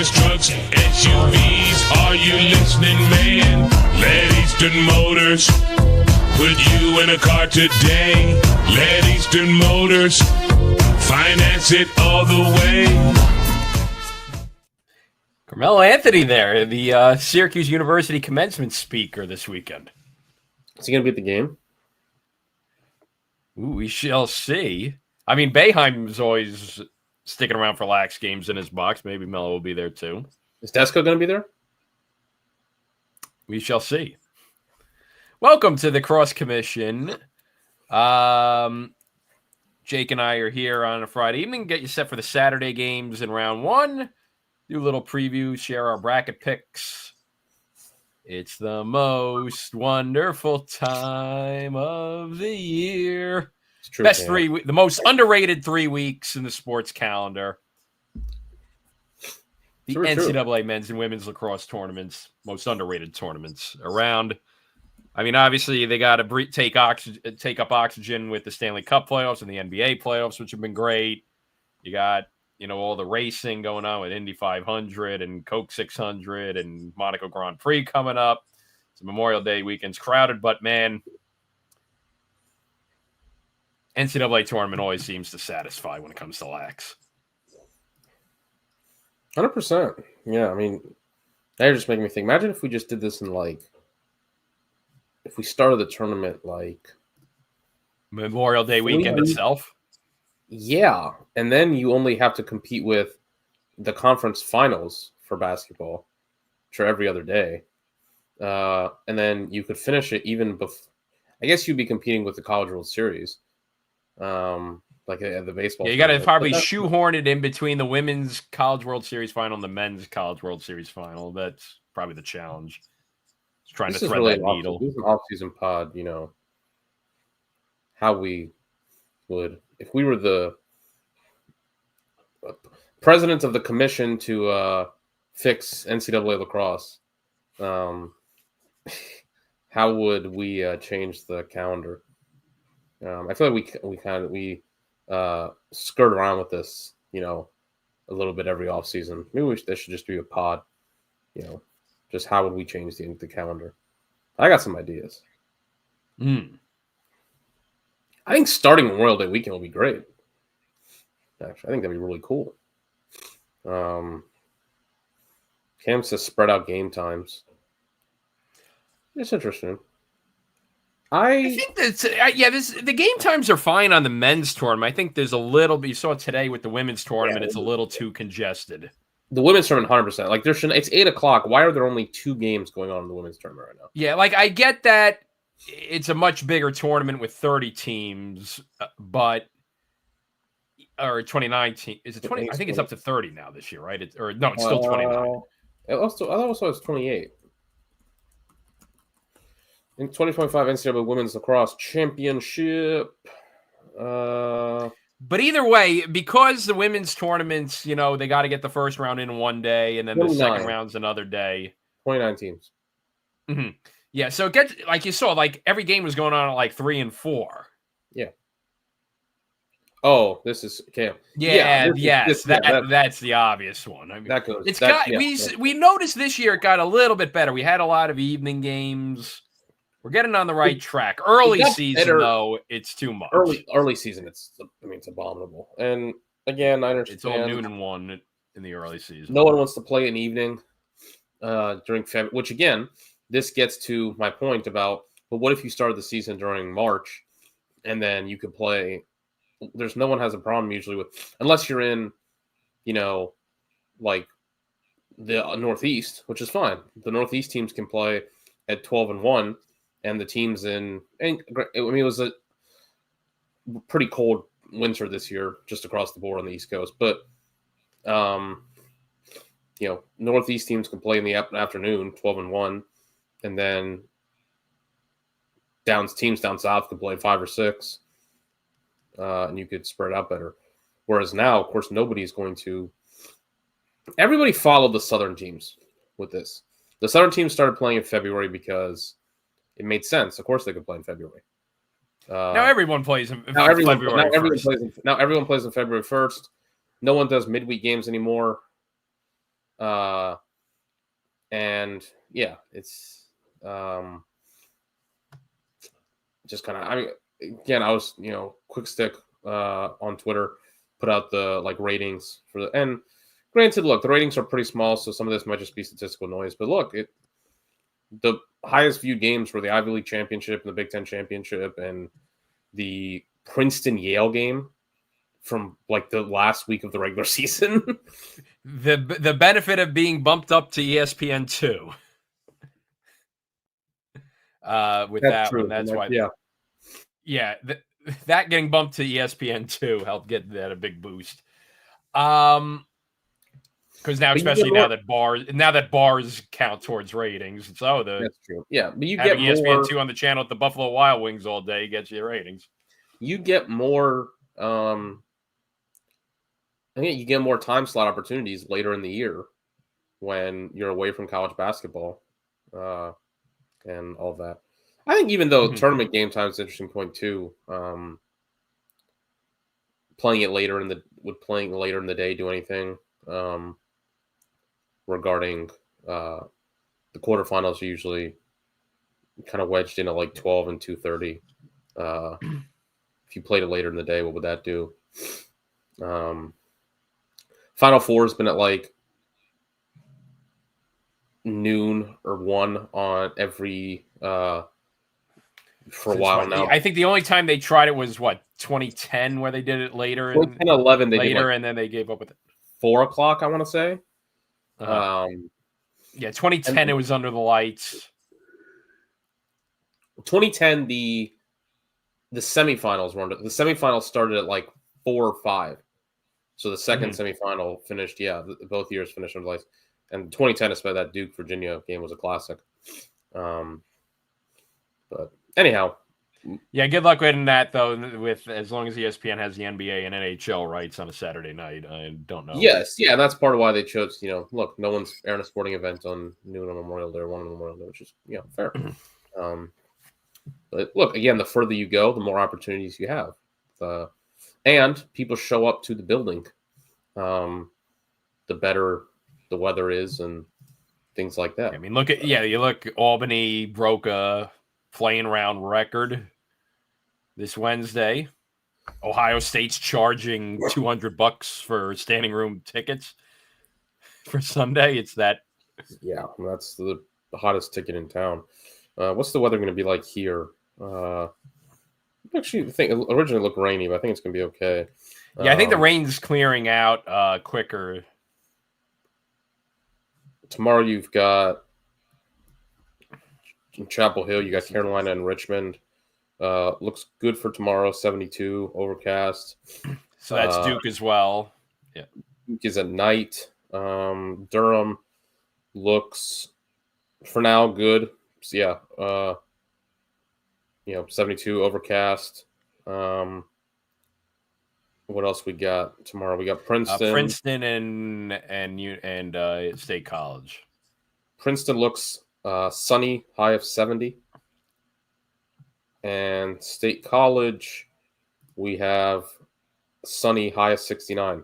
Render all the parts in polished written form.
cars, trucks, SUVs. Are you listening, man? Let Eastern Motors put you in a car today. Let Eastern Motors finance it all the way. Carmelo Anthony there, the Syracuse University commencement speaker this weekend. Is he going to be at the game? Ooh, we shall see. I mean, Boeheim's always sticking around for lax games in his box. Maybe Melo will be there too. Is Desco going to be there? We shall see. Welcome to the Cross Commission. Jake and I are here on a Friday evening. Get you set for the Saturday games in round one. Do a little preview, share our bracket picks. It's the most wonderful time of the year. It's true, best the most underrated 3 weeks in the sports calendar. The NCAA men's and women's lacrosse tournaments, most underrated tournaments around. I mean, obviously, they got to take up oxygen with the Stanley Cup playoffs and the NBA playoffs, which have been great. You got, all the racing going on with Indy 500 and Coke 600 and Monaco Grand Prix coming up. It's Memorial Day weekend's crowded, but, man, NCAA tournament always seems to satisfy when it comes to lax. 100%. Yeah, I mean, now you're just making me think. Imagine if we just did this in, if we started the tournament, Memorial Day weekend itself? Yeah, and then you only have to compete with the conference finals for basketball, which are every other day. And then you could finish it even before. I guess you'd be competing with the College World Series. At the baseball. Yeah, you got to probably shoehorn it in between the women's College World Series final and the men's College World Series final. That's probably the challenge. Just trying to thread that needle. This is an off-season pod, how we would, if we were the president of the commission to fix NCAA lacrosse, how would we change the calendar? I feel like we skirt around with this, a little bit every off season. Maybe there should just be a pod, just how would we change the calendar? I got some ideas. I think starting Memorial Day weekend will be great. Actually, I think that'd be really cool. Cam says spread out game times. It's interesting. I think that's the game times are fine on the men's tournament. I think there's a little bit. You saw it today with the women's tournament. It's a little too congested. The women's tournament, 100%. There should. It's 8:00. Why are there only 2 games going on in the women's tournament right now? Yeah, I get that it's a much bigger tournament with 30 teams, but or 29 teams. Is it 20? I think it's up to 30 now this year, right? It's still 29. I also it's 28. In 2025 NCAA Women's Lacrosse Championship. But either way, because the women's tournaments, they got to get the first round in one day, and then 29. The second round's another day. 29 teams. Mm-hmm. Yeah, so it gets, you saw, every game was going on at 3 and 4. Yeah. Oh, this is Cam. That's the obvious one. I mean, that goes. We noticed this year it got a little bit better. We had a lot of evening games. We're getting on the right track. Early season, though, it's too much. Early season, it's abominable. And again, I understand. It's all noon and 1 in the early season. No one wants to play an evening during February, which again, this gets to my point about, but what if you started the season during March and then you could play? No one has a problem usually with, unless you're in, the Northeast, which is fine. The Northeast teams can play at 12-1. And the teams it was a pretty cold winter this year, just across the board on the East Coast. But, Northeast teams can play in the afternoon, 12-1, and then teams down south can play 5 or 6, and you could spread out better. Whereas now, of course, nobody's going to. Everybody followed the Southern teams with this. The Southern teams started playing in February because it made sense. Of course, they could play in February. Now everyone plays in February. Now everyone plays in February 1st. No one does midweek games anymore. And yeah, it's just kind of. I mean, again, I was quick stick on Twitter put out the ratings for and granted, look, the ratings are pretty small, so some of this might just be statistical noise. But look, the highest viewed games were the Ivy League championship and the Big Ten championship and the Princeton Yale game from the last week of the regular season. The benefit of being bumped up to ESPN2. With That's that true. one, that's why. Yeah, that getting bumped to ESPN2 helped get that a big boost. Because now, especially now that bars count towards ratings, it's that's true. Yeah, but you having get ESPN2 on the channel at the Buffalo Wild Wings all day gets you ratings. You get more. I think you get more time slot opportunities later in the year when you're away from college basketball and all that. I think even though tournament game time is an interesting point too, playing later in the day do anything regarding the quarterfinals are usually kind of wedged in at 12 and 2:30. If you played it later in the day, what would that do? Final Four has been at noon or 1 on every for a while now. I think the only time they tried it was 2010, where they did it later. 2010, 11, they did and then they gave up with it. 4 o'clock, I want to say. Yeah, 2010 it was under the lights. 2010 the semifinals were the semifinals started at 4 or 5. So the second semifinal finished, both years finished under the lights. And 2010, especially that Duke Virginia game was a classic. But anyhow, yeah, good luck with that though. With as long as ESPN has the NBA and NHL rights on a Saturday night, I don't know. Yes, yeah, that's part of why they chose. Look, no one's airing a sporting event on noon on Memorial Day or 1 on Memorial Day, which is fair. But look, again, the further you go, the more opportunities you have, and people show up to the building. The better the weather is and things like that. I mean, look, Albany broke a playing round record this Wednesday. Ohio State's charging $200 for standing room tickets for Sunday. It's that. Yeah, that's the hottest ticket in town. What's the weather going to be like here? Actually, I think it originally looked rainy, but I think it's going to be okay. Yeah, I think the rain's clearing out quicker. Tomorrow you've got in Chapel Hill, you got Carolina and Richmond. Looks good for tomorrow, 72, overcast. So that's Duke as well. Yeah. Duke is at night. Durham looks, for now, good. So, 72, overcast. What else we got tomorrow? We got Princeton. Princeton and State College. Princeton looks sunny, high of 70. And State College, we have sunny, high of 69.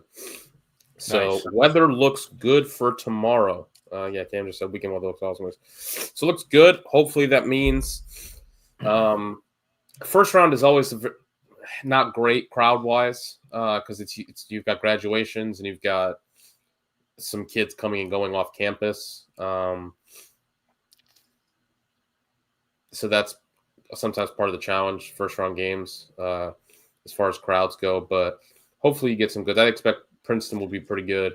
So nice. Weather looks good for tomorrow. Cam just said weekend weather looks awesome. So it looks good. Hopefully that means first round is always not great crowd-wise because it's you've got graduations and you've got some kids coming and going off campus. So that's sometimes part of the challenge, first-round games, as far as crowds go. But hopefully you get some good. I expect Princeton will be pretty good,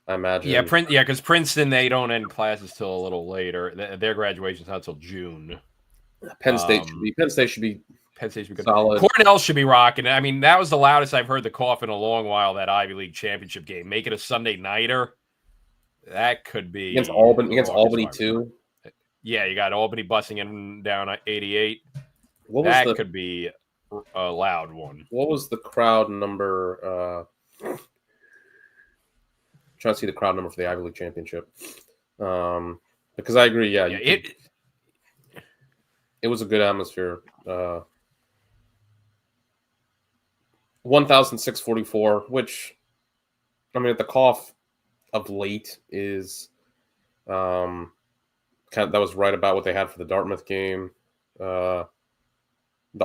I imagine. Yeah, because Princeton, they don't end classes till a little later. Their graduation's not till June. Penn State should be good. Solid. Cornell should be rocking. I mean, that was the loudest I've heard the cough in a long while, that Ivy League championship game. Make it a Sunday nighter. That could be against Albany too. Yeah, you got Albany busting in down 88. That could be a loud one. What was the crowd number? Trying to see the crowd number for the Ivy League championship. Because I agree. Yeah, it was a good atmosphere. 1,644, which, I mean, at the cough of late is That was right about what they had for the Dartmouth game. The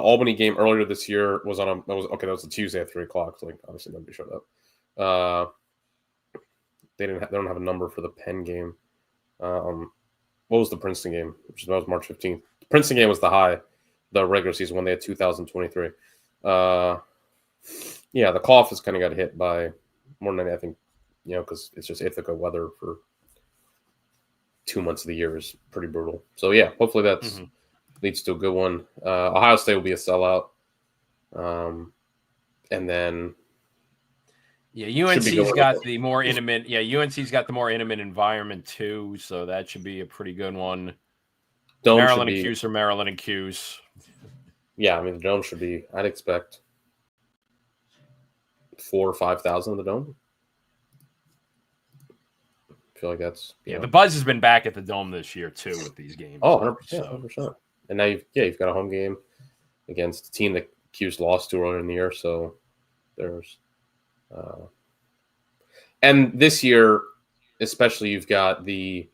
Albany game earlier this year was that was a Tuesday at 3:00. So like obviously nobody showed up. They don't have a number for the Penn game. What was the Princeton game? That was March 15th. The Princeton game was the high, the regular season when they had 2023. Yeah, the cough has kind of got hit by more than I think, because it's just Ithaca weather for 2 months of the year is pretty brutal. So yeah, hopefully that leads to a good one. Ohio State will be a sellout, and then UNC's got the more intimate. Yeah, UNC's got the more intimate environment too, so that should be a pretty good one. Maryland and Cuse or Maryland and Cuse. Yeah, I mean the dome should be. I'd expect 4,000 or 5,000 in the dome. I feel like that's the buzz has been back at the dome this year too with these games. Oh, 100%, 100%. And now you've got a home game against a team that Cuse lost to earlier in the year, so there's and this year especially you've got the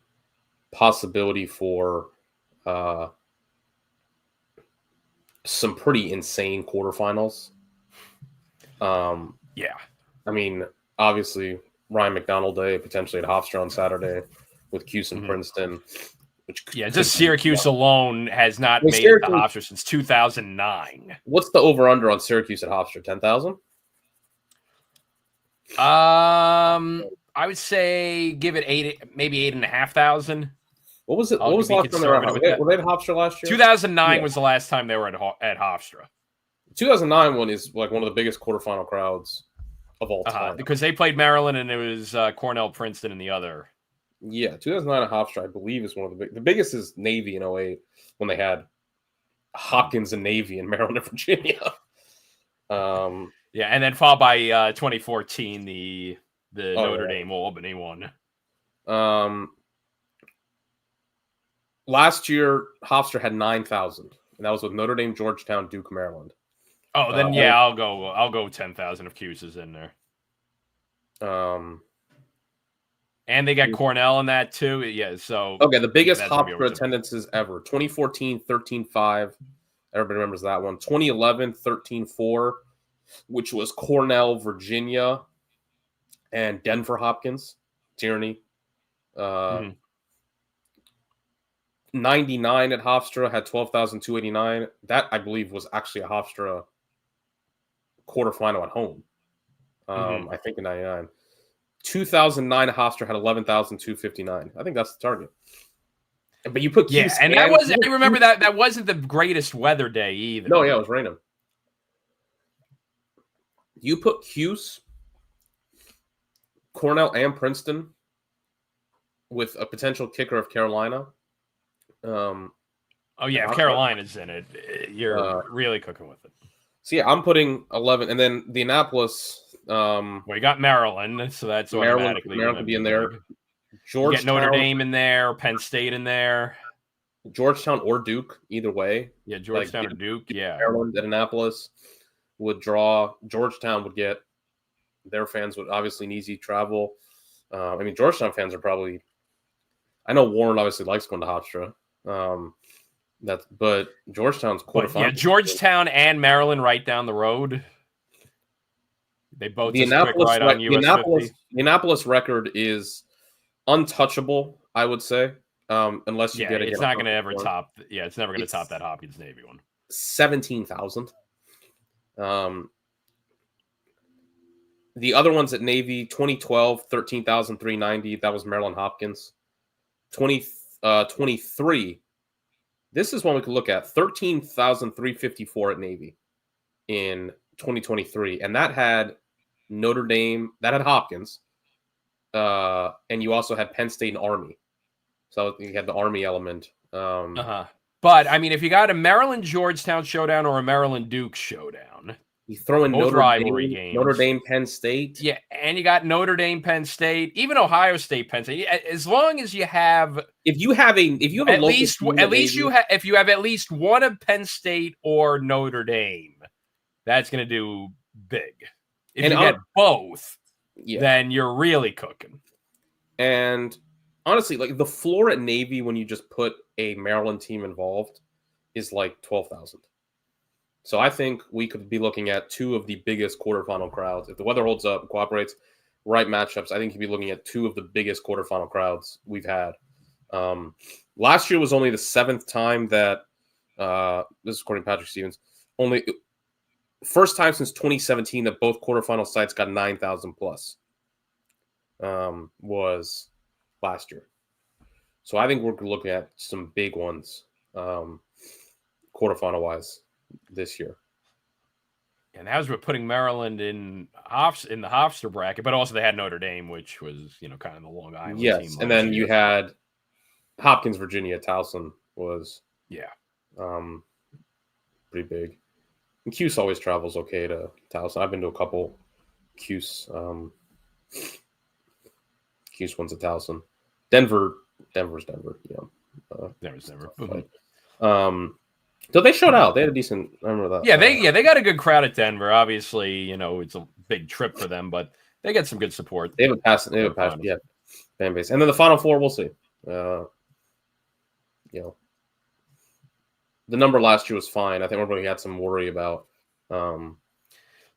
possibility for some pretty insane quarterfinals. Yeah. I mean, obviously Ryan McDonald Day potentially at Hofstra on Saturday with Cuse and Princeton. Just Syracuse alone has not made it to Hofstra since 2009. What's the over/under on Syracuse at Hofstra? 10,000? I would say give it 8, maybe 8,500. What was it? What was the last time they were at Hofstra last year? 2009 was the last time they were at Hofstra. 2009 one is like one of the biggest quarterfinal crowds of all time because they played Maryland and it was Cornell, Princeton, and the other. Yeah, 2009 at Hofstra, I believe, is one of the biggest is Navy in 08 when they had Hopkins and Navy in Maryland and Virginia. Yeah, and then followed by 2014 the Notre Dame Albany one. Last year Hofstra had 9,000, and that was with Notre Dame, Georgetown, Duke, Maryland. Oh, then I'll go 10,000 if Cuse is in there. And they got Cornell in that too. Yeah, so okay, the biggest Hofstra attendances ever. 2014, 13,500. Everybody remembers that one. 2011, 13,400, which was Cornell, Virginia, and Denver Hopkins, Tierney. 99 at Hofstra had 12,289. That, I believe, was actually a Hofstra quarterfinal at home. I think in 99. 2009 at Hofstra had 11,259. I think that's the target. But you put Cuse and that wasn't. I remember that wasn't the greatest weather day either. No, yeah, it was raining. You put Cuse, Cornell, and Princeton with a potential kicker of Carolina. If Carolina's in it, you're really cooking with it. So yeah, I'm putting 11, and then the Annapolis. You got Maryland, so that's automatically Maryland could be in there. Georgetown, you get Notre Dame in there, Penn State in there, Georgetown or Duke, either way. Yeah, Georgetown or Duke. Yeah, Maryland at Annapolis would draw. Georgetown would get their fans would obviously an easy travel. I mean, Georgetown fans are probably. I know Warren obviously likes going to Hofstra. But Georgetown's quarterfinal. Yeah, Georgetown and Maryland right down the road. They both just quick right on US 50. The Annapolis record is untouchable, I would say, unless you get it. It's not going to ever top. Yeah, it's never going to top that Hopkins Navy one. 17,000. The other ones at Navy, 2012, 13,390. That was Maryland Hopkins. 2023. This is one we could look at. 13,354 at Navy in 2023, and that had Notre Dame. That had Hopkins, and you also had Penn State and Army. So you had the Army element. But I mean, if you got a Maryland Georgetown showdown or a Maryland Duke showdown, you throw in both rivalry games. Notre Dame, Penn State. Yeah, and you got Notre Dame, Penn State, even Ohio State, Penn State. As long as you have, if you have at least one of Penn State or Notre Dame, that's going to do big. If you get both, then you're really cooking. And honestly, like the floor at Navy when you just put a Maryland team involved is like 12,000. So I think we could be looking at two of the biggest quarterfinal crowds. If the weather holds up, cooperates, right matchups, I think you'd be looking at two of the biggest quarterfinal crowds we've had. Last year was only the 7th time that this is according to Patrick Stevens, only first time since 2017 that both quarterfinal sites got 9,000 plus was last year. So I think we're looking at some big ones quarterfinal wise this year. And that was with putting Maryland in the Hofstra bracket, but also they had Notre Dame, which was, kind of the Long Island team. Yes, and then you had Hopkins, Virginia, Towson was pretty big. And Cuse always travels okay to Towson. I've been to a couple Cuse ones at Towson. Denver's Denver. Yeah, Denver's Denver. So they showed out. They had a decent. I remember that. Yeah, they got a good crowd at Denver. Obviously, it's a big trip for them, but they get some good support. They have a passionate fan base. And then the Final Four, we'll see. The number last year was fine. I think everybody had some worry about.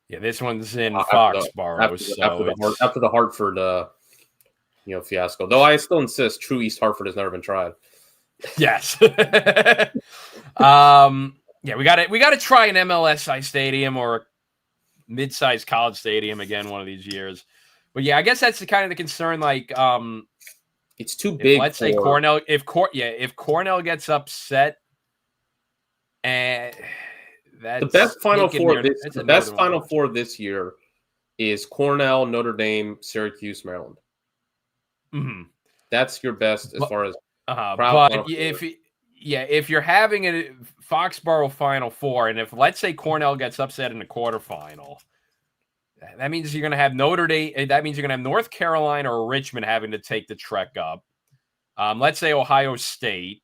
This one's in Foxborough. After the Hartford, fiasco. Though I still insist, true East Hartford has never been tried. Yes. We got to try an MLS-sized stadium or a mid-sized college stadium again one of these years. But yeah, I guess that's the concern. Like, it's too big. Let's say Cornell. If Cornell gets upset, and that's the best Final Four. The best Final Four this year is Cornell, Notre Dame, Syracuse, Maryland. Mm-hmm. That's your best as far as. But if you're having a Foxborough Final Four, and if let's say Cornell gets upset in the quarterfinal, that means you're going to have Notre Dame. That means you're going to have North Carolina or Richmond having to take the trek up. Let's say Ohio State,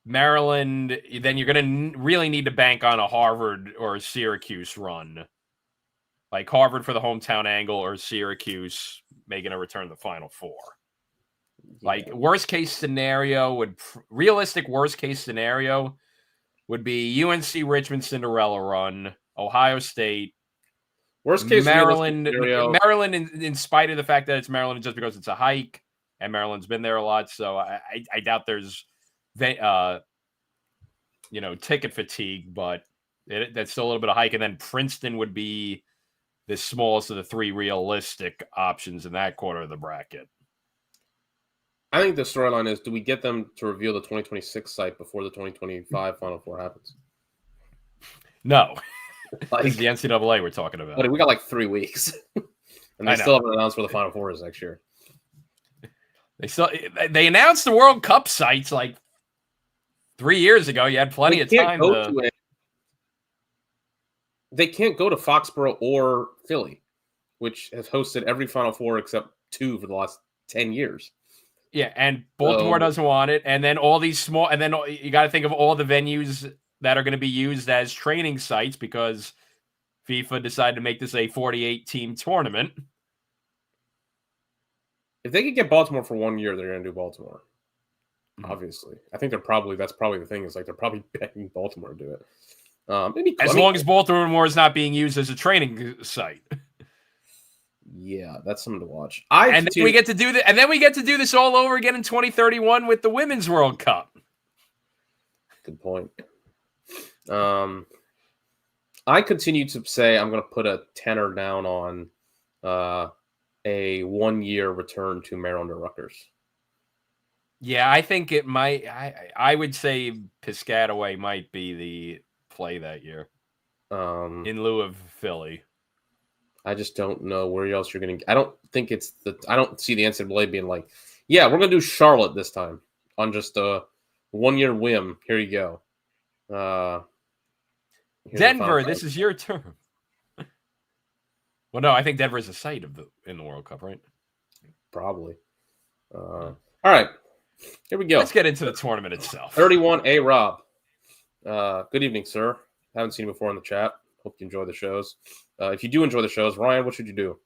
Maryland. Then you're going to really need to bank on a Harvard or a Syracuse run, like Harvard for the hometown angle or Syracuse making a return to the Final Four. Like realistic worst case scenario would be UNC Richmond Cinderella run, Ohio State, worst case Maryland, in spite of the fact that it's Maryland, just because it's a hike and Maryland's been there a lot. So I doubt there's, ticket fatigue, but that's still a little bit of hike. And then Princeton would be the smallest of the three realistic options in that quarter of the bracket. I think the storyline is, do we get them to reveal the 2026 site before the 2025 Final Four happens? No. It's the NCAA we're talking about. But we got like 3 weeks. And they still haven't announced where the Final Four is next year. They announced the World Cup sites like 3 years ago. You had plenty of time to it. They can't go to Foxborough or Philly, which has hosted every Final Four except 2 for the last 10 years. Yeah, and Baltimore doesn't want it. And then all these small, and then you got to think of all the venues that are going to be used as training sites because FIFA decided to make this a 48-team tournament. If they could get Baltimore for 1 year, they're going to do Baltimore. Obviously. I think that's probably the thing is like they're probably begging Baltimore to do it. As long as Baltimore is not being used as a training site. Yeah, that's something to watch. And then we get to do this all over again in 2031 with the Women's World Cup. Good point. I continue to say I'm going to put a tenner down on a 1 year return to Maryland or Rutgers. Yeah, I think it might. I would say Piscataway might be the play that year in lieu of Philly. I just don't know where else you're going to. I don't see the NCAA being like, yeah, we're going to do Charlotte this time on just a 1 year whim. Here you go. Denver, this is your turn. Well, no, I think Denver is a site in the World Cup, right? Probably. All right, here we go. Let's get into the tournament itself. 31A Rob. Good evening, sir. Haven't seen you before in the chat. Hope you enjoy the shows. If you do enjoy the shows, Ryan, what should you do?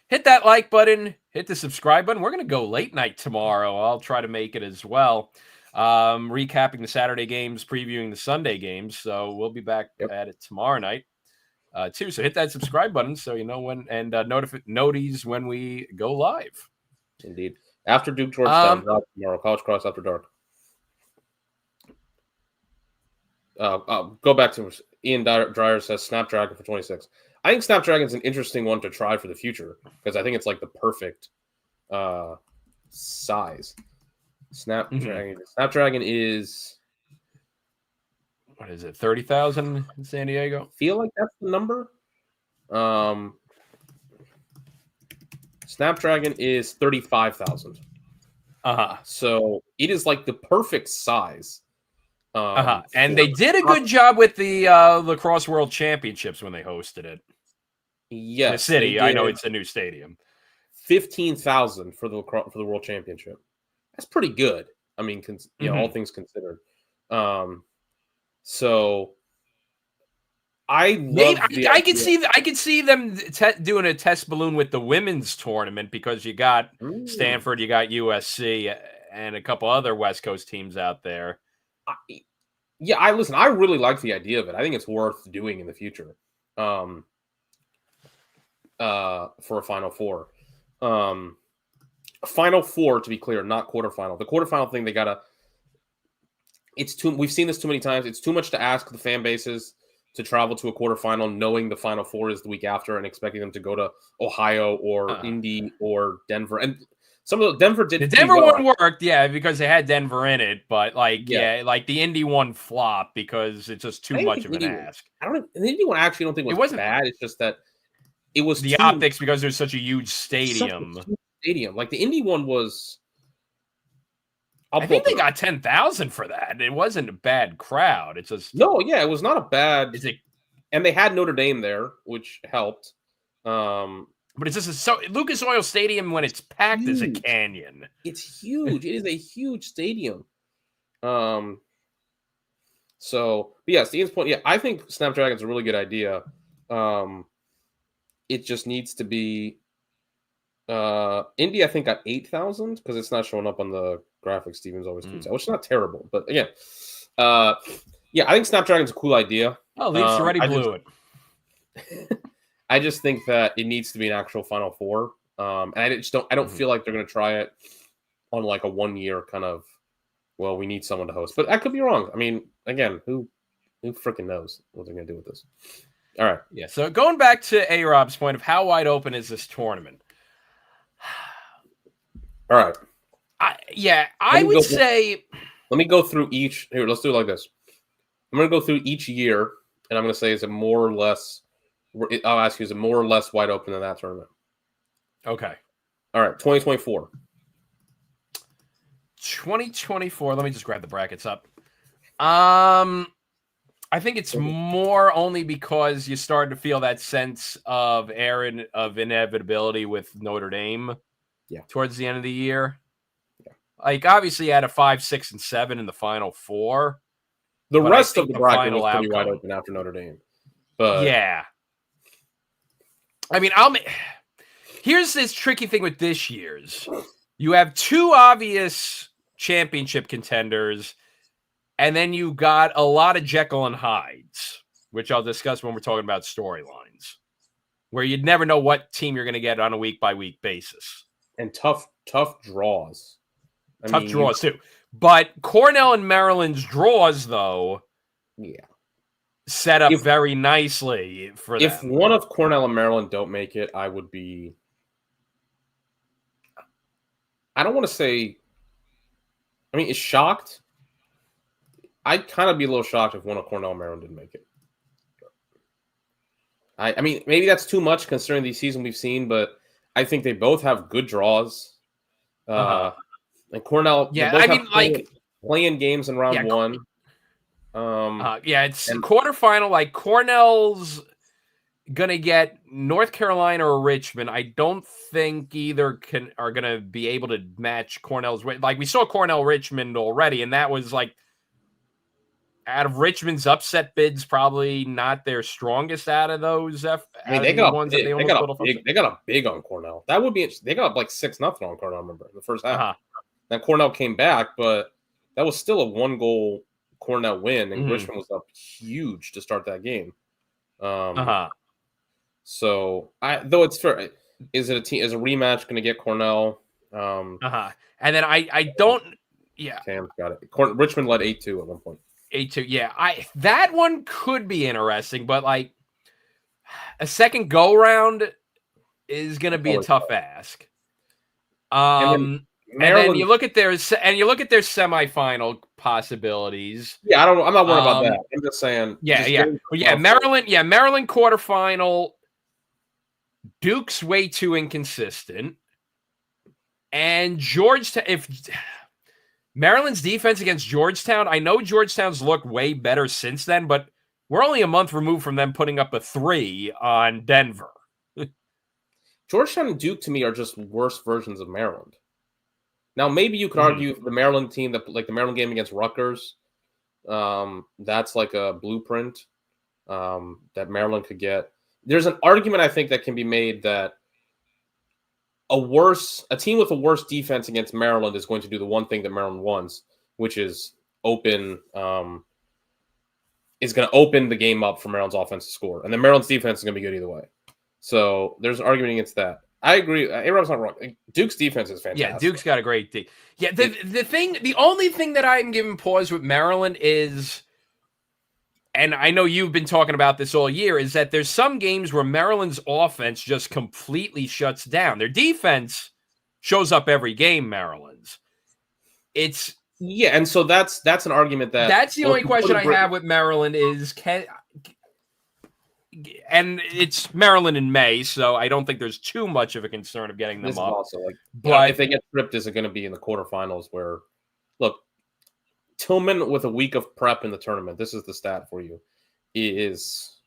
hit that like button, hit the subscribe button. We're going to go late night tomorrow. I'll try to make it as well. Recapping the Saturday games, previewing the Sunday games. So we'll be back at it tomorrow night too. So hit that subscribe button so you know when, and noties when we go live. Indeed. After Duke Georgetown tomorrow, College Cross After Dark. Go back to Ian Dreyer says Snapdragon for 26. I think Snapdragon's an interesting one to try for the future because I think it's like the perfect size. Snapdragon is, what is it, 30,000 in San Diego? I feel like that's the number. Snapdragon is 35,000. So it is like the perfect size. And they did a good job with the Lacrosse World Championships when they hosted it. Yes, in the city. I know it's a new stadium. 15,000 for the World Championship. That's pretty good. I mean, all things considered. So I could see them doing a test balloon with the women's tournament because you got Stanford, you got USC, and a couple other West Coast teams out there. I really like the idea of it. I think it's worth doing in the future. For a Final Four. Final Four, to be clear, not quarterfinal. The quarterfinal thing, we've seen this too many times. It's too much to ask the fan bases to travel to a quarterfinal knowing the Final Four is the week after and expecting them to go to Ohio or Indy or Denver. And some of the Denver did. The Denver one worked, because they had Denver in it, but like the Indy one flopped because it's just too much of an ask. The Indy one actually don't think it wasn't bad. It's just that it was the optics because there's such a huge stadium. Like the Indy one was. I think they got 10,000 for that. It wasn't a bad crowd. It's just it was not a bad. And they had Notre Dame there, which helped. But it's just Lucas Oil Stadium when it's packed is a canyon. It's huge. It is a huge stadium. So yes, Ian's point. I think Snapdragon's a really good idea. It just needs to be. Indy, I think, got 8,000 because it's not showing up on the graphic Stevens always tweets out, which is not terrible. But again, I think Snapdragon's a cool idea. Oh, Leafs already blew it. I just think that it needs to be an actual Final Four. And I don't feel like they're going to try it on like a 1 year kind of, well, we need someone to host. But I could be wrong. I mean, again, who freaking knows what they're going to do with this? All right. Yeah. So going back to A-Rob's point of how wide open is this tournament? All right. I would say. Let me go through each. Here, let's do it like this. I'm going to go through each year, and I'm going to say, is it more or less? I'll ask you, is it more or less wide open than that tournament? Okay. All right. 2024. 2024. Let me just grab the brackets up. I think it's more only because you start to feel that sense of inevitability with Notre Dame. Yeah. Towards the end of the year. Yeah. Like obviously you had a 5, 6, and 7 in the Final Four. The rest of the bracket was pretty wide open after Notre Dame. But yeah. I mean, here's this tricky thing with this year's. You have two obvious championship contenders, and then you got a lot of Jekyll and Hydes, which I'll discuss when we're talking about storylines, where you'd never know what team you're going to get on a week-by-week basis. And tough draws. Tough draws, too. But Cornell and Maryland's draws, though, set up very nicely for them. If one of Cornell and Maryland don't make it, I would be... I don't want to say... I mean, it's shocked. I'd kind of be a little shocked if one of Cornell and Maryland didn't make it. I mean, maybe that's too much considering the season we've seen, but I think they both have good draws. And Cornell, playing games in round one. It's quarterfinal. Like Cornell's gonna get North Carolina or Richmond. I don't think either are gonna be able to match Cornell's. Like we saw Cornell Richmond already, and that was like out of Richmond's upset bids, probably not their strongest out of those. I mean, they got a big, they got a big on Cornell. That would be interesting. They got up like 6-0 on Cornell. I remember in the first half. Uh-huh. Then Cornell came back, but that was still a 1-goal Cornell win, and Richmond was up huge to start that game. So though it's fair, is a rematch going to get Cornell? And then I don't. Yeah, Cam's got it. Richmond led 8-2 at one point. 8-2. Yeah, that one could be interesting, but like a second go round is going to be a tough ask. And then you look at their semifinal possibilities. Yeah, I'm not worried about that. I'm just saying. Maryland quarterfinal. Duke's way too inconsistent, and Georgetown. If Maryland's defense against Georgetown, I know Georgetown's looked way better since then, but we're only a month removed from them putting up a 3 on Denver. Georgetown and Duke to me are just worse versions of Maryland. Now, maybe you could argue the Maryland team, that like the Maryland game against Rutgers, that's like a blueprint that Maryland could get. There's an argument I think that can be made that a team with a worse defense against Maryland is going to do the one thing that Maryland wants, which is is going to open the game up for Maryland's offense to score. And then Maryland's defense is going to be good either way. So there's an argument against that. I agree. A-Rob's not wrong. Duke's defense is fantastic. Yeah, Duke's got a great team. Yeah, the only thing that I'm giving pause with Maryland is, and I know you've been talking about this all year, is that there's some games where Maryland's offense just completely shuts down. Their defense shows up every game, Maryland's. And so that's an argument that's the only question I have with Maryland is and it's Maryland in May, so I don't think there's too much of a concern of getting them up. Also but if they get tripped, is it going to be in the quarterfinals where, look, Tillman with a week of prep in the tournament, this is the stat for you, is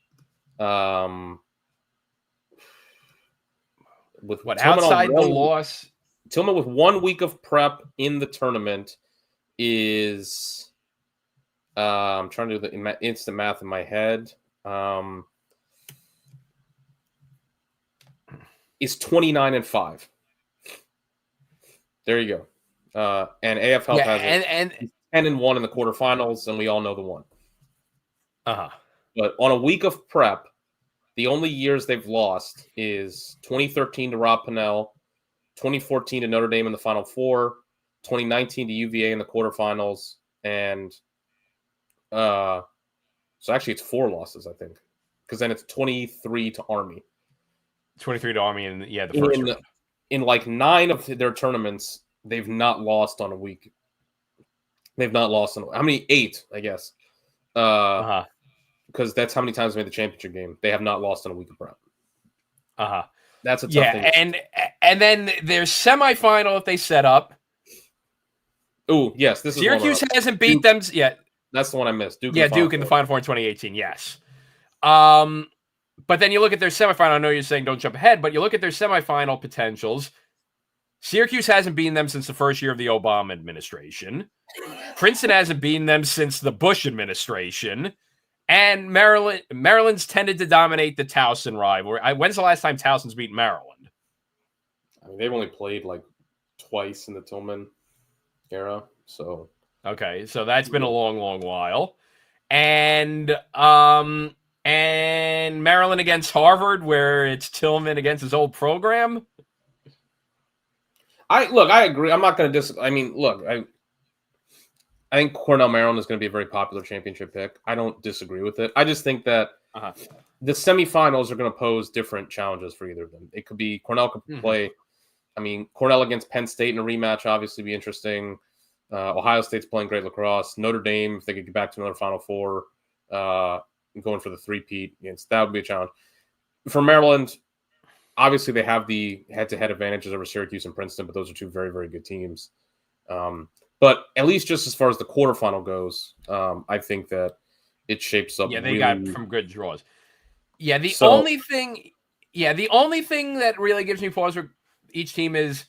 with what outside the loss, Tillman with 1 week of prep in the tournament is I'm trying to do the instant math in my head. Is 29-5. There you go. And AFL has and 10-1 in the quarterfinals, and we all know the one. But on a week of prep, the only years they've lost is 2013 to Rob Pennell, 2014 to Notre Dame in the Final Four, 2019 to UVA in the quarterfinals, and so actually it's 4 losses, I think, because then it's 23 to Army. 23 to Army, and the first round. In like 9 of their tournaments, they've not lost on a week. They've not lost on how many? 8, I guess. Because that's how many times they made the championship game. They have not lost on a week of prep. That's a tough thing. And then their semifinal if they set up. Oh yes, this Syracuse hasn't beat them yet. That's the one I missed. Duke in the Final Four in 2018. Yes. But then you look at their semifinal. I know you're saying don't jump ahead, but you look at their semifinal potentials. Syracuse hasn't beaten them since the first year of the Obama administration. Princeton hasn't beaten them since the Bush administration. And Maryland's tended to dominate the Towson rivalry. When's the last time Towson's beaten Maryland? I mean, they've only played like twice in the Tillman era. So okay, so that's been a long, long while. And Maryland against Harvard, where it's Tillman against his old program. I agree. I'm not going to I mean, look, I think Cornell, Maryland is going to be a very popular championship pick. I don't disagree with it. I just think that the semifinals are going to pose different challenges for either of them. It could be Cornell could play. I mean, Cornell against Penn State in a rematch obviously be interesting. Ohio State's playing great lacrosse. Notre Dame, if they could get back to another Final Four, going for the three-peat, that would be a challenge. For Maryland, obviously they have the head-to-head advantages over Syracuse and Princeton, but those are 2 very, very good teams. But at least just as far as the quarterfinal goes, I think that it shapes up. Yeah, they got some good draws. Yeah, the only thing that really gives me pause for each team is,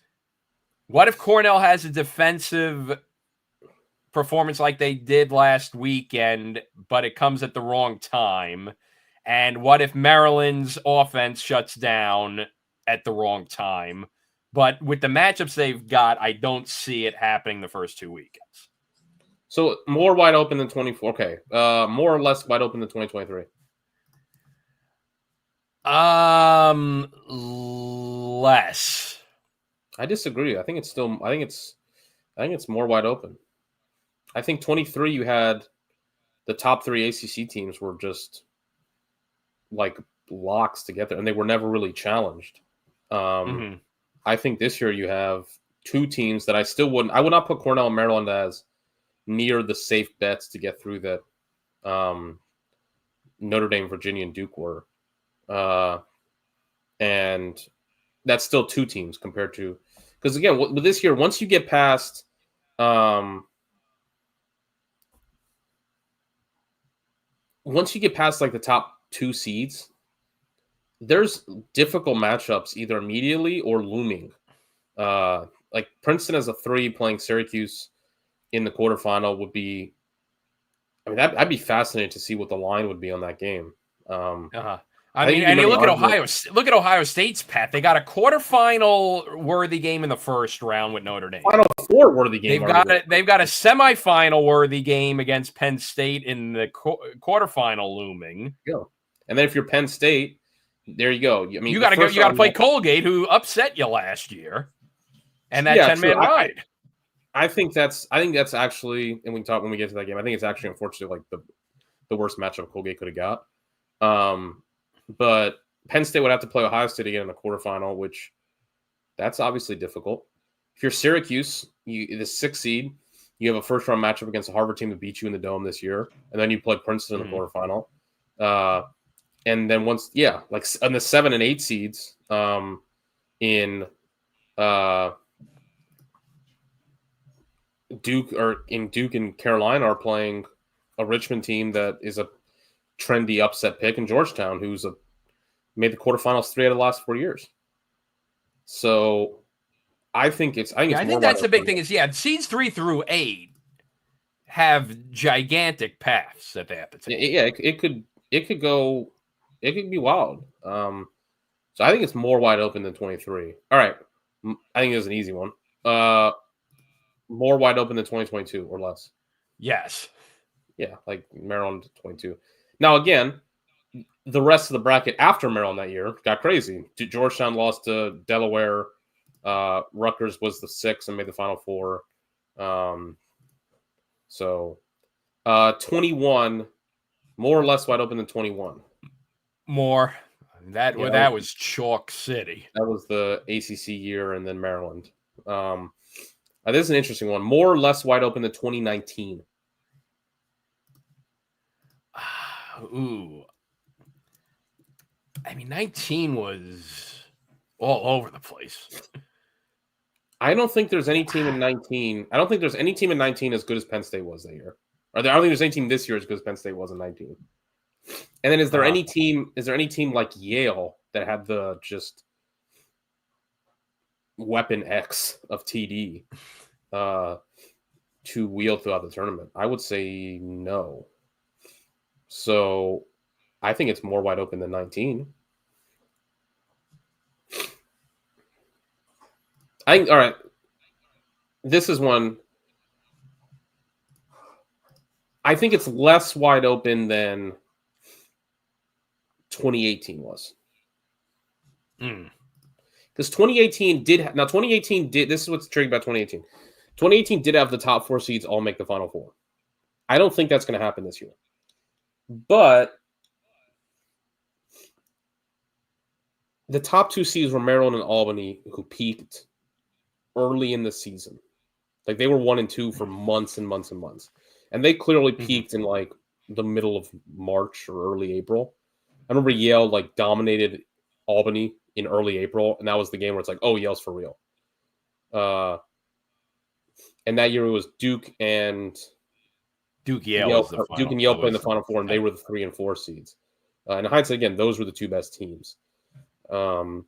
what if Cornell has a defensive performance like they did last weekend, but it comes at the wrong time? And what if Maryland's offense shuts down at the wrong time? But with the matchups they've got, I don't see it happening the first 2 weekends. So more wide open than 24. Okay. More or less wide open than 2023. Less. I disagree. I think it's more wide open. I think 23 you had the top 3 ACC teams were just like locks to get there, and they were never really challenged. I think this year you have 2 teams that I would not put Cornell and Maryland as near the safe bets to get through that Notre Dame, Virginia, and Duke were. And that's still 2 teams compared to, because again, with this year, once you get past like the top 2 seeds, there's difficult matchups either immediately or looming. Like Princeton as a 3 playing Syracuse in the quarterfinal would be. I mean, I'd be fascinated to see what the line would be on that game. I mean, and you look at Ohio State's path. They got a quarterfinal worthy game in the first round with Notre Dame. Final 4 worthy game. They've got a semifinal worthy game against Penn State in the quarterfinal looming. Yeah. And then if you're Penn State, there you go. I mean, you got to play Colgate, who upset you last year, and that 10-man ride. I think that's actually, and we can talk when we get to that game. I think it's actually unfortunately like the worst matchup Colgate could have got. But Penn State would have to play Ohio State again in the quarterfinal, which that's obviously difficult. If you're Syracuse, the 6th seed, you have a first-round matchup against a Harvard team that beat you in the Dome this year, and then you play Princeton in the quarterfinal. And then like on the 7 and 8 seeds in Duke and Carolina are playing a Richmond team that is a trendy upset pick in Georgetown, who's made the quarterfinals 3 out of the last 4 years. So I think that's the big thing is seeds 3 through 8 have gigantic paths that they have to take. Yeah, it could be wild. So I think it's more wide open than 23. All right, I think it's an easy one. More wide open than 2022 or less. Yes. Yeah, like Maryland 22. Now, again, the rest of the bracket after Maryland that year got crazy. Georgetown lost to Delaware. Rutgers was the 6th and made the Final 4. So 21, more or less wide open than 21. More. That was Chalk City. That was the ACC year, and then Maryland. This is an interesting one. More or less wide open than 2019. Ooh. I mean, 19 was all over the place. I don't think there's any team in 19. I don't think there's any team in 19 as good as Penn State was that year. I don't think there's any team this year as good as Penn State was in 19. And then is there any team like Yale that had the just weapon X of TD to wield throughout the tournament? I would say no. So I think it's more wide open than 19. All right. This is one. I think it's less wide open than 2018 was. Because 2018 did. This is what's tricky about 2018. 2018 did have the top 4 seeds all make the Final 4. I don't think that's going to happen this year. But the top 2 seeds were Maryland and Albany, who peaked early in the season. Like they were 1 and 2 for months and months and months. And they clearly peaked in like the middle of March or early April. I remember Yale like dominated Albany in early April, and that was the game where it's like, oh, Yale's for real. And that year it was Duke and Yale playing the Final 4, and they were the 3 and 4 seeds. In hindsight, again, those were the 2 best teams. But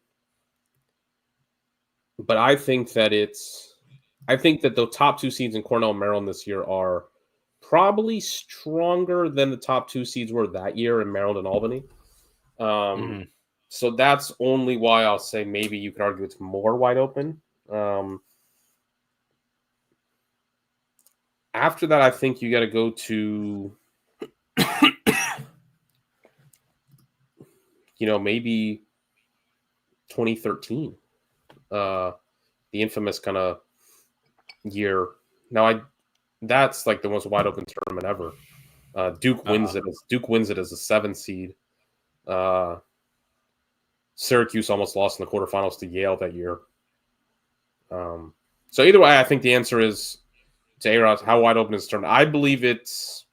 I think that it's I think that the top 2 seeds in Cornell and Maryland this year are probably stronger than the top 2 seeds were that year in Maryland and Albany. So that's only why I'll say maybe you could argue it's more wide open. After that, I think you got to go to, maybe 2013, the infamous kind of year. Now, that's like the most wide open tournament ever. Duke wins it. Duke wins it as a 7 seed. Syracuse almost lost in the quarterfinals to Yale that year. So either way, I think the answer is to A-Rod, how wide open is the tournament? I believe it's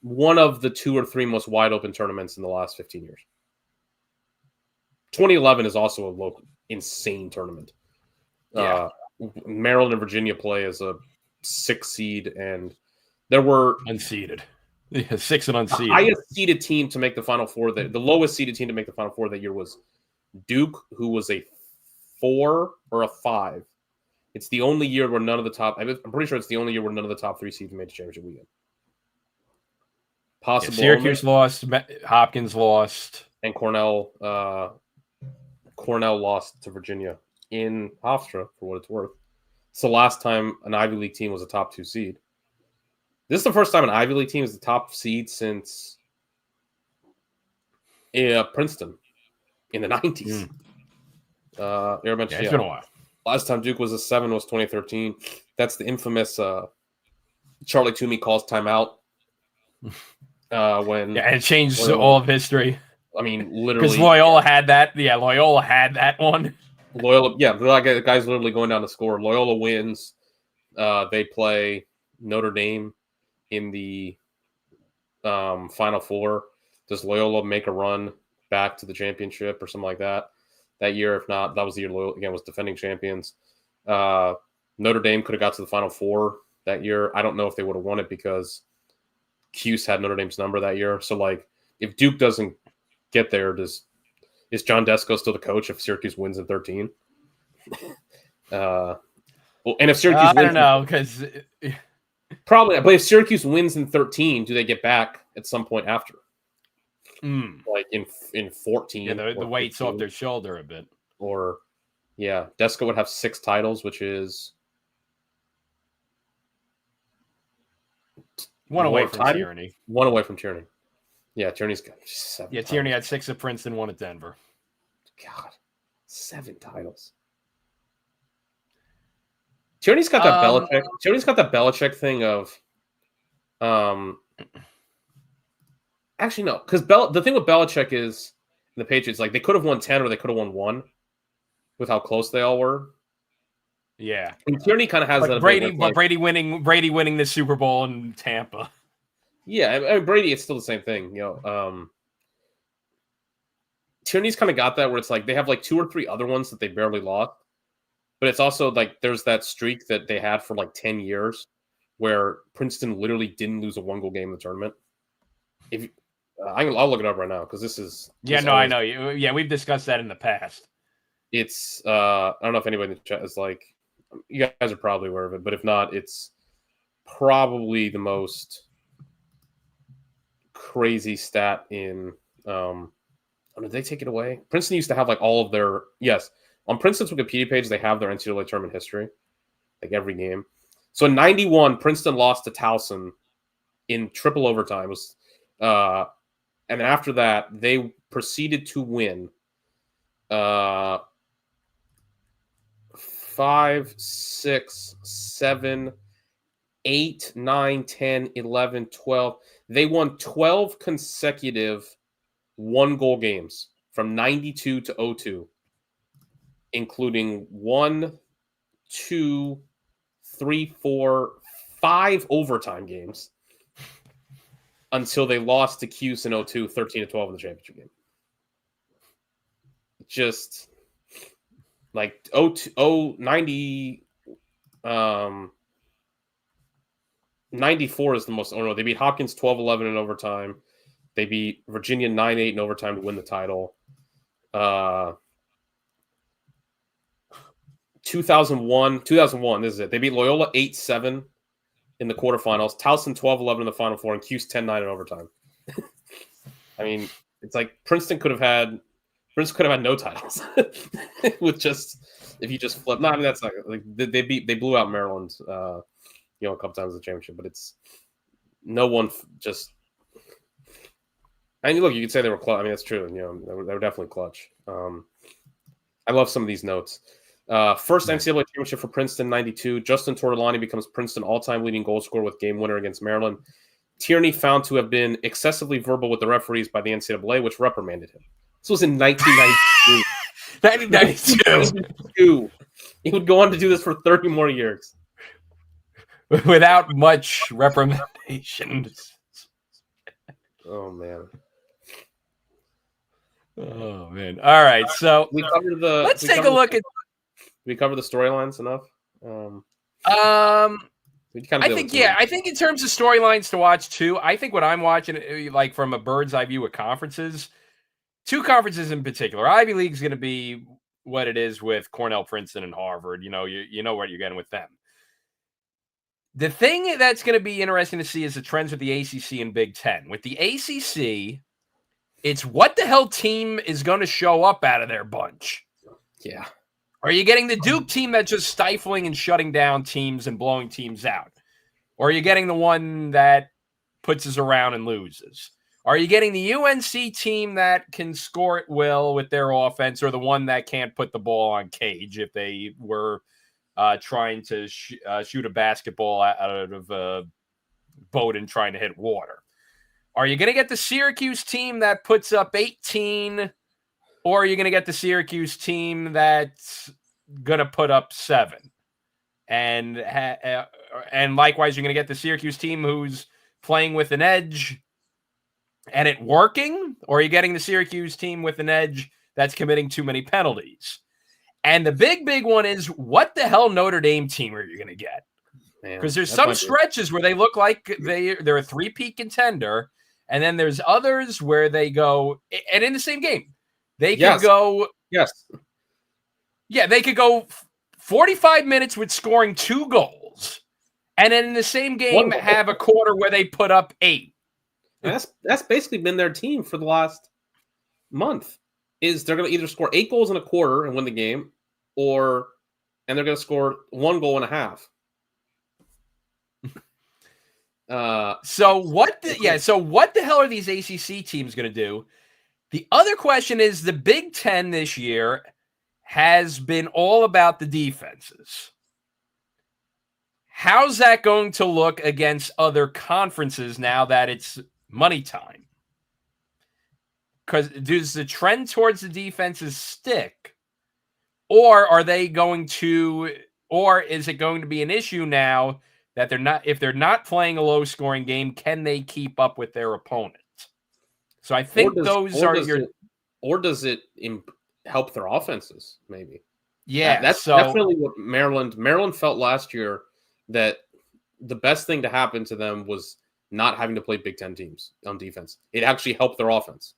one of the 2 or 3 most wide open tournaments in the last 15 years. 2011 is also a insane tournament. Yeah. Maryland and Virginia play as a 6 seed, and there were unseeded. Yeah, 6 and unseeded. The highest seeded team to make the Final Four. The lowest seeded team to make the Final Four that year was Duke, who was a 4 or a 5. It's the only year where none of the top. I'm pretty sure it's the only year where none of the top 3 seeds made the championship weekend. Possible. Syracuse lost. Hopkins lost, and Cornell lost to Virginia in Hofstra, for what it's worth. It's the last time an Ivy League team was a top 2 seed. This is the first time an Ivy League team is the top seed since Princeton in the 90s. It's been a while. Last time Duke was a 7 was 2013. That's the infamous Charlie Toomey calls timeout. And it changed all of history. I mean, literally. Because Loyola had that. Yeah, Loyola had that one. Loyola, the guy's literally going down to score. Loyola wins. They play Notre Dame in the Final Four. Does Loyola make a run back to the championship or something like that year? If not, that was the year Loyola, again, was defending champions. Notre Dame could have got to the Final Four that year. I don't know if they would have won it because Cuse had Notre Dame's number that year. So, like, if Duke doesn't get there, is John Desko still the coach if Syracuse wins in 13? Well, and if Syracuse wins, I don't know, because probably. But if Syracuse wins in 13, do they get back at some point after? Like in 14? Yeah, the weight's off their shoulder a bit. Or, yeah, Desko would have 6 titles, which is one away from Tierney. One away from Tierney. Yeah, Tierney's got 7. Yeah, Tierney had 6 at Princeton, 1 at Denver. God, 7 titles. Tierney's got that Belichick. Tierney's got that Belichick thing of, actually no, because the thing with Belichick is the Patriots, like, they could have won 10 or they could have won 1, with how close they all were. Yeah, and Tierney kind of has that. Brady winning the Super Bowl in Tampa. Yeah, I mean, Brady, it's still the same thing, Tierney's kind of got that where it's like they have like 2 or 3 other ones that they barely lost, but it's also like there's that streak that they had for like 10 years where Princeton literally didn't lose a 1-goal game in the tournament. If I'll look it up right now because this is. I know. Yeah, we've discussed that in the past. It's I don't know if anybody in the chat is like, you guys are probably aware of it, but if not, it's probably the most crazy stat in. Did they take it away? Princeton used to have like all of their on Princeton's Wikipedia page they have their NCAA tournament history, like every game. So in '91, Princeton lost to Towson in triple overtime. It was and then after that they proceeded to win 5, 6, 7, 8, 9, 10, 11, 12. They won 12 consecutive 1-goal games from 92 to 02, including 1, 2, 3, 4, 5 overtime games until they lost to Cuse in 02, 13-12 in the championship game. Just like 90, 94 is the most. Oh no, they beat Hopkins 12-11 in overtime. They beat Virginia 9-8 in overtime to win the title. 2001, this is it. They beat Loyola 8-7 in the quarterfinals, Towson 12-11 in the Final Four, and Cuse 10-9 in overtime. I mean, it's like Princeton could have had no titles with just if you just flip. No, I mean that's not like they blew out Maryland, a couple times in the championship, but it's no one just. And look, you could say they were clutch. I mean, that's true. They were definitely clutch. I love some of these notes. First NCAA championship for Princeton, 92. Justin Tortolani becomes Princeton all-time leading goal scorer with game winner against Maryland. Tierney found to have been excessively verbal with the referees by the NCAA, which reprimanded him. This was in 1992. 1992. He would go on to do this for 30 more years. Without much reprimandation. Oh, man. Oh, man. All right, so we covered the. Let's take a look at. We covered the storylines enough. I think in terms of storylines to watch too. I think what I'm watching, like from a bird's eye view of conferences, two conferences in particular. Ivy League is going to be what it is with Cornell, Princeton, and Harvard. You know what you're getting with them. The thing that's going to be interesting to see is the trends with the ACC and Big Ten. With the ACC, it's what the hell team is going to show up out of their bunch. Yeah. Are you getting the Duke team that's just stifling and shutting down teams and blowing teams out? Or are you getting the one that puts us around and loses? Are you getting the UNC team that can score at will with their offense, or the one that can't put the ball on cage if they were trying to shoot a basketball out of a boat and trying to hit water? Are you going to get the Syracuse team that puts up 18, or are you going to get the Syracuse team that's going to put up 7? And likewise, you're going to get the Syracuse team who's playing with an edge and it working, or are you getting the Syracuse team with an edge that's committing too many penalties? And the big one is, what the hell Notre Dame team are you going to get? Because there's some stretches where they look like they're a three-peat contender, and then there's others where they go, and in the same game, they could go. Yes. Yeah, they could go 45 minutes with scoring 2 goals, and then in the same game have a quarter where they put up 8. And that's basically been their team for the last month. Is they're going to either score 8 goals in a quarter and win the game, and they're going to score 1 goal and a half. So what the hell are these ACC teams going to do? The other question is, the Big Ten this year has been all about the defenses. How's that going to look against other conferences now that it's money time? Because does the trend towards the defenses stick? Or are they going to, or is it going to be an issue now that if they're not playing a low scoring game, can they keep up with their opponent? So I think or does it help their offenses? Maybe. Yeah, that's definitely what Maryland felt last year, that the best thing to happen to them was not having to play Big Ten teams on defense. It actually helped their offense.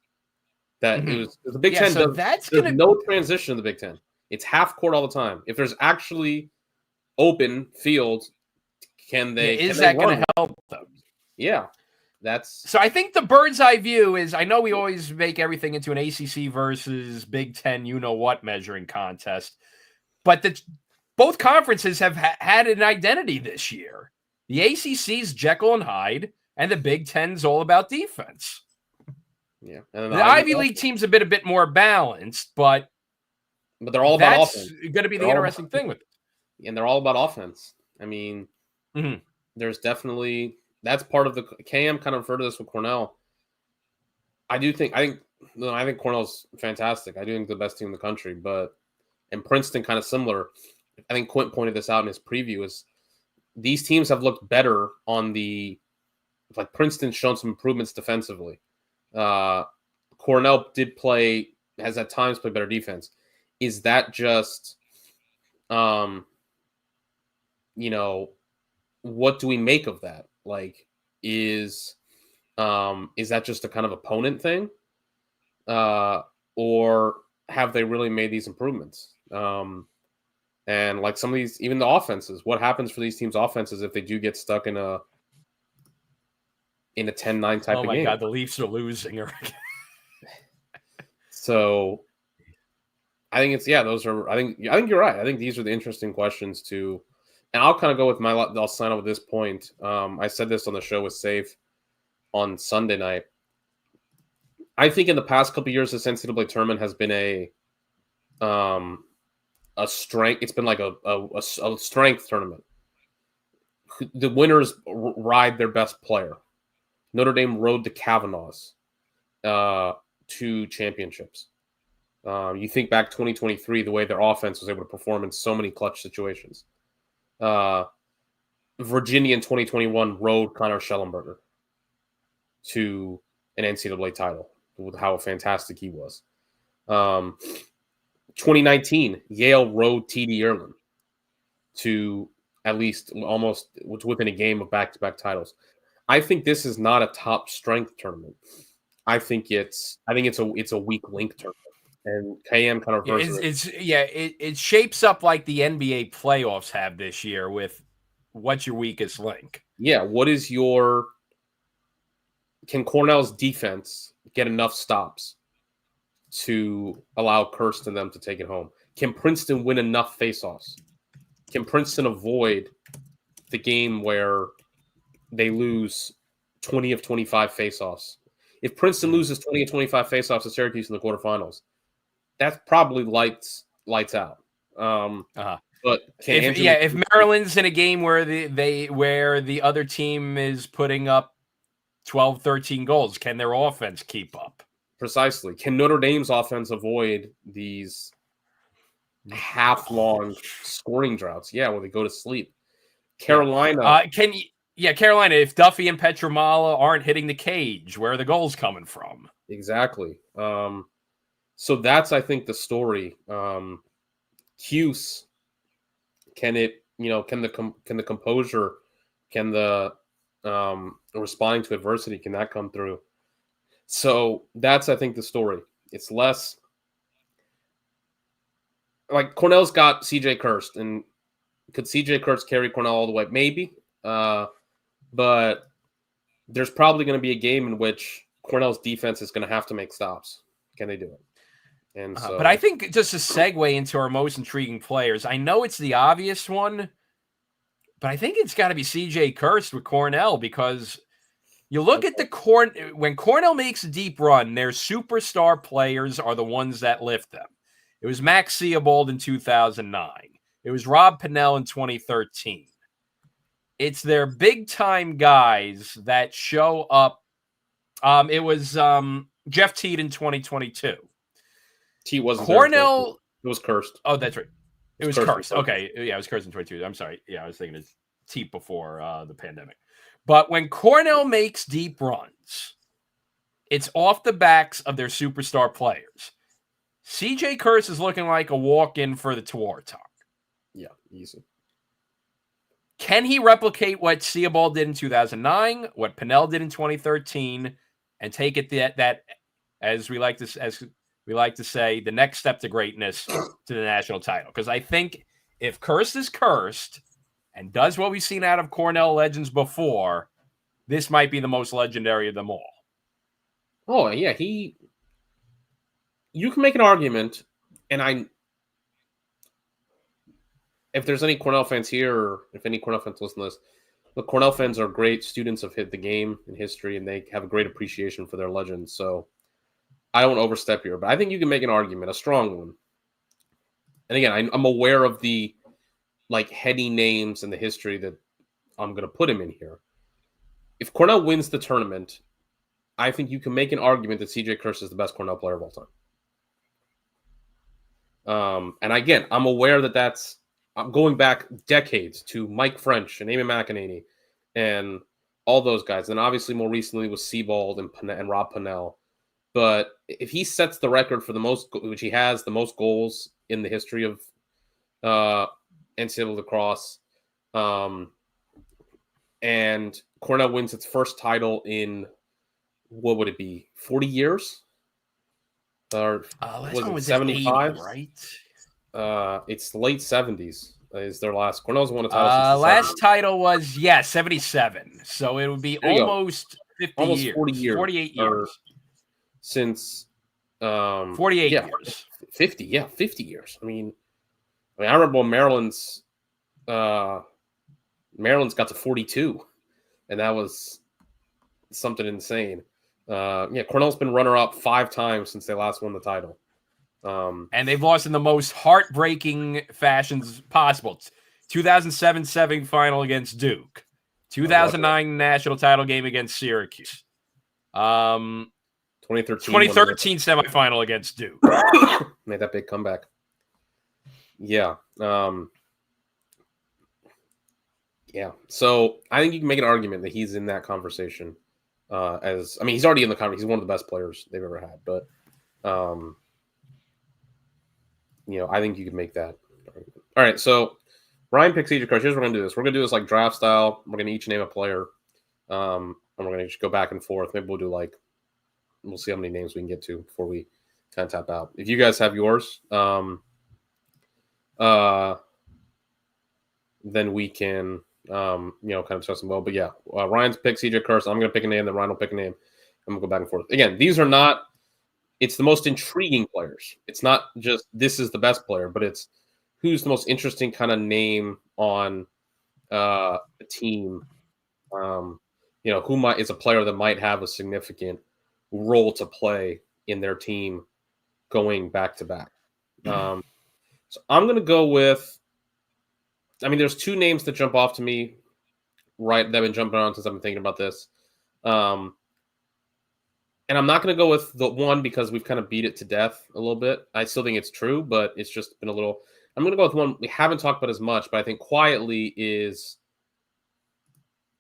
That it was the Big Ten. So there's no transition in the Big Ten. It's half court all the time. If there's actually open field, can they? Is that going to help them? Yeah. So I think the bird's eye view is, I know we always make everything into an ACC versus Big Ten measuring contest, but both conferences have had an identity this year. The ACC's Jekyll and Hyde, and the Big Ten's all about defense. Yeah, and the Ivy League team's a bit more balanced, but they're all about offense. That's going to be the interesting thing with it. And they're all about offense. I mean, there's definitely. That's part of the KM kind of referred to this with Cornell. I think Cornell's fantastic. I do think the best team in the country, and Princeton kind of similar. I think Quint pointed this out in his preview, is these teams have looked better on like Princeton's shown some improvements defensively. Cornell has at times played better defense. Is that just, what do we make of that? Like, is that just a kind of opponent thing? Or have they really made these improvements? And like some of these, even the offenses, what happens for these teams' offenses if they do get stuck in a 10-9 type of game? Oh my God, the Leafs are losing. So I think it's those are. I think you're right. I think these are the interesting questions to, and I'll kind of go with I'll sign up with this point. I said this on the show with Safe on Sunday night. I think in the past couple of years, this NCAA tournament has been a strength. It's been like a strength tournament. The winners ride their best player. Notre Dame rode the Kavanaughs to championships. You think back 2023, the way their offense was able to perform in so many clutch situations. Virginia in 2021 rode Connor Schellenberger to an NCAA title with how fantastic he was. 2019, Yale rode TD Ierlan to at least almost within a game of back-to-back titles. I think this is not a top strength tournament. I think it's a weak link tournament. And KM kind of it shapes up like the NBA playoffs have this year with what's your weakest link. Yeah, can Cornell's defense get enough stops to allow Kirst and them to take it home? Can Princeton win enough faceoffs? Can Princeton avoid the game where they lose 20 of 25 faceoffs? If Princeton loses 20 of 25 faceoffs to Syracuse in the quarterfinals, that's probably lights out. But if Maryland's in a game where the other team is putting up 12, 13 goals, can their offense keep up? Precisely. Can Notre Dame's offense avoid these half-long scoring droughts? Yeah, where they go to sleep. Carolina. Carolina, if Duffy and Petramala aren't hitting the cage, where are the goals coming from? Exactly. So that's, I think, the story. Hughes, can the composure, can the responding to adversity, can that come through? So that's, I think, the story. It's less like Cornell's got CJ Kirst, and could CJ Kirst carry Cornell all the way? Maybe. But there's probably going to be a game in which Cornell's defense is going to have to make stops. Can they do it? And so, but I think just to segue into our most intriguing players, I know it's the obvious one, but I think it's got to be CJ Kirst with Cornell, because you look at when Cornell makes a deep run, their superstar players are the ones that lift them. It was Max Theobald in 2009. It was Rob Pennell in 2013. It's their big-time guys that show up. It was Jeff Teed in 2022. T wasn't Cornell. It was Kirst. Oh, that's right. It was Kirst. Okay. Yeah, it was Kirst in 22. I'm sorry. Yeah, I was thinking it's Teed before the pandemic. But when Cornell makes deep runs, it's off the backs of their superstar players. CJ Kirst is looking like a walk-in for the Tuarton. Yeah, easy. Can he replicate what Theobald did in 2009, what Pennell did in 2013, and take it that as we like to say, the next step to greatness to the national title? Because I think if Kirst is Kirst and does what we've seen out of Cornell legends before, this might be the most legendary of them all. Oh, yeah. You can make an argument, and if there's any Cornell fans here, or if any Cornell fans listen to this, the Cornell fans are great students of the game and history, and they have a great appreciation for their legends. So I don't overstep here, but I think you can make an argument, a strong one. And again, I'm aware of the heady names and the history that I'm going to put him in here. If Cornell wins the tournament, I think you can make an argument that CJ Kirst is the best Cornell player of all time. And again, I'm aware that I'm going back decades to Mike French and Amy McEnany and all those guys. And obviously more recently was Sebald and Rob Pennell. But if he sets the record for the most, which he has, the most goals in the history of NCAA lacrosse, and Cornell wins its first title in, what would it be, 40 years? Or was it 75? 80, right? It's late 70s. Is their last? Cornell's won a title since the Last 70s. title was 77. So it would be There you go. almost 50 Almost years. 40 years. 48 or years. Since 48 years. 50. Yeah, 50 years. I mean, I remember when Maryland's got to 42, and that was something insane. Cornell's been runner-up 5 times since they last won the title. And they've lost in the most heartbreaking fashions possible. 2007 semifinal against Duke. 2009 national title game against Syracuse. 2013 semifinal against Duke. Made that big comeback. Yeah. So I think you can make an argument that he's in that conversation. He's already in the conversation. He's one of the best players they've ever had. But, I think you could make that argument. All right, so Ryan picks each card. Here's what we're going to do this. We're going to do this like draft style. We're going to each name a player. And we're going to just go back and forth. Maybe we'll see how many names we can get to before we kind of tap out. If you guys have yours, then we can, kind of discuss them well. But yeah, Ryan's pick CJ Curse. I'm going to pick a name, then Ryan will pick a name, and we'll go back and forth. Again, these are not, it's the most intriguing players. It's not just this is the best player, but it's who's the most interesting kind of name on a team. Who is a player that might have a significant role to play in their team going back to back. So I'm going to go with, there's 2 names that jump off to me, right, that I've been jumping on since I've been thinking about this. And I'm not going to go with the one because we've kind of beat it to death a little bit. I still think it's true, but it's just been a little – I'm going to go with one we haven't talked about as much, but I think quietly is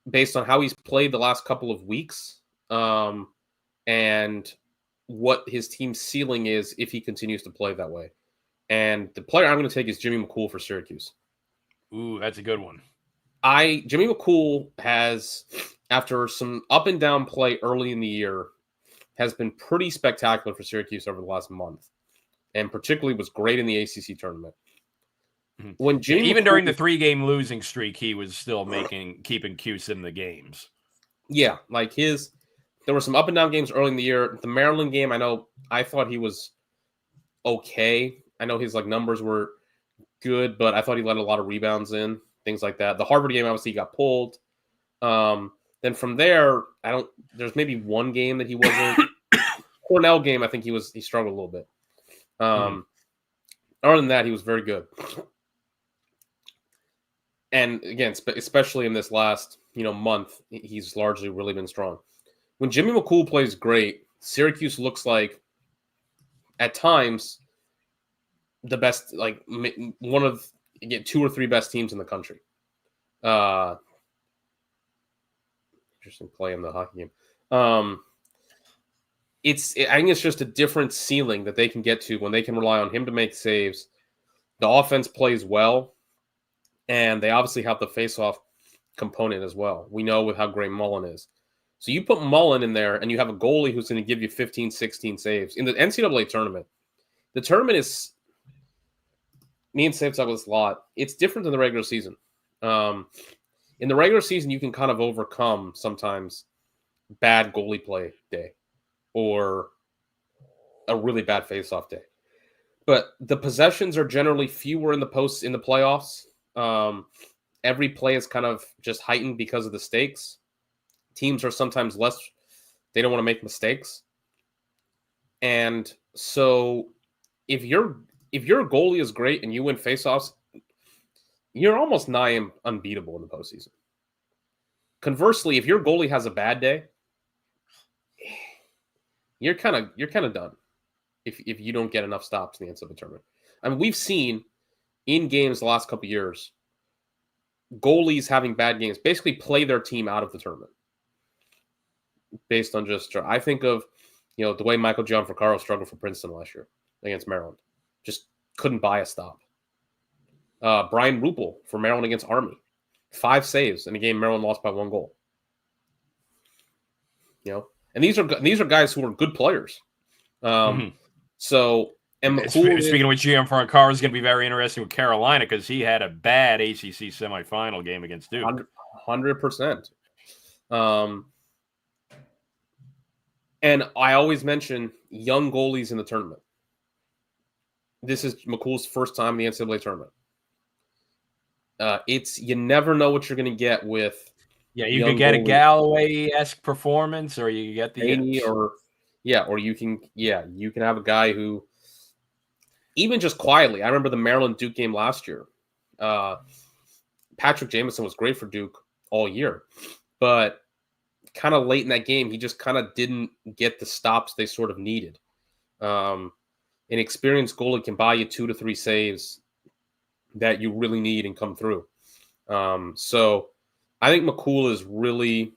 based on how he's played the last couple of weeks and what his team's ceiling is if he continues to play that way. And the player I'm going to take is Jimmy McCool for Syracuse. Ooh, that's a good one. Jimmy McCool has, after some up and down play early in the year, has been pretty spectacular for Syracuse over the last month, and particularly was great in the ACC tournament. When Jimmy even during the 3-game losing streak, he was still keeping Cuse in the games. Yeah, there were some up and down games early in the year. The Maryland game, I thought he was okay. I know his numbers were good, but I thought he let a lot of rebounds in, things like that. The Harvard game, obviously, he got pulled. Then from there, there's maybe one game that he wasn't. Cornell game, I think he struggled a little bit. Other than that, he was very good. And again, especially in this last month, he's largely really been strong. When Jimmy McCool plays great, Syracuse looks like at times the best, one of 2 or 3 best teams in the country. Interesting play in the hockey game. I think it's just a different ceiling that they can get to when they can rely on him to make saves. The offense plays well, and they obviously have the face-off component as well. We know with how great Mullen is. So you put Mullen in there, and you have a goalie who's going to give you 15, 16 saves. In the NCAA tournament, the tournament is – me and Saves talk about this a lot. It's different than the regular season. In the regular season, you can kind of overcome sometimes bad goalie play day or a really bad face-off day. But the possessions are generally fewer in the playoffs. Every play is kind of just heightened because of the stakes. Teams are sometimes less – they don't want to make mistakes. And so if your goalie is great and you win face-offs, you're almost nigh unbeatable in the postseason. Conversely, if your goalie has a bad day, you're kind of done if you don't get enough stops in the NCAA tournament. We've seen in games the last couple of years, goalies having bad games basically play their team out of the tournament based on I think of, the way Michael Gianfrancaro struggled for Princeton last year against Maryland. Just couldn't buy a stop. Brian Rupel for Maryland against Army. 5 saves in a game Maryland lost by 1 goal. And these are guys who are good players. So, And McCool Speaking of which, Gianfranco Carr is going to be very interesting with Carolina because he had a bad ACC semifinal game against Duke. 100%. And I always mention young goalies in the tournament. This is McCool's first time in the NCAA tournament. You never know what you're going to get with. Yeah, you could get a Galloway-esque performance, or you get the or you can have a guy who, even just quietly. I remember the Maryland Duke game last year. Patrick Jamison was great for Duke all year, but kind of late in that game, he just kind of didn't get the stops they sort of needed. An experienced goalie can buy you 2 to 3 saves that you really need and come through. So I think McCool is really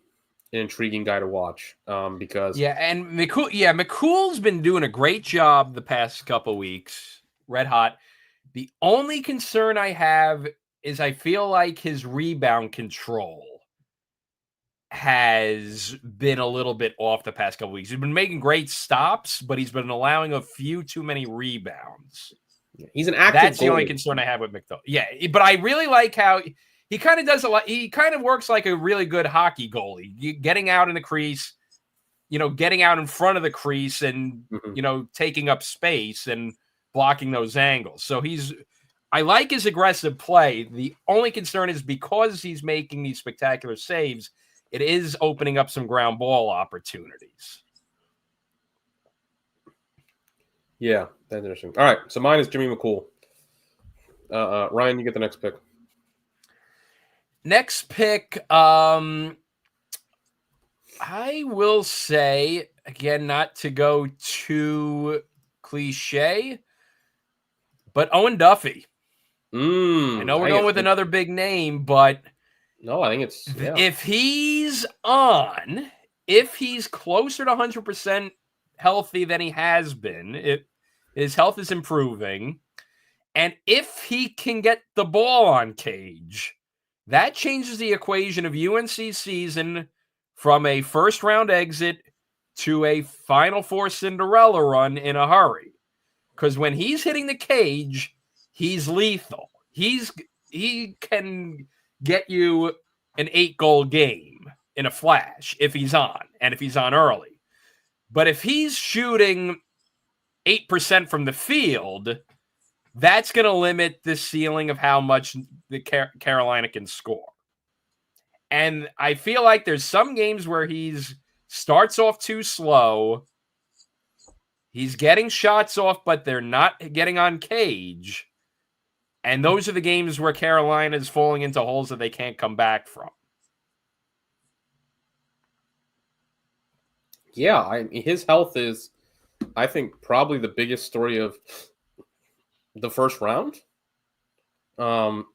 an intriguing guy to watch because McCool's been doing a great job the past couple weeks, red hot. The only concern I have is I feel like his rebound control has been a little bit off the past couple weeks. He's been making great stops, but he's been allowing a few too many rebounds. He's an active That's goalie. The only concern I have with McDowell. Yeah, but I really like how he kind of does a lot. He kind of works like a really good hockey goalie, getting out in the crease, getting out in front of the crease and, taking up space and blocking those angles. So I like his aggressive play. The only concern is because he's making these spectacular saves, it is opening up some ground ball opportunities. Yeah, that's interesting. All right, so mine is Jimmy McCool. Ryan, you get the next pick. Next pick, I will say, again, not to go too cliche, but Owen Duffy. I know we're going with another big name, but no, I think it's if he's closer to 100% healthy than he has been, his health is improving, and if he can get the ball on cage, that changes the equation of UNC's season from a first-round exit to a Final Four Cinderella run in a hurry. Because when he's hitting the cage, he's lethal. He can get you an 8-goal game in a flash if he's on, and if he's on early. But if he's shooting 8% from the field, that's going to limit the ceiling of how much the Carolina can score. And I feel like there's some games where he's starts off too slow. He's getting shots off, but they're not getting on cage. And those are the games where Carolina is falling into holes that they can't come back from. Yeah, his health is, I think, probably the biggest story of the first round.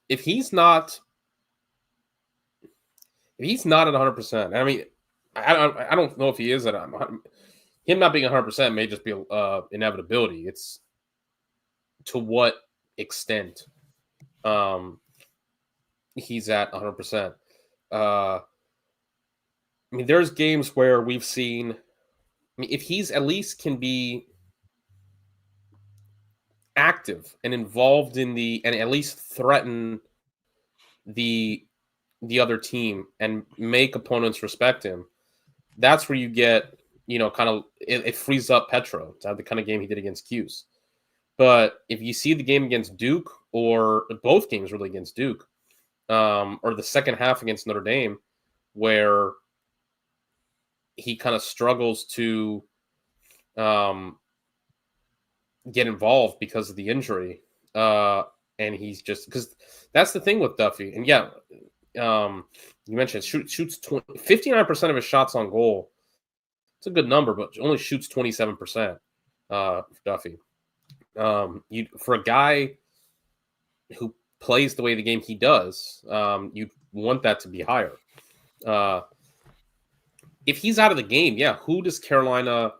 If he's not at 100%, I mean, I don't know if he is at 100%. Him not being 100% may just be inevitability. It's to what extent he's at 100%. I mean, there's games where we've seen. I mean, if he's at least can be active and involved in and at least threaten the other team and make opponents respect him, that's where you get, kind of it frees up Petro to have the kind of game he did against Cuse. But if you see the game against Duke, or both games really against Duke, or the second half against Notre Dame, where he kind of struggles to get involved because of the injury, and he's just, because that's the thing with Duffy. And you mentioned shoots 59% of his shots on goal. It's a good number, but only shoots 27% for Duffy. For a guy who plays the way the game he does, you'd want that to be higher. If he's out of the game, who does Carolina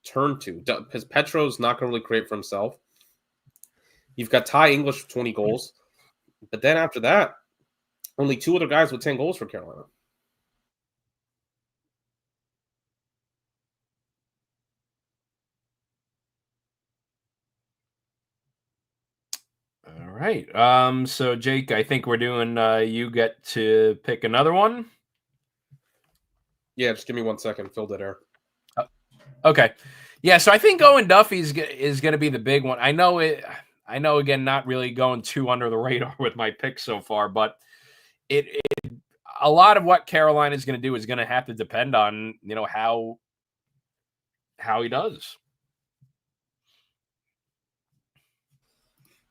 turn to? Because Petro's not going to really create for himself. You've got Ty English with 20 goals. But then after that, only 2 other guys with 10 goals for Carolina. All right. So Jake, I think we're doing you get to pick another one. Yeah, just give me 1 second. Fill that air. Okay. Yeah, so I think Owen Duffy is going to be the big one. I know it. I know, again, not really going too under the radar with my picks so far, but it a lot of what Carolina is going to do is going to have to depend on, how he does.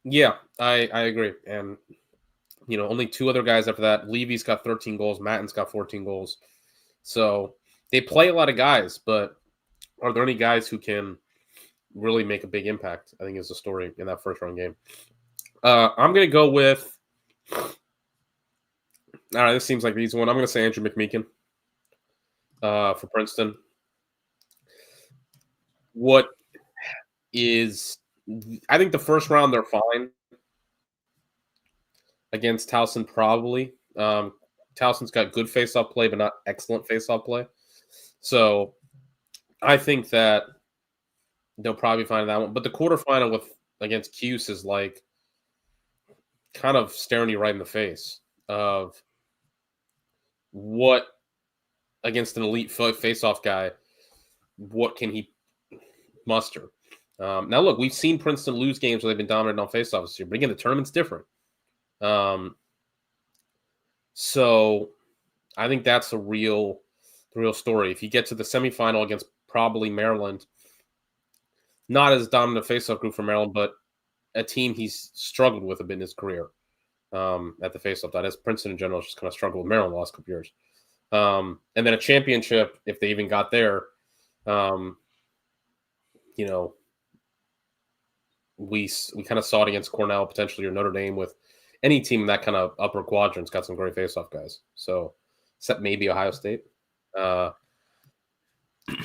Yeah, I agree. And, only 2 other guys after that. Levy's got 13 goals. Mattin's got 14 goals. So they play a lot of guys, but are there any guys who can really make a big impact? I think is the story in that first round game. I'm going to go with, all right, this seems like the easy one. I'm going to say Andrew McMeekin for Princeton. I think the first round they're fine against Towson, probably. Towson's got good face-off play, but not excellent face-off play. So I think that they'll probably find that one. But the quarterfinal against Cuse is like kind of staring you right in the face of what against an elite face-off guy, what can he muster? Now, look, we've seen Princeton lose games where they've been dominant on face-offs this year, but again, the tournament's different. So I think that's the real story. If you get to the semifinal against probably Maryland, not as dominant a face-off group for Maryland, but a team he's struggled with a bit in his career at the face-off. That is, Princeton in general has just kind of struggled with Maryland the last couple years. And then a championship, if they even got there, we kind of saw it against Cornell, potentially, or Notre Dame. With any team in that kind of upper quadrant's got some great face-off guys. So, except maybe Ohio State.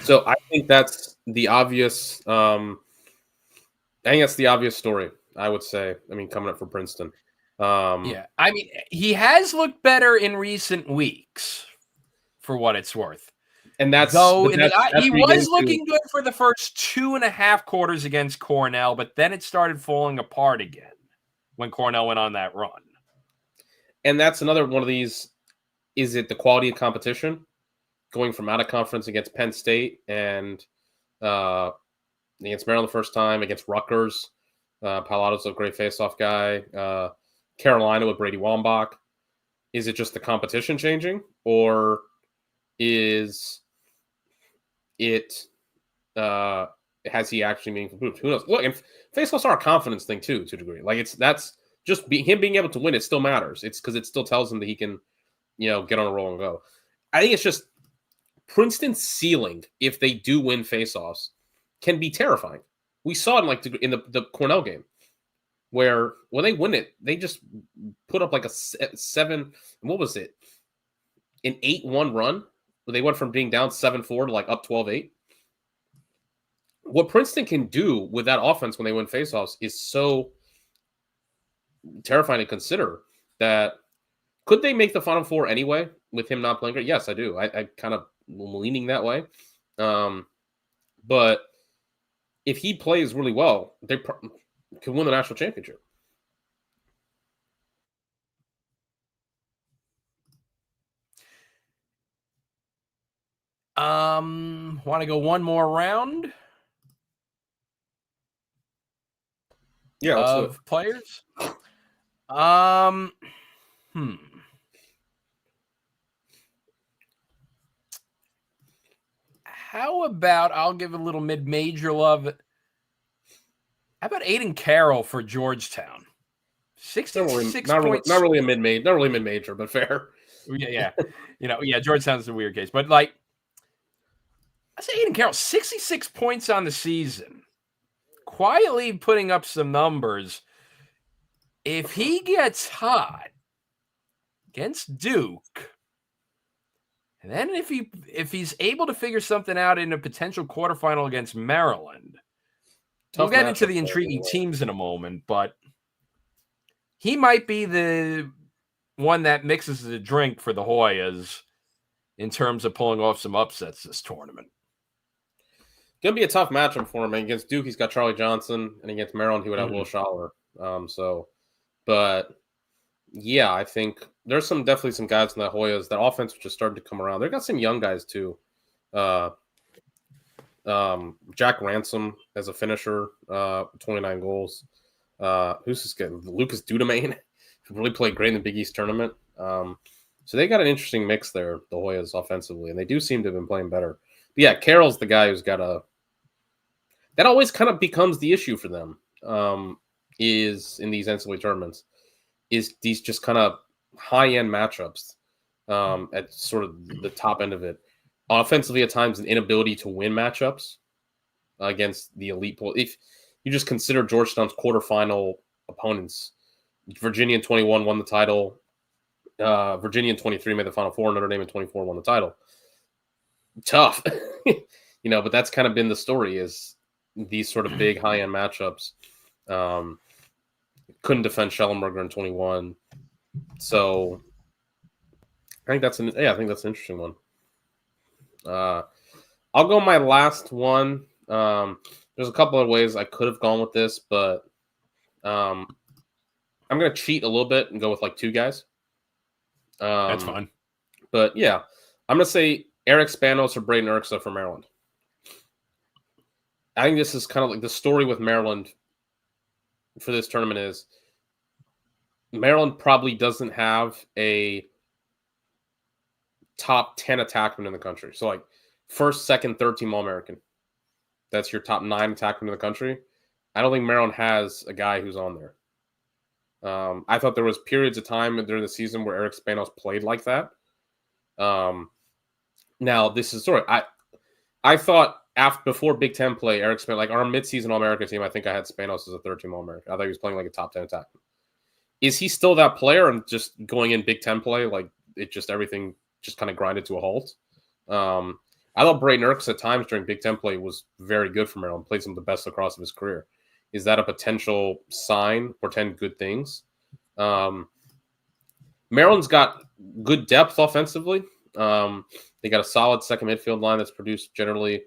So I think that's the obvious. I think that's the obvious story, I would say. I mean, coming up for Princeton. Yeah, I mean, he has looked better in recent weeks, for what it's worth. And he was looking good for the first 2.5 quarters against Cornell, but then it started falling apart again when Cornell went on that run. And that's another one of these. Is it the quality of competition going from out of conference against Penn State and against Maryland the first time, against Rutgers? Palato's a great face-off guy. Carolina with Brady Wambach. Is it just the competition changing, or is it has he actually been improved? Who knows? Look, and face-offs are a confidence thing too, to a degree. Like that's just him being able to win. It still matters. It's because it still tells him that he can, get on a roll and go. I think it's just Princeton's ceiling, if they do win face-offs, can be terrifying. We saw it in the Cornell game, where when they win it, they just put up like a 7. What was it? An 8-1 run, where they went from being down 7-4 to like up 12-8. What Princeton can do with that offense when they win faceoffs is so terrifying to consider. That could they make the Final Four anyway with him not playing great? Yes, I do. I kind of leaning that way. But if he plays really well, they could win the national championship. Want to go one more round? Yeah, of players. How about I'll give a little mid-major love. How about Aiden Carroll for Georgetown? 66 points. Not really a mid-major, but fair. Yeah. Georgetown's a weird case. But I say Aiden Carroll, 66 points on the season. Quietly putting up some numbers. If he gets hot against Duke, and then if he's able to figure something out in a potential quarterfinal against Maryland, we'll get into the intriguing teams in a moment, but he might be the one that mixes the drink for the Hoyas in terms of pulling off some upsets this tournament. Going to be a tough matchup for him. Against Duke, he's got Charlie Johnson, and against Maryland, he would have Will Schaller. So But yeah, I think there's definitely some guys in the Hoyas. That offense just started to come around. They've got some young guys too. Jack Ransom as a finisher, 29 goals. Who's this guy? Lucas Dudemain, who really played great in the Big East tournament. So they got an interesting mix there, the Hoyas offensively, and they do seem to have been playing better. But yeah, Carroll's the guy who's got that always kind of becomes the issue for them, is in these NCAA tournaments, is these just kind of high-end matchups at sort of the top end of it. Offensively, at times, an inability to win matchups against the elite pool. If you just consider Georgetown's quarterfinal opponents, Virginia in 21 won the title. Virginia in 23 made the Final Four. Notre Dame in 24 won the title. Tough, but that's kind of been the story, is these sort of big high-end matchups. Couldn't defend Schellenberger in 21. So I think that's an interesting one. I'll go my last one. There's a couple of ways I could have gone with this, but I'm going to cheat a little bit and go with like two guys. That's fine. But yeah, I'm going to say Eric Spanos or Braden Erksa for Maryland. I think this is kind of like the story with Maryland for this tournament is Maryland probably doesn't have a top 10 attackman in the country. So like first, second, third team All-American. That's your top 9 attackmen in the country. I don't think Maryland has a guy who's on there. I thought there was periods of time during the season where Eric Spanos played like that. Now this is sort of I thought before Big Ten play, Eric Spanos, like our midseason All-American team, I think I had Spanos as a third team All-American. I thought he was playing like a top 10 attackman. Is he still that player and just going in Big Ten play? Like everything just kind of grinded to a halt. I thought Braden Erksa at times during Big Ten play was very good for Maryland, played some of the best lacrosse of his career. Is that a potential sign, portend good things? Maryland's got good depth offensively. They got a solid second midfield line that's produced generally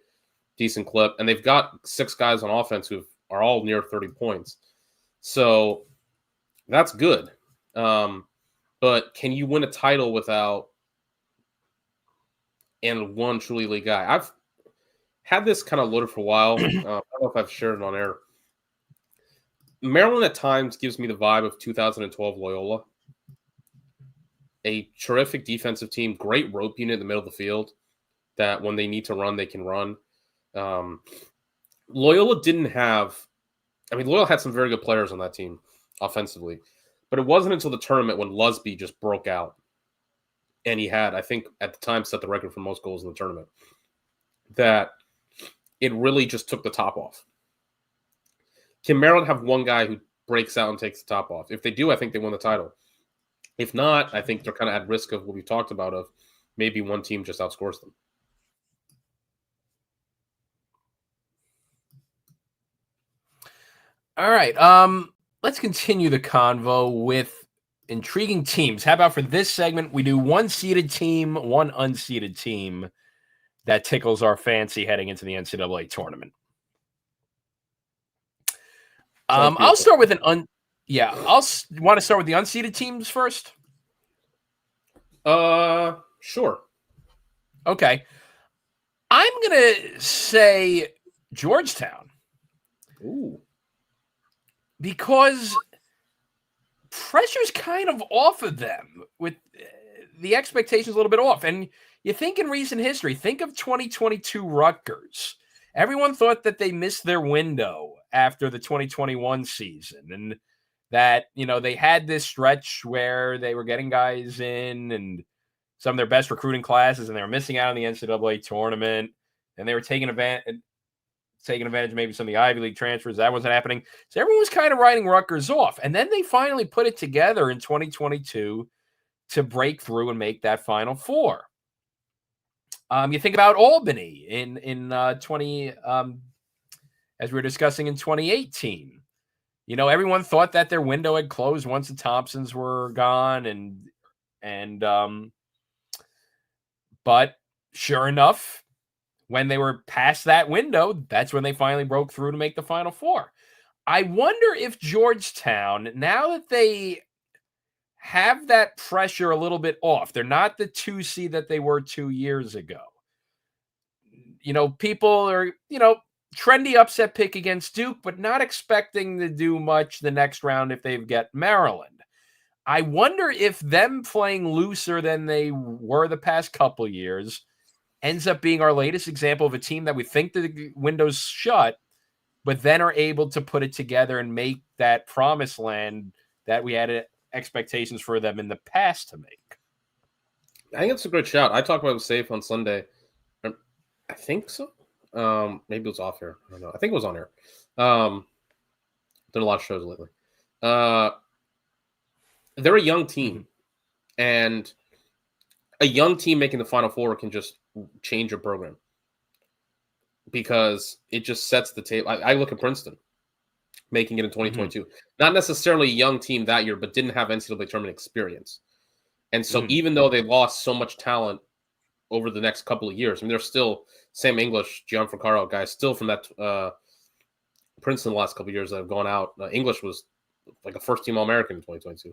decent clip, and they've got 6 guys on offense who are all near 30 points. So that's good. But can you win a title without one truly elite guy? I've had this kind of loaded for a while. I don't know if I've shared it on air. Maryland at times gives me the vibe of 2012 Loyola. A terrific defensive team, great rope unit in the middle of the field that when they need to run, they can run. Loyola Loyola had some very good players on that team offensively, but it wasn't until the tournament when Lusby just broke out. And he had, I think, at the time set the record for most goals in the tournament, that it really just took the top off. Can Maryland have one guy who breaks out and takes the top off? If they do, I think they win the title. If not, I think they're kind of at risk of what we talked about, of maybe one team just outscores them. All right. Let's continue the convo with intriguing teams. How about for this segment, we do one seeded team, one unseeded team that tickles our fancy heading into the NCAA tournament. I'll start with I'll want to start with the unseeded teams first. Sure. Okay. I'm gonna say Georgetown. Ooh. Because pressure's kind of off of them, with the expectations a little bit off. And you think in recent history, think of 2022 Rutgers. Everyone thought that they missed their window after the 2021 season, and that, they had this stretch where they were getting guys in and some of their best recruiting classes, and they were missing out on the NCAA tournament, and they were taking advantage of maybe some of the Ivy League transfers. That wasn't happening. So everyone was kind of writing Rutgers off. And then they finally put it together in 2022 to break through and make that Final Four. You think about Albany in 20, as we were discussing in 2018. Everyone thought that their window had closed once the Thompsons were gone, but sure enough, when they were past that window, that's when they finally broke through to make the Final Four. I wonder if Georgetown, now that they have that pressure a little bit off, they're not the 2 seed that they were 2 years ago. People are, trendy upset pick against Duke, but not expecting to do much the next round if they get Maryland. I wonder if them playing looser than they were the past couple years ends up being our latest example of a team that we think the window's shut, but then are able to put it together and make that promised land that we had expectations for them in the past to make. I think it's a great shout. I talked about it safe on Sunday. I think so. Maybe it was off here. I don't know. I think it was on here. Done a lot of shows lately. They're a young team, and a young team making the Final Four can just change your program because it just sets the table. I look at Princeton making it in 2022. Not necessarily a young team that year, but didn't have NCAA tournament experience. And so even though they lost so much talent over the next couple of years, I mean, they're still Sam English, Gianfrancaro guys still from that Princeton the last couple of years that have gone out. English was like a first-team All-American in 2022.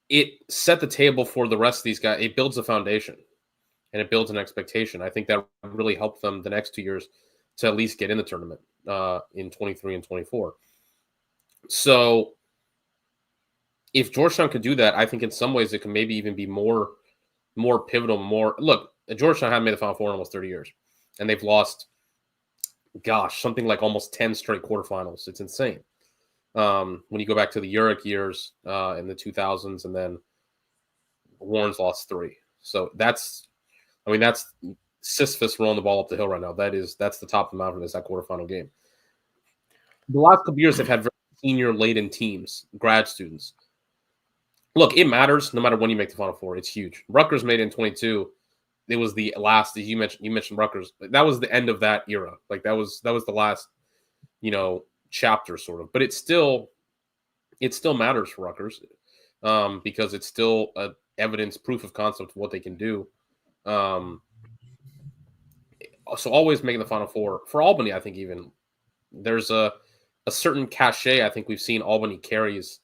It set the table for the rest of these guys. It builds a foundation, and it builds an expectation. I think that really helped them the next 2 years to at least get in the tournament in 23 and 24. So if Georgetown could do that, I think in some ways it can maybe even be more pivotal, look, Georgetown hadn't made the Final Four in almost 30 years, and they've lost, something like almost 10 straight quarterfinals. It's insane. When you go back to the Urick years in the 2000s, and then Warren's lost 3. So that's Sisyphus rolling the ball up the hill right now. That's the top of the mountain, is that quarterfinal game. The last couple of years, they've had very senior-laden teams, grad students. Look, it matters no matter when you make the Final Four. It's huge. Rutgers made it in 22. It was the last, as you mentioned Rutgers. That was the end of that era. Like that was the last, chapter sort of. But it still matters for Rutgers because it's still evidence, proof of concept of what they can do. So always making the Final Four. For Albany, I think even there's a certain cachet I think we've seen Albany carries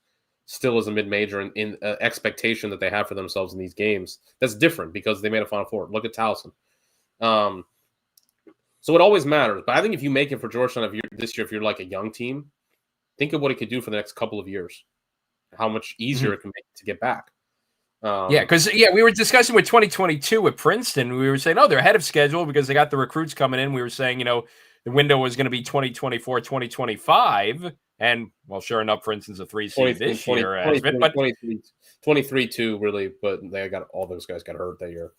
still as a mid-major in expectation that they have for themselves in these games. That's different because they made a Final Four. Look at Towson. So it always matters. But I think if you make it for Georgetown this year, if you're like a young team, think of what it could do for the next couple of years. How much easier it can make to get back. Because we were discussing with 2022 with Princeton. We were saying, they're ahead of schedule because they got the recruits coming in. We were saying, the window was going to be 2024, 2025. And, well, sure enough, for instance, a 3 seed this year. 23 too, really, but all those guys got hurt that year.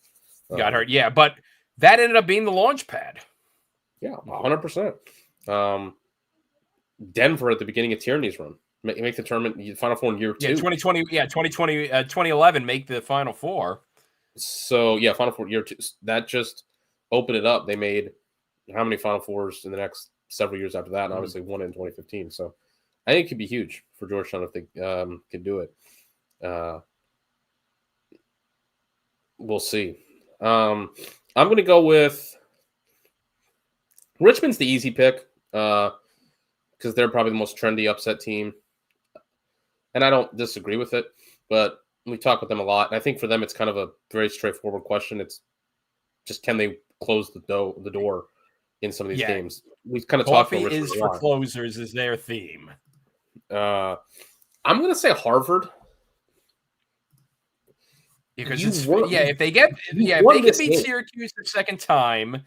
Got hurt, yeah. But that ended up being the launch pad. Yeah, 100%. Denver at the beginning of Tierney's run. Make the tournament, Final Four in year 2. 2011, make the Final Four. So, Final Four year 2. That just opened it up. They made how many Final Fours in the next several years after that, and obviously one in 2015. So I think it could be huge for Georgetown if they can do it. We'll see. I'm going to go with Richmond's the easy pick because they're probably the most trendy upset team. And I don't disagree with it, but we talk with them a lot. And I think for them, it's kind of a very straightforward question. It's just, can they close the door in some of these games? We've kind of talked about Richmond. Coffee is for closers is their theme. I'm going to say Harvard. Because if they can beat Syracuse the second time,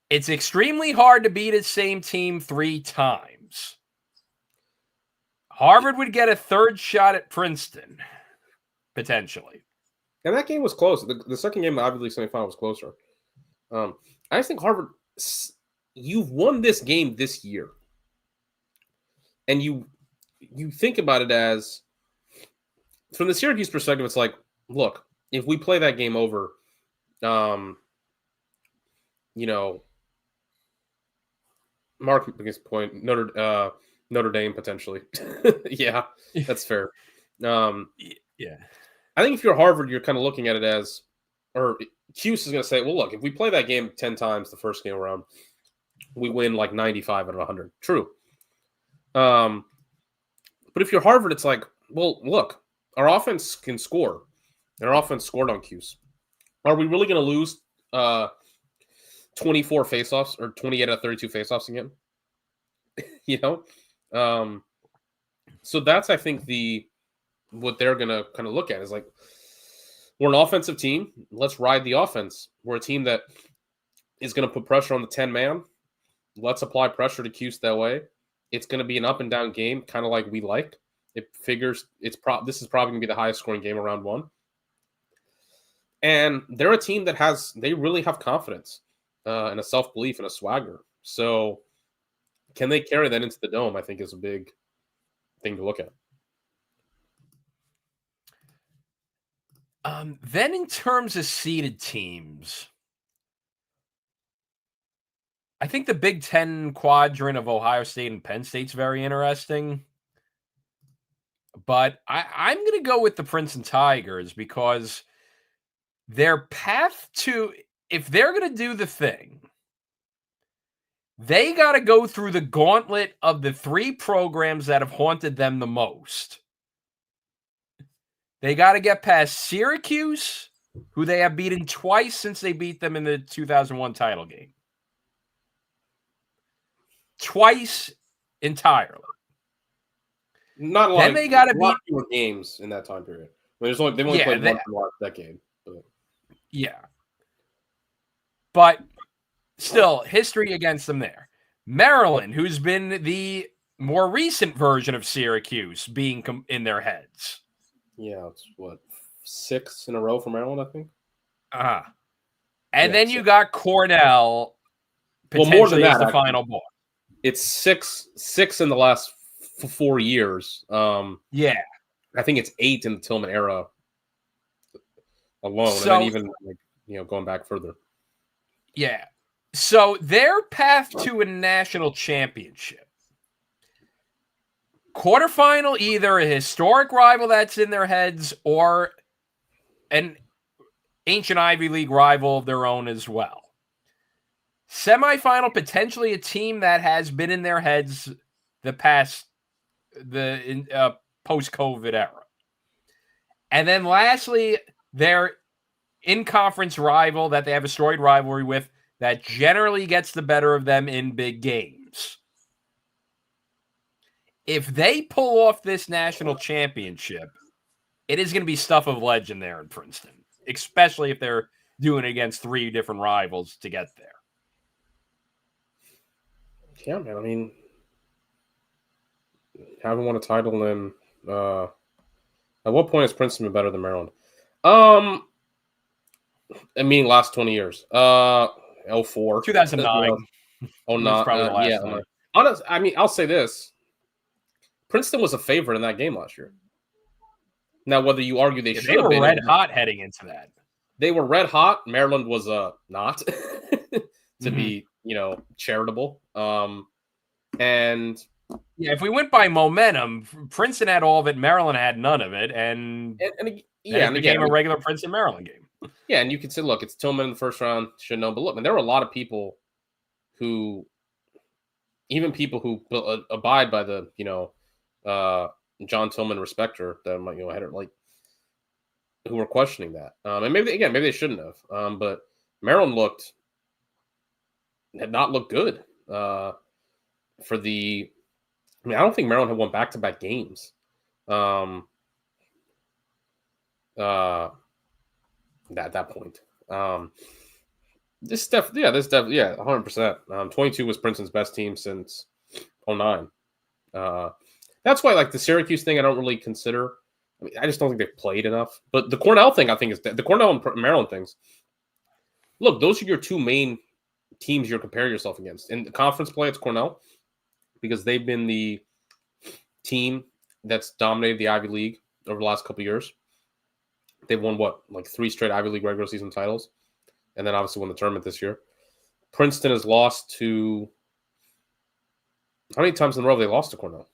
it's extremely hard to beat the same team 3 times. Harvard would get a third shot at Princeton, potentially. And that game was close. The second game, obviously, semifinal was closer. I just think Harvard, you've won this game this year. And you think about it as, from the Syracuse perspective, it's like, look, if we play that game over, Mark against point, Notre Dame potentially. Yeah, that's fair. I think if you're Harvard, you're kind of looking at it as, or Cuse is going to say, well, look, if we play that game 10 times the first game around, we win like 95 out of 100. True. But if you're Harvard, it's like, well, look, our offense can score. And our offense scored on Cuse. Are we really going to lose 24 faceoffs or 28 out of 32 faceoffs again? So that's, I think, what they're going to kind of look at is like, we're an offensive team. Let's ride the offense. We're a team that is going to put pressure on the 10-man. Let's apply pressure to Cuse that way. It's going to be an up and down game, kind of like we like. It figures this is probably going to be the highest scoring game around one. And they're a team that they really have confidence and a self-belief and a swagger. So can they carry that into the Dome, I think, is a big thing to look at. Then in terms of seeded teams, I think the Big Ten quadrant of Ohio State and Penn State's very interesting. But I'm going to go with the Princeton Tigers because their path to, if they're going to do the thing, they got to go through the gauntlet of the three programs that have haunted them the most. They got to get past Syracuse, who they have beaten twice since they beat them in the 2001 title game. Twice entirely. Not a lot. Then they got to beat fewer games in that time period. I mean, they've only played one from the last decade. But. Yeah. But still, history against them there. Maryland, who's been the more recent version of Syracuse, being in their heads. Yeah, it's 6 in a row for Maryland, I think. And then you got Cornell. Potentially more than that, as the final ball. It's six in the last 4 years. Yeah, I think it's 8 in the Tillman era alone, so, and then even going back further. Yeah. So their path to a national championship. Quarterfinal, either a historic rival that's in their heads or an ancient Ivy League rival of their own as well. Semifinal, potentially a team that has been in their heads the post-COVID era. And then lastly, their in-conference rival that they have a storied rivalry with that generally gets the better of them in big games. If they pull off this national championship, it is going to be stuff of legend there in Princeton, especially if they're doing it against 3 different rivals to get there. Yeah, man. I mean, haven't won a title in. At what point has Princeton been better than Maryland? I mean, last 20 years. 04. 2009. Oh, not probably the last time. Honest, I mean, I'll say this. Princeton was a favorite in that game last year. Now, whether you argue they should have been. They were red hot heading into that. They were red hot. Maryland was not to be, charitable. And yeah, if we went by momentum, Princeton had all of it, Maryland had none of it, and it became a regular Princeton-Maryland game. Yeah, and you could say, look, it's Tillman in the first round, should know. But look, man, there were a lot of people who abide by the, John Tillman respecter that might, who were questioning that. And maybe they shouldn't have. But Maryland had not looked good for the. I mean, I don't think Maryland had won back-to-back games. At that point. This 100%. 22 was Princeton's best team since 09. That's why, the Syracuse thing, I don't really consider. I mean, I just don't think they've played enough. But the Cornell thing, I think, is the Cornell and Maryland things. Look, those are your two main teams you're comparing yourself against. In the conference play, it's Cornell because they've been the team that's dominated the Ivy League over the last couple of years. They've won 3 straight Ivy League regular season titles, and then obviously won the tournament this year. Princeton has lost to how many times in a row have they lost to Cornell?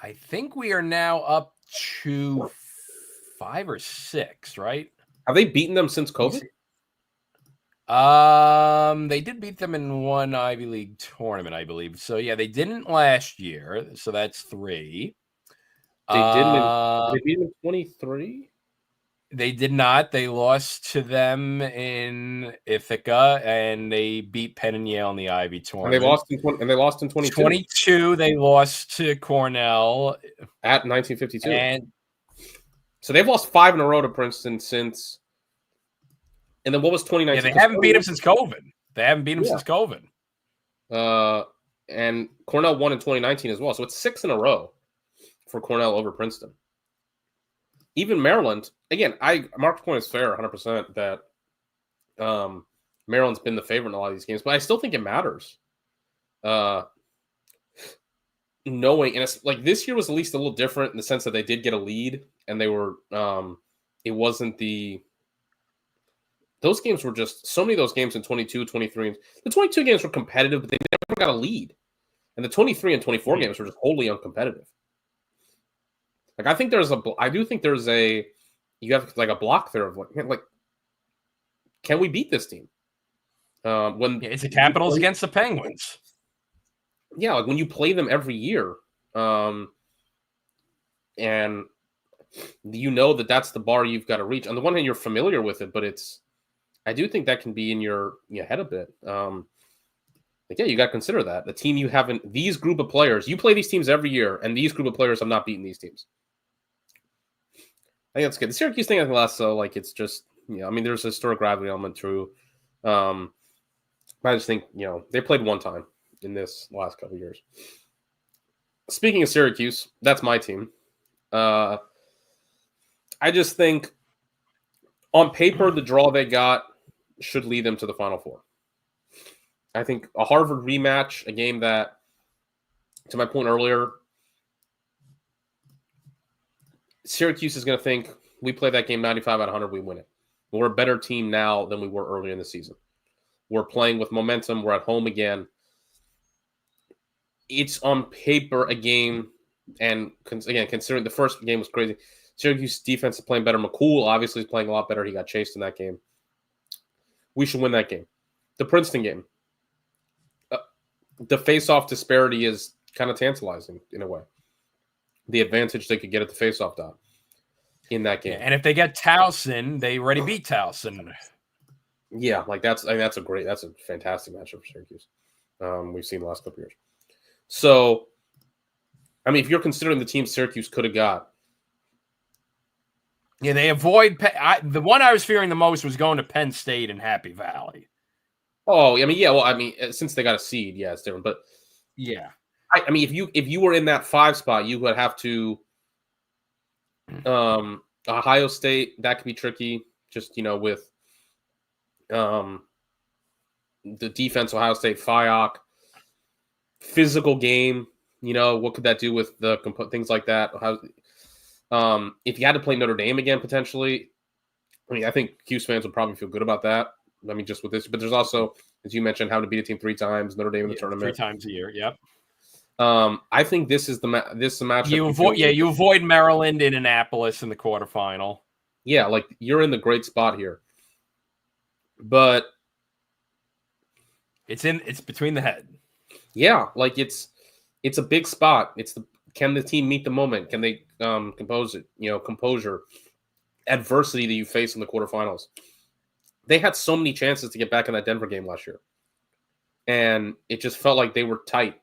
I think we are now up to 5 or 6, right? Have they beaten them since COVID? They did beat them in one Ivy League tournament, I believe. So yeah, they didn't last year. So that's 3. They did they beat them in 23? They did not. They lost to them in Ithaca, and they beat Penn and Yale in the Ivy And they tournament. lost in 22. 22, they lost to Cornell At 1952. and So they've lost 5 in a row to Princeton since. And then what was 2019? yeah, they haven't beat them since COVID. They haven't beat them since COVID. And Cornell won in 2019 as well. So it's 6 in a row for Cornell over Princeton. Even Maryland, again, Mark's point is fair 100% that Maryland's been the favorite in a lot of these games, but I still think it matters. Knowing, and it's like this year was at least a little different in the sense that they did get a lead and they were, it wasn't those games were just, so many of those games in 22, 23, the 22 games were competitive, but they never got a lead. And the 23 and 24 games were just wholly uncompetitive. Like, I do think there's you have like a block there of like, can we beat this team? It's the Capitals against the Penguins. Yeah, like when you play them every year, and you know that's the bar you've got to reach. On the one hand, you're familiar with it, but I do think that can be in your head a bit. Like, yeah, you got to consider that. The team you haven't, these group of players, you play these teams every year, and these group of players have not beaten these teams. I think that's good. The Syracuse thing, I think, less so. Like, it's just, I mean, there's a historic rivalry element through. I just think, they played one time in this last couple of years. Speaking of Syracuse, that's my team. I just think on paper, the draw they got should lead them to the Final Four. I think a Harvard rematch, a game that, to my point earlier, Syracuse is going to think, we play that game 95 out of 100, we win it. We're a better team now than we were earlier in the season. We're playing with momentum. We're at home again. It's on paper a game, and again, considering the first game was crazy, Syracuse defense is playing better. McCool obviously is playing a lot better. He got chased in that game. We should win that game. The Princeton game, the face-off disparity is kind of tantalizing in a way. The advantage they could get at the face-off dot in that game. Yeah, and if they get Towson, they already beat Towson. Yeah, like that's a fantastic matchup for Syracuse. We've seen the last couple of years. So, I mean, if you're considering the team Syracuse could have got. Yeah, they avoid the one I was fearing the most was going to Penn State and Happy Valley. Oh, I mean, yeah. Well, I mean, since they got a seed, yeah, it's different. But yeah, I mean, if you were in that 5 spot, you would have to. Ohio State, that could be tricky. Just with the defense, Ohio State, FIOC, physical game. What could that do with the things like that? If you had to play Notre Dame again, potentially, I mean, I think Cuse fans would probably feel good about that. I mean, just with this, but there's also, as you mentioned, having to beat a team 3 times, Notre Dame in the tournament 3 times a year. Yep. I think this is the matchup. You avoid Maryland in Annapolis in the quarterfinal. Yeah, like you're in the great spot here, but it's between the head. Yeah, like it's a big spot. Can the team meet the moment? Can they compose it? Composure, adversity that you face in the quarterfinals. They had so many chances to get back in that Denver game last year, and it just felt like they were tight.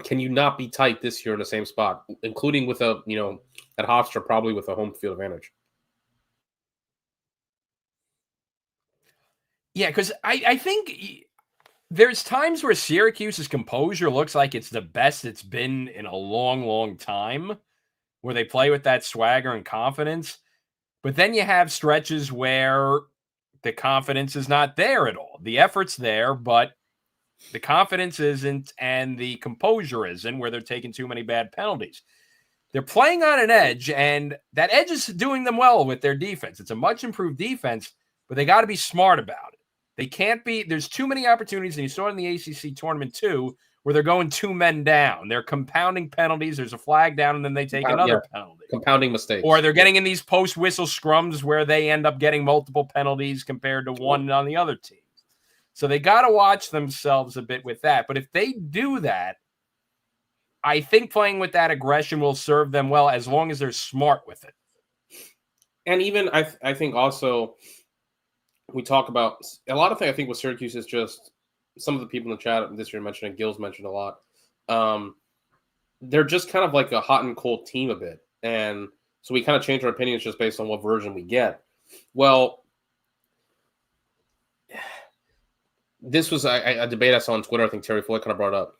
Can you not be tight this year in the same spot, including with at Hofstra, probably with a home field advantage? Yeah, because I think there's times where Syracuse's composure looks like it's the best it's been in a long, long time, where they play with that swagger and confidence. But then you have stretches where the confidence is not there at all. The effort's there, but the confidence isn't, and the composure isn't, where they're taking too many bad penalties. They're playing on an edge, and that edge is doing them well with their defense. It's a much improved defense, but they got to be smart about it. They can't be – there's too many opportunities, and you saw it in the ACC tournament too, where they're going 2 men down. They're compounding penalties. There's a flag down, and then they take another penalty. Compounding mistakes. Or they're getting in these post-whistle scrums where they end up getting multiple penalties compared to one on the other team. So they got to watch themselves a bit with that. But if they do that, I think playing with that aggression will serve them well as long as they're smart with it. And even I think also we talk about a lot of things. I think with Syracuse is just some of the people in the chat this year mentioned, and Gil's mentioned a lot. They're just kind of like a hot and cold team a bit. And so we kind of change our opinions just based on what version we get. Well, this was a debate I saw on Twitter. I think Terry Floyd kind of brought up.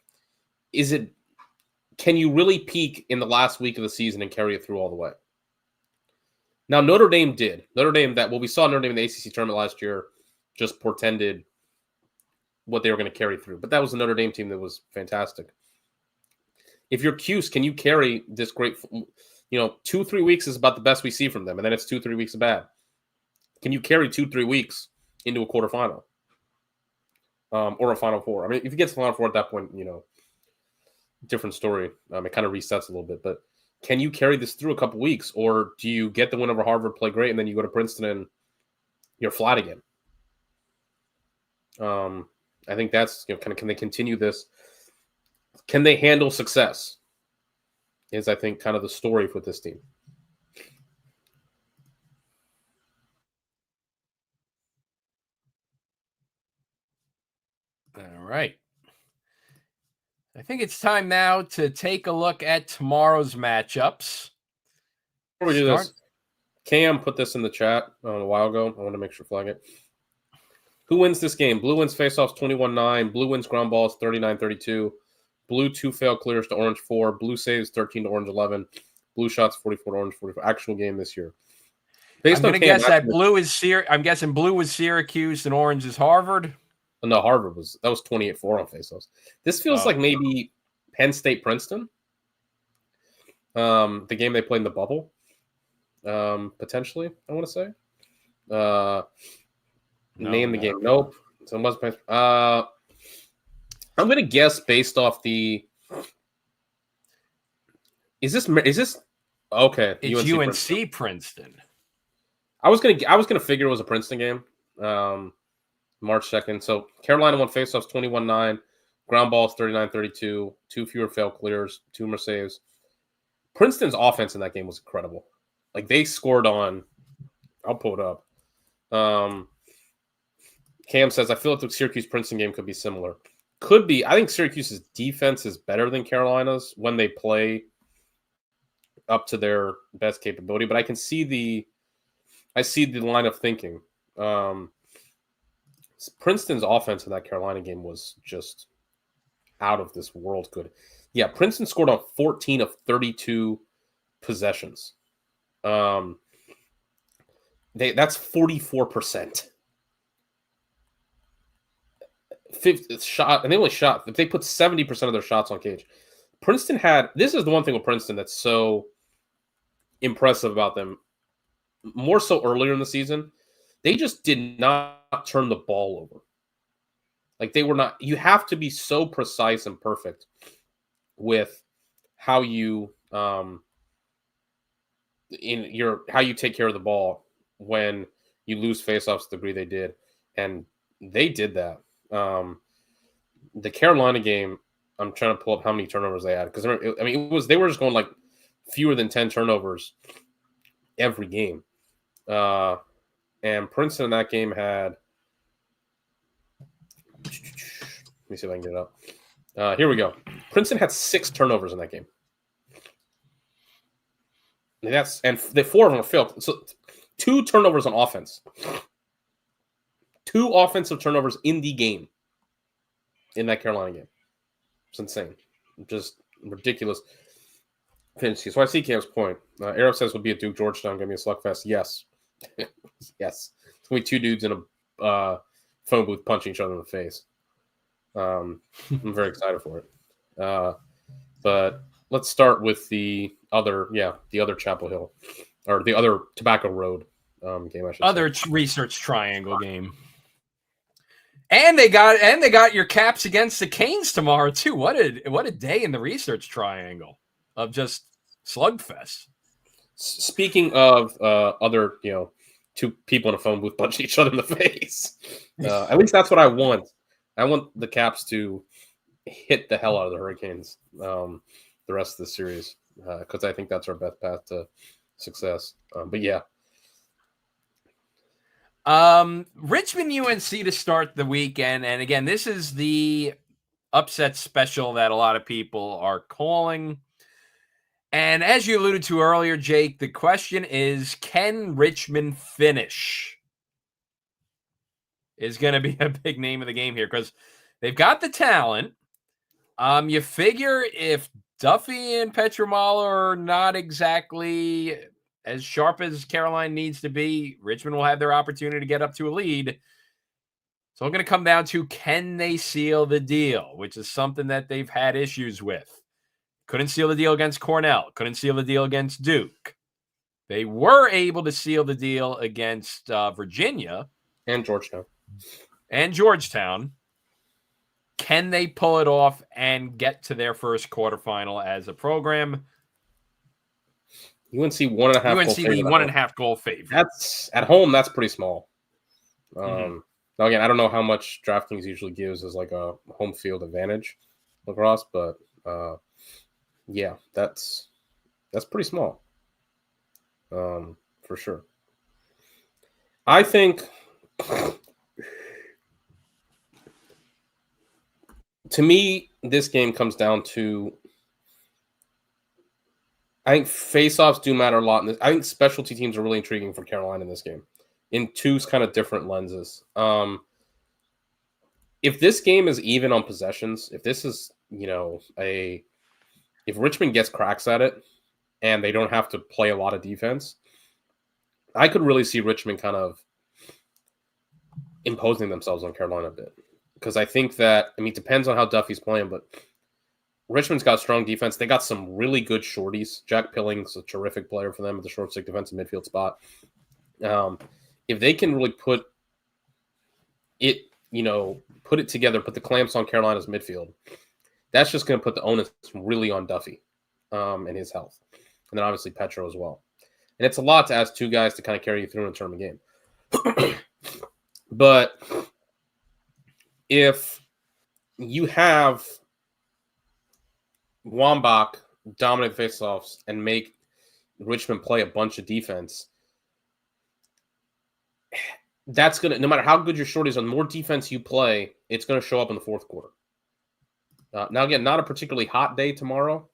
Can you really peak in the last week of the season and carry it through all the way? Now, Notre Dame did. We saw Notre Dame in the ACC tournament last year just portended what they were going to carry through. But that was a Notre Dame team that was fantastic. If you're Cuse, can you carry this great, 2-3 weeks is about the best we see from them, and then it's 2-3 weeks of bad. Can you carry 2-3 weeks into a quarterfinal or a Final Four? I mean, if you get to the Final Four at that point, different story. It kind of resets a little bit, but can you carry this through a couple weeks, or do you get the win over Harvard, play great, and then you go to Princeton and you're flat again? I think that's can they continue this? Can they handle success? Is I think kind of the story with this team. All right. I think it's time now to take a look at tomorrow's matchups. Before we do this, Cam put this in the chat a while ago. I want to make sure flag it. Who wins this game? Blue wins faceoffs 21-9. Blue wins ground balls 39-32. Blue 2 fail clears to orange 4. Blue saves 13 to orange 11. Blue shots 44 to orange 44. Actual game this year. I'm going to guess that blue is I'm guessing blue was Syracuse and orange is Harvard. No, Harvard was 28-4 on faceoffs. This feels like maybe Penn State Princeton. The game they played in the bubble. Potentially, I want to say. Name the game. Nope. So it must be, I'm going to guess based off the. Is this okay? It's UNC Princeton. I was gonna figure it was a Princeton game. March 2nd. So Carolina won faceoffs 21-9, ground balls 39-32, 2 fewer fail clears, 2 more saves. Princeton's offense in that game was incredible. Like they scored on. I'll pull it up. Cam says, I feel like the Syracuse-Princeton game could be similar. Could be. I think Syracuse's defense is better than Carolina's when they play up to their best capability. But I can see the line of thinking. Princeton's offense in that Carolina game was just out of this world good. Yeah, Princeton scored on 14 of 32 possessions. That's 44%. 50 shot, and they only shot. If they put 70% of their shots on cage, Princeton had. This is the one thing with Princeton that's so impressive about them. More so earlier in the season, they just did not turn the ball over. Like they were not. You have to be so precise and perfect with how you how you take care of the ball when you lose faceoffs the degree they did, and they did that. The Carolina game, I'm trying to pull up how many turnovers they had because they were just going like fewer than 10 turnovers every game. And Princeton in that game had. Let me see if I can get it up. Here we go. Princeton had 6 turnovers in that game. And the 4 of them were failed. So 2 turnovers on offense. 2 offensive turnovers in the game. In that Carolina game. It's insane. Just ridiculous. So I see Cam's point. Arrow says would be a Duke Georgetown game, a slugfest. Yes. Yes. It's going to be 2 dudes in a phone booth punching each other in the face. I'm very excited for it. But let's start with the other Chapel Hill, or the other Tobacco Road game, I should say. Research Triangle game. And they got your Caps against the Canes tomorrow too. What a day in the research triangle of just slugfest. Speaking of other, two people in a phone booth punching each other in the face. At least that's what I want. I want the Caps to hit the hell out of the Hurricanes the rest of the series because I think that's our best path to success. But yeah. Richmond UNC to start the weekend. And again, this is the upset special that a lot of people are calling. And as you alluded to earlier, Jake, the question is, can Richmond finish? Is going to be a big name of the game here because they've got the talent. You figure if Duffy and Petromala are not exactly as sharp as Caroline needs to be, Richmond will have their opportunity to get up to a lead. So I'm going to come down to, can they seal the deal, which is something that they've had issues with. Couldn't seal the deal against Cornell. Couldn't seal the deal against Duke. They were able to seal the deal against Virginia. And Georgetown. Can they pull it off and get to their first quarterfinal as a program? UNC 1.5 goal favorite. That's at home. That's pretty small. Now again, I don't know how much DraftKings usually gives as like a home field advantage lacrosse, but yeah, that's pretty small. For sure. I think to me, this game comes down to, I think face-offs do matter a lot in this. I think specialty teams are really intriguing for Carolina in this game in two kind of different lenses. If this game is even on possessions, if this is, if Richmond gets cracks at it and they don't have to play a lot of defense, I could really see Richmond kind of imposing themselves on Carolina a bit. Because I think that, it depends on how Duffy's playing, but Richmond's got strong defense. They got some really good shorties. Jack Pilling's a terrific player for them at the short stick defensive midfield spot. If they can really put it together, put the clamps on Carolina's midfield, that's just going to put the onus really on Duffy and his health. And then obviously Petro as well. And it's a lot to ask two guys to kind of carry you through in a tournament game. But if you have Wambach dominate faceoffs and make Richmond play a bunch of defense, that's going to, no matter how good your shorties are, the more defense you play, it's going to show up in the fourth quarter. Now, again, not a particularly hot day tomorrow,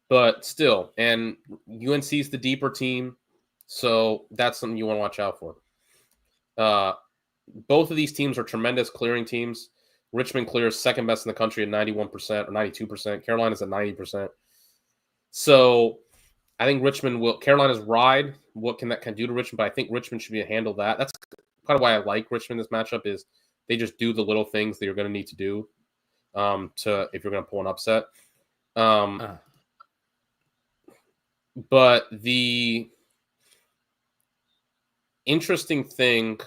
but still, and UNC's the deeper team, so that's something you want to watch out for. Both of these teams are tremendous clearing teams. Richmond clears second best in the country at 91% or 92%. Carolina's at 90%. So I think Carolina's ride, what can that do to Richmond? But I think Richmond should be able to handle that. That's kind of why I like Richmond in this matchup, is they just do the little things that you're going to need to do if you're going to pull an upset. But the interesting thing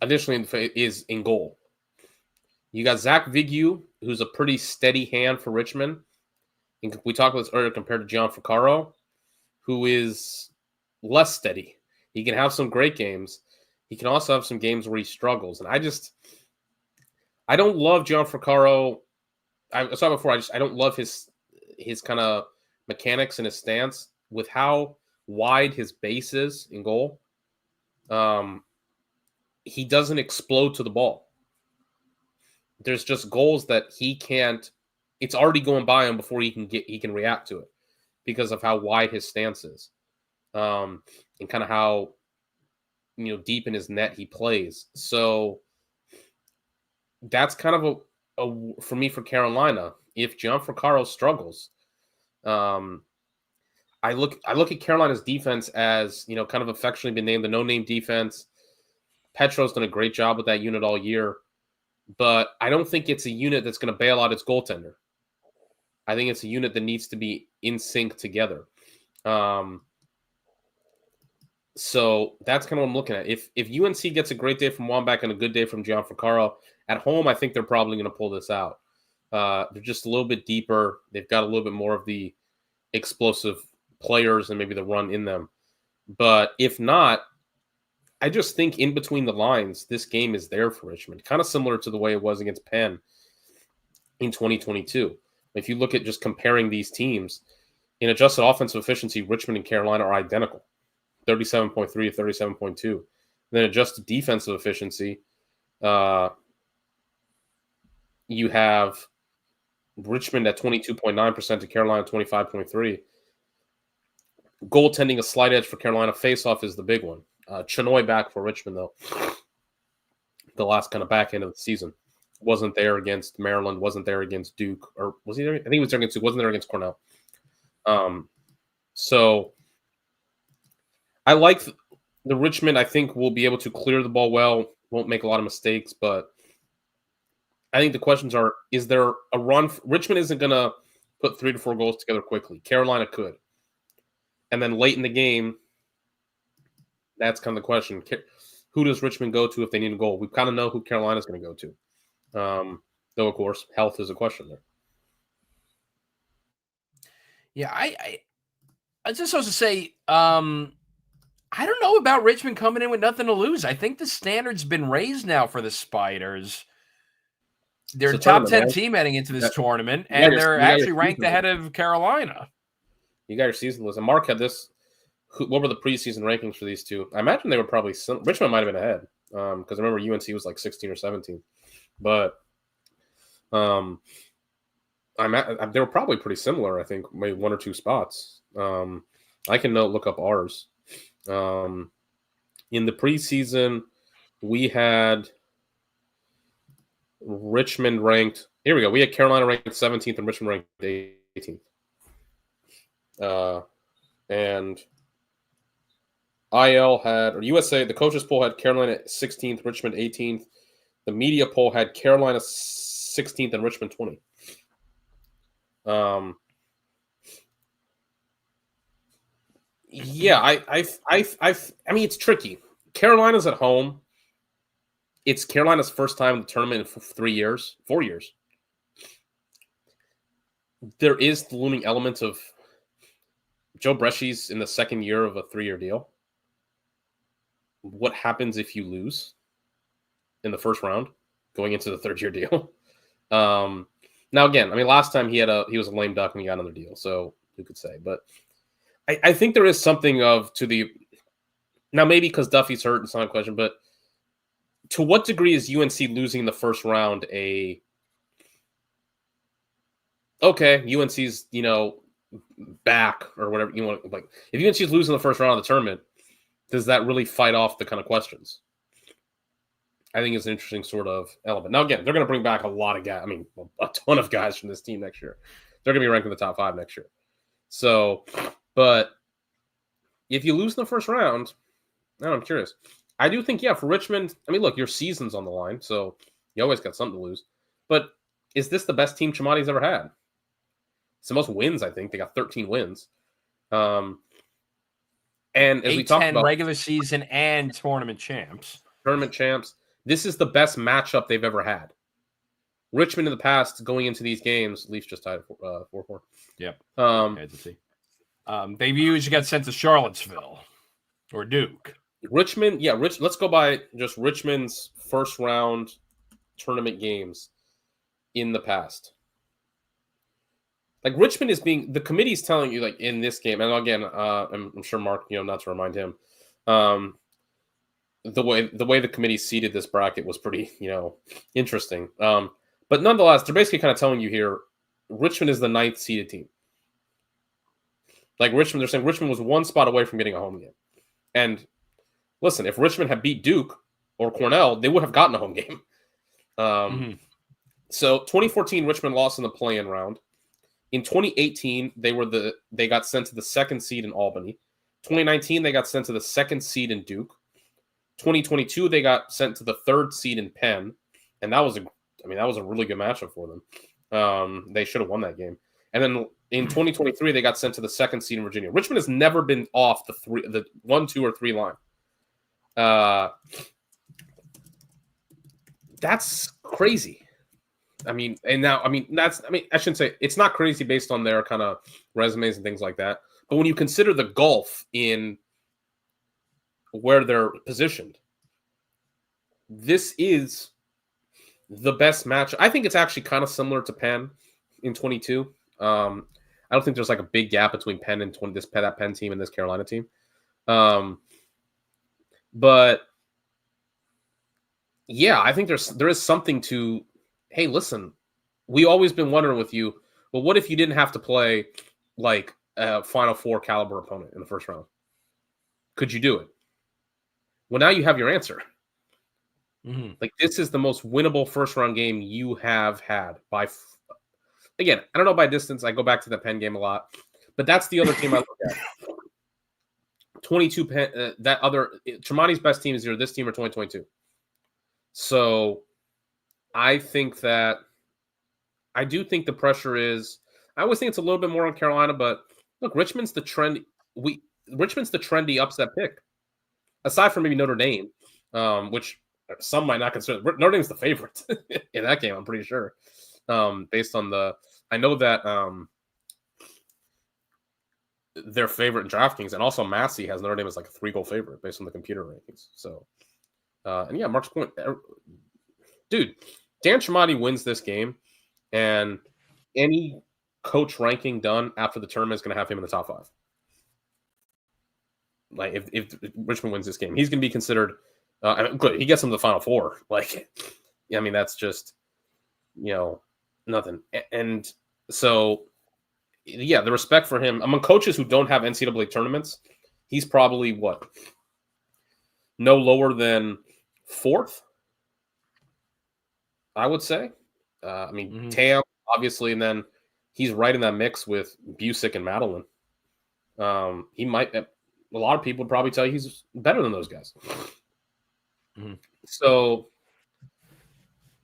additionally is in goal. You got Zach Vigu, who's a pretty steady hand for Richmond. We talked about this earlier compared to Gian Ficaro, who is less steady. He can have some great games. He can also have some games where he struggles. And I don't love Gian Ficaro. I saw before, I don't love his kind of mechanics and his stance with how wide his base is in goal. He doesn't explode to the ball. There's just goals that he can't. It's already going by him before he can react to it because of how wide his stance is, and kind of how deep in his net he plays. So that's kind of a for me for Carolina. If Gian Ficaro struggles, I look at Carolina's defense as kind of affectionately been named the no-name defense. Petro's done a great job with that unit all year, but I don't think it's a unit that's going to bail out its goaltender. I think it's a unit that needs to be in sync together. So that's kind of what I'm looking at. If UNC gets a great day from Wambach and a good day from Gianfrancaro at home, I think they're probably going to pull this out. They're just a little bit deeper. They've got a little bit more of the explosive players and maybe the run in them. But if not, I just think in between the lines, this game is there for Richmond, kind of similar to the way it was against Penn in 2022. If you look at just comparing these teams, in adjusted offensive efficiency, Richmond and Carolina are identical, 37.3 to 37.2. Then adjusted defensive efficiency, you have Richmond at 22.9% to Carolina 25.3. Goaltending a slight edge for Carolina. Face-off is the big one. Chinoy back for Richmond, though. The last kind of back end of the season. Wasn't there against Maryland. Wasn't there against Duke. Or was he there? I think he was there against Duke. Wasn't there against Cornell. So I like the Richmond. I think will be able to clear the ball well. Won't make a lot of mistakes. But I think the questions are, is there a run? Richmond isn't going to put 3 to 4 goals together quickly. Carolina could. And then late in the game, that's kind of the question. Who does Richmond go to if they need a goal? We kind of know who Carolina's going to go to. Though, of course, health is a question there. Yeah, I was just supposed to say, I don't know about Richmond coming in with nothing to lose. I think the standard's been raised now for the Spiders. They're a top 10 team heading into this tournament, and they're actually ranked ahead of Carolina. You got your season list. And Mark had this. What were the preseason rankings for these two? I imagine they were probably Richmond might have been ahead because I remember UNC was like 16 or 17, but they were probably pretty similar. I think maybe 1 or 2 spots. I can look up ours. In the preseason, we had Richmond ranked. Here we go. We had Carolina ranked 17th and Richmond ranked 18th. And IL had, or USA, the coaches poll had Carolina 16th, Richmond 18th. The media poll had Carolina 16th and Richmond 20. Yeah, I mean, it's tricky. Carolina's at home. It's Carolina's first time in the tournament in 4 years. There is the looming element of Joe Bresci's in the second year of a 3-year deal. What happens if you lose in the first round going into the third-year deal? Now, again, I mean, last time he was a lame duck and he got another deal, so who could say? But I think there is something now maybe because Duffy's hurt, it's not a question, but to what degree is UNC losing in the first round UNC's, back or whatever you want, like if UNC is losing the first round of the tournament, does that really fight off the kind of questions? I think it's an interesting sort of element. Now, again, they're going to bring back a lot of guys. I mean, a ton of guys from this team next year. They're going to be ranked in the top 5 next year. So, but if you lose in the first round, I'm curious. I do think, for Richmond, I mean, look, your season's on the line, so you always got something to lose. But is this the best team Chamati's ever had? It's the most wins, I think. They got 13 wins. And as we talked about, regular season and tournament champs. This is the best matchup they've ever had. Richmond in the past, going into these games, Leafs just tied 4-4. Yep. Had to see. They've usually got sent to Charlottesville or Duke. Richmond, let's go by just Richmond's first round tournament games in the past. Like Richmond is the committee's telling you, like in this game, and again, I'm sure Mark, not to remind him, the way the committee seeded this bracket was pretty, interesting. But nonetheless, they're basically kind of telling you here, Richmond is the 9th seeded team. Like Richmond, they're saying Richmond was 1 spot away from getting a home game. And listen, if Richmond had beat Duke or Cornell, they would have gotten a home game. So 2014, Richmond lost in the play-in round. In 2018, they got sent to the 2nd seed in Albany. 2019, they got sent to the 2nd seed in Duke. 2022, they got sent to the 3rd seed in Penn, and that was a really good matchup for them. They should have won that game. And then in 2023, they got sent to the 2nd seed in Virginia. Richmond has never been off the 1, 2, or 3 line. That's crazy. I shouldn't say it's not crazy based on their kind of resumes and things like that. But when you consider the gulf in where they're positioned, this is the best match. I think it's actually kind of similar to Penn in 22. I don't think there's like a big gap between Penn and that Penn team and this Carolina team. But yeah, I think there is something to, hey, listen, we always been wondering with you, well, what if you didn't have to play like a Final Four caliber opponent in the first round? Could you do it? Well, now you have your answer. Mm-hmm. Like, this is the most winnable first round game you have had by. Again, I don't know by distance. I go back to the Penn game a lot, but that's the other team I look at. 22 Penn. That other Tremonti's best team is either this team or 2022. So, I think that I do think the pressure is. I always think it's a little bit more on Carolina, but look, Richmond's the trendy upset pick, aside from maybe Notre Dame, which some might not consider. Notre Dame's the favorite in that game. I'm pretty sure, based on I know that their favorite in DraftKings, and also Massey has Notre Dame as like a 3-goal favorite based on the computer rankings. So, and yeah, Mark's point, dude, Dan Tremonti wins this game, and any coach ranking done after the tournament is going to have him in the top 5. Like if Richmond wins this game, he's going to be considered. Good, he gets him to the Final Four. Like, I mean, that's just nothing. And so, yeah, the respect for him among coaches who don't have NCAA tournaments, he's probably no lower than 4th, I would say. Tam, obviously, and then he's right in that mix with Busick and Madeline. He might. A lot of people would probably tell you he's better than those guys. Mm-hmm. So,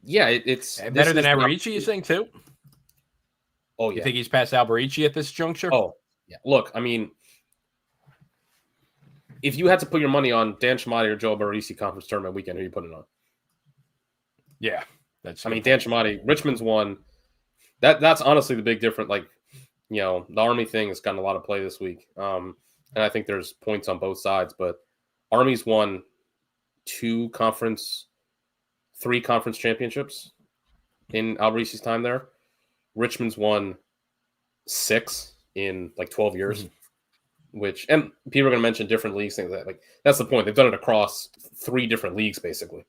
yeah, it's better than Alberici, you think, too? Oh, yeah. You think he's past Alberici at this juncture? Oh, yeah. Look, I mean, if you had to put your money on Dan Tremonti or Joe Alberici conference tournament weekend, who are you putting on? Yeah. Dan Tremonti, Richmond's won. That's honestly the big difference. Like, the Army thing has gotten a lot of play this week. And I think there's points on both sides, but Army's won 3 conference championships in Alberici's time there. Richmond's won 6 in like 12 years, and people are going to mention different leagues, things like that. Like, that's the point. They've done it across 3 different leagues, basically.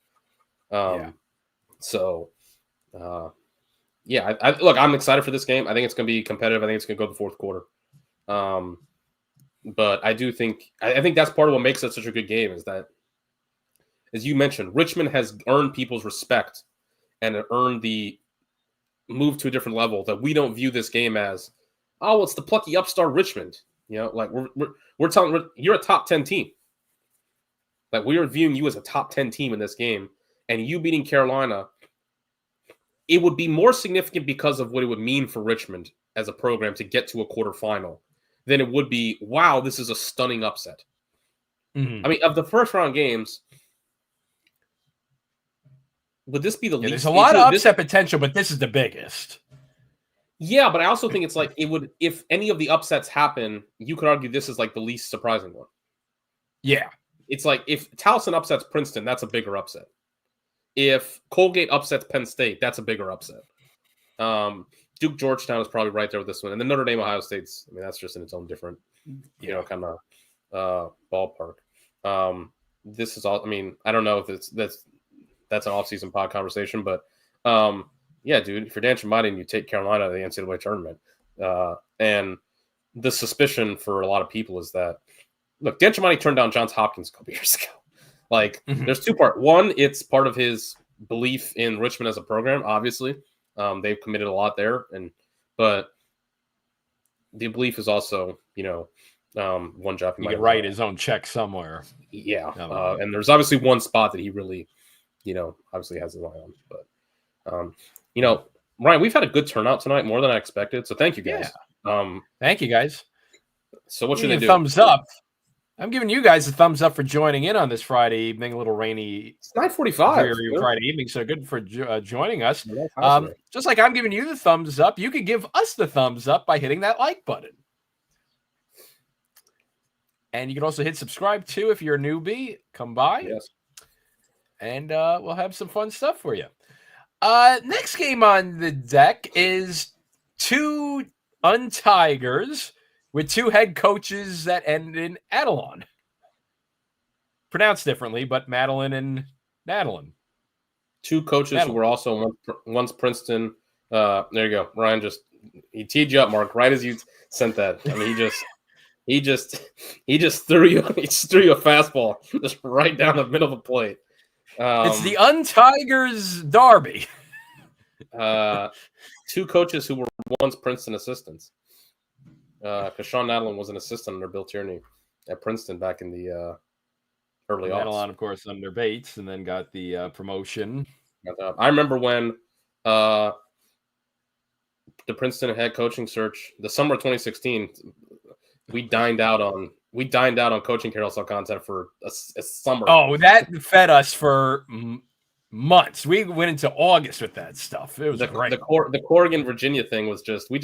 So, yeah, look, I'm excited for this game. I think it's going to be competitive. I think it's going to go to the 4th quarter. But I think that's part of what makes it such a good game is that, as you mentioned, Richmond has earned people's respect and earned the move to a different level that we don't view this game as, oh, it's the plucky upstart Richmond. Like we're telling you're a top 10 team. Like, we are viewing you as a top 10 team in this game, and you beating Carolina, it would be more significant because of what it would mean for Richmond as a program to get to a quarterfinal than it would be, wow, this is a stunning upset. Mm-hmm. I mean, of the first round games, would this be the least? There's a lot of upset potential, but this is the biggest. Yeah, but I also think it's like it would, if any of the upsets happen, you could argue this is like the least surprising one. Yeah. It's like if Towson upsets Princeton, that's a bigger upset. If Colgate upsets Penn State, that's a bigger upset. Duke Georgetown is probably right there with this one. And then Notre Dame, Ohio State's, I mean, that's just in its own different, kind of ballpark. This is all, I mean, I don't know if that's an off-season pod conversation, but yeah, dude, if you're Dan Tremonti and you take Carolina to the NCAA tournament, and the suspicion for a lot of people is that, look, Dan Tremonti turned down Johns Hopkins a couple years ago. Like, there's 2 parts. One, it's part of his belief in Richmond as a program, obviously. They've committed a lot there, but the belief is also, one job. He could write his own check somewhere. Yeah, and there's obviously one spot that he really, obviously has his eye on. But, Ryan, we've had a good turnout tonight, more than I expected. So thank you guys. Thank you guys. So what should they do? Thumbs up. I'm giving you guys a thumbs up for joining in on this Friday evening, a little rainy. It's 9:45 Friday evening, so good for joining us. Yeah, just like I'm giving you the thumbs up, you could give us the thumbs up by hitting that like button. And you can also hit subscribe too if you're a newbie. Come by. Yes. And we'll have some fun stuff for you. Next game on the deck is two Untigers with two head coaches that end in Adelon. Pronounced differently, but Madeline and Madeline. Two coaches who were also once Princeton. There you go. Ryan he teed you up, Mark, right as you sent that. I mean, he just threw you a fastball just right down the middle of the plate. It's the Untigers derby. Two coaches who were once Princeton assistants. Because Sean Madeline was an assistant under Bill Tierney at Princeton back in the early aughts. Madeline, of course, under Bates, and then got the promotion. I remember when the Princeton head coaching search, the summer of 2016, we dined out on coaching carousel content for a summer. Oh, that fed us for months. We went into August with that stuff. It was great. The Corrigan Virginia thing was we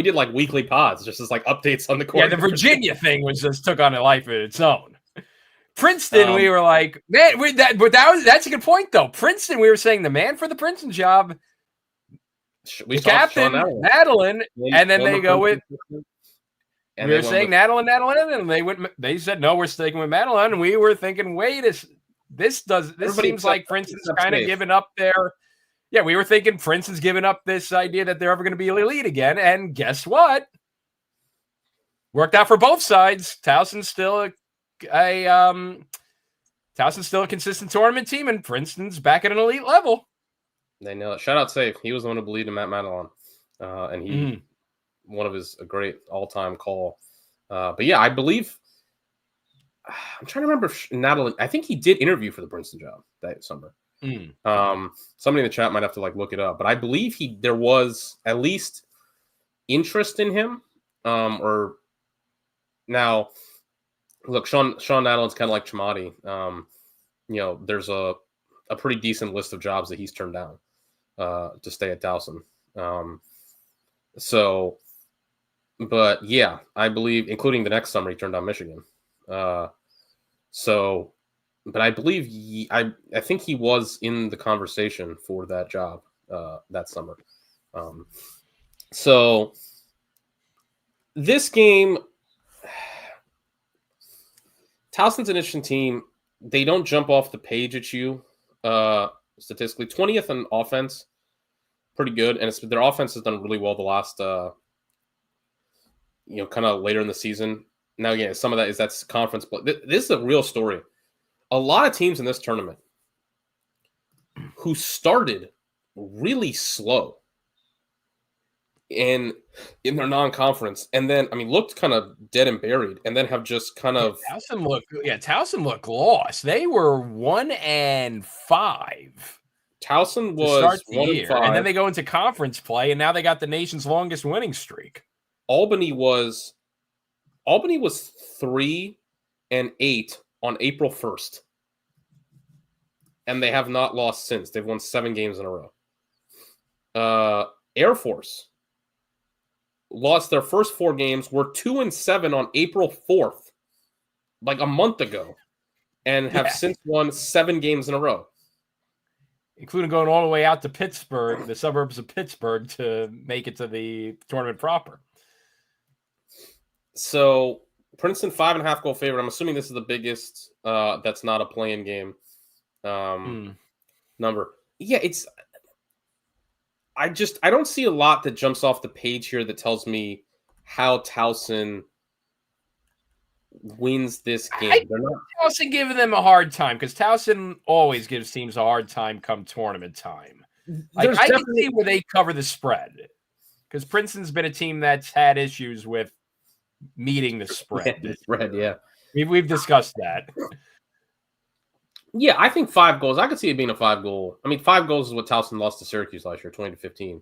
did like weekly pods, just as like updates on the Corrigan. Yeah, the Virginia thing was just took on a life of its own. Princeton, we were like, man, that's a good point though. Princeton, we were saying the man for the Princeton job, the captain, Madeline, and then they go with. And we were saying Madeline, and they said no, we're sticking with Madeline, and we were thinking, this seems like Princeton's kind of giving up their. Yeah, we were thinking Princeton's giving up this idea that they're ever going to be elite again, and guess what? Worked out for both sides. Towson's still a consistent tournament team, and Princeton's back at an elite level. They know it. Shout out Safe. He was the one who believed in Matt Madelon, and he one of his a great all-time call. But yeah, I believe I'm trying to remember if Madeline. I think he did interview for the Princeton job that summer. Somebody in the chat might have to look it up, but I believe there was at least interest in him. Or now, look, Sean Madelin's kind of like Chamati. There's a pretty decent list of jobs that he's turned down to stay at Towson. But yeah, I believe, including the next summer, he turned down Michigan. But I believe I think he was in the conversation for that job that summer. So this game, Towson's an interesting team. They don't jump off the page at you statistically. 20th in offense, pretty good, and their offense has done really well the last, kind of later in the season. Now, again, some of that's conference play. This is a real story. A lot of teams in this tournament who started really slow in their non-conference, and then looked kind of dead and buried, and then have just kind of Towson looked lost. They were 1-5. Towson was to start the year, and then they go into conference play, and now they got the nation's longest winning streak. Albany was 3-8 on April 1st, and they have not lost since. They've won 7 games in a row. Air Force lost their first 4 games, were 2-7 on April 4th, like a month ago, and have since won 7 games in a row, including going all the way out to Pittsburgh, the suburbs of Pittsburgh, to make it to the tournament proper. So Princeton 5.5 goal favorite. I'm assuming this is the biggest. That's not a play-in game number. Yeah, I don't see a lot that jumps off the page here that tells me how Towson wins this game. They're not Towson giving them a hard time, because Towson always gives teams a hard time come tournament time. I can see where they cover the spread, because Princeton's been a team that's had issues with meeting the spread. We've discussed that. Yeah, I think 5 goals. I could see it being a 5 goal. 5 goals is what Towson lost to Syracuse last year, 20-15.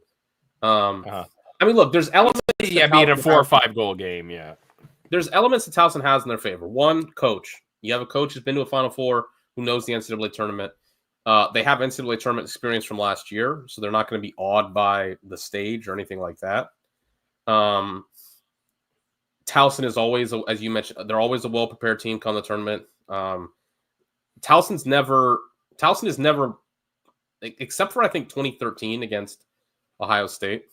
I mean, look, there's elements. Yeah, being a 4 or 5 goal game. Yeah, there's elements that Towson has in their favor. One, coach. You have a coach who's been to a Final Four who knows the NCAA tournament. They have NCAA tournament experience from last year, so they're not going to be awed by the stage or anything like that. Towson is always, as you mentioned, they're always a well-prepared team come the tournament. Towson is never, except for I think 2013 against Ohio State,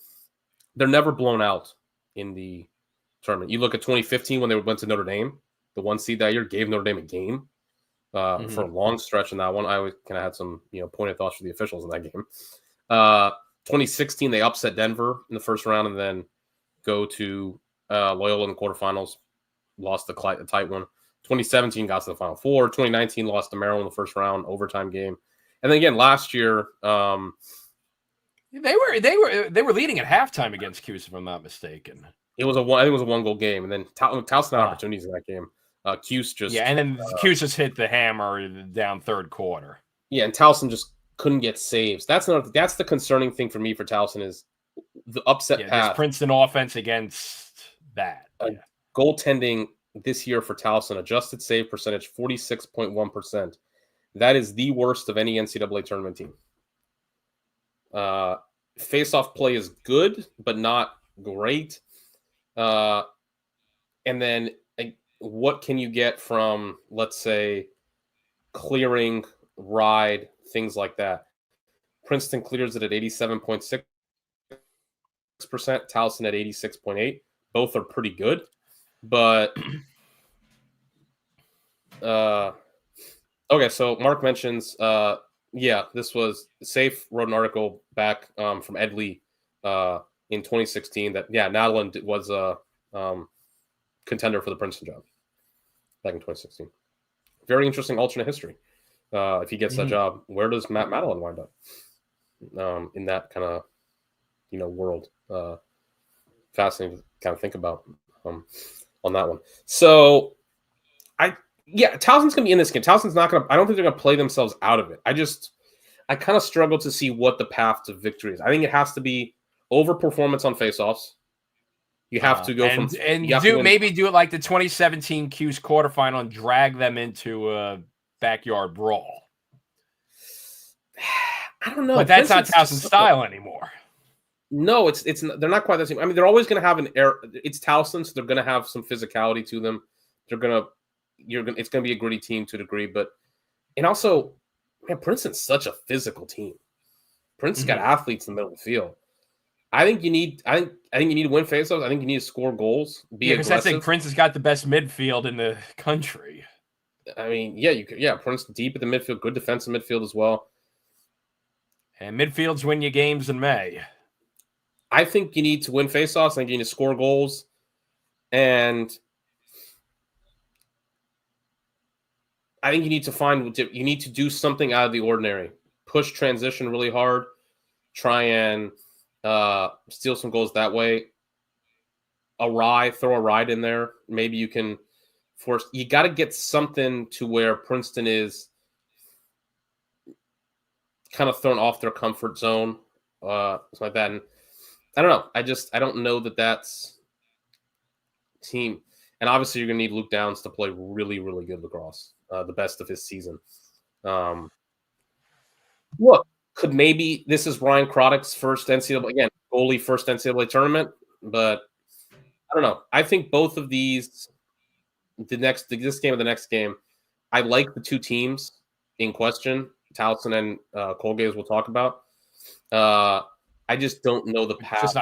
they're never blown out in the tournament. You look at 2015 when they went to Notre Dame, the 1 seed that year gave Notre Dame a game for a long stretch in that one. I always kind of had some pointed thoughts for the officials in that game. 2016 they upset Denver in the first round and then go to Loyola in the quarterfinals, lost the tight one. 2017 got to the Final Four. 2019 lost to Maryland in the first round overtime game, and then again last year they were leading at halftime against Cuse, if I'm not mistaken. I think it was a 1-goal game, and then Towson had opportunities in that game. Cuse just and then Cuse just hit the hammer down third quarter. Yeah, and Towson just couldn't get saves. That's the concerning thing for me for Towson is the upset path. Princeton offense against that. Goaltending this year for Towson, adjusted save percentage 46.1%. That is the worst of any NCAA tournament team. Face-off play is good, but not great. And then what can you get from, let's say, clearing, ride, things like that? Princeton clears it at 87.6%, Towson at 86.8%. Both are pretty good, but okay. So Mark mentions, this was Safe wrote an article back from Ed Lee in 2016 that Nadeland was a contender for the Princeton job back in 2016. Very interesting alternate history. If he gets that job, where does Matt Madeline wind up in that kind of world? Fascinating to kind of think about on that one. So Towson's gonna be in this game. Towson's not gonna. I don't think they're gonna play themselves out of it. I kind of struggle to see what the path to victory is. I think it has to be overperformance on faceoffs. You have to go maybe do it like the 2017 Cuse quarterfinal and drag them into a backyard brawl. I don't know, but that's not Towson's style anymore. No, it's they're not quite the same. I mean, they're always going to have an air. It's Towson, so they're going to have some physicality to them. It's going to be a gritty team to a degree, and also, man, Princeton's such a physical team. Princeton's got athletes in the middle of the field. I think you need to win faceoffs. I think you need to score goals. Because I think Princeton's got the best midfield in the country. I mean, Princeton deep at the midfield, good defensive midfield as well. And midfields win you games in May. I think you need to win faceoffs. I think you need to score goals, and I think you need to do something out of the ordinary. Push transition really hard. Try and steal some goals that way. Throw a ride in there. Maybe you can force. You got to get something to where Princeton is kind of thrown off their comfort zone, something like that. And I don't know. I don't know that that's team. And obviously, you're going to need Luke Downs to play really, really good lacrosse, the best of his season. Look, this is Ryan Croddick's first goalie first NCAA tournament, but I don't know. I think both of these, this game and the next game, I like the two teams in question, Towson and Colgate, as we'll talk about. I just don't know the path. Just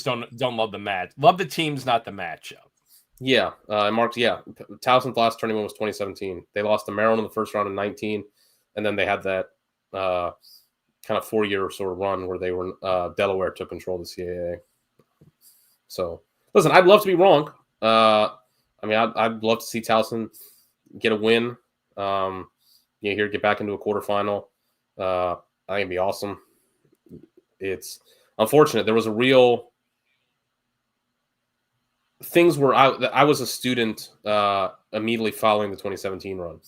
don't love the match. Love the teams, not the matchup. Yeah, Mark. Yeah, Towson's last tournament was 2017. They lost to Maryland in the first round in 19, and then they had that kind of 4-year sort of run where they were Delaware took control of the CAA. So listen, I'd love to be wrong. I'd love to see Towson get a win. Get back into a quarterfinal. I think it'd be awesome. It's unfortunate. There was a real things where I was a student immediately following the 2017 run,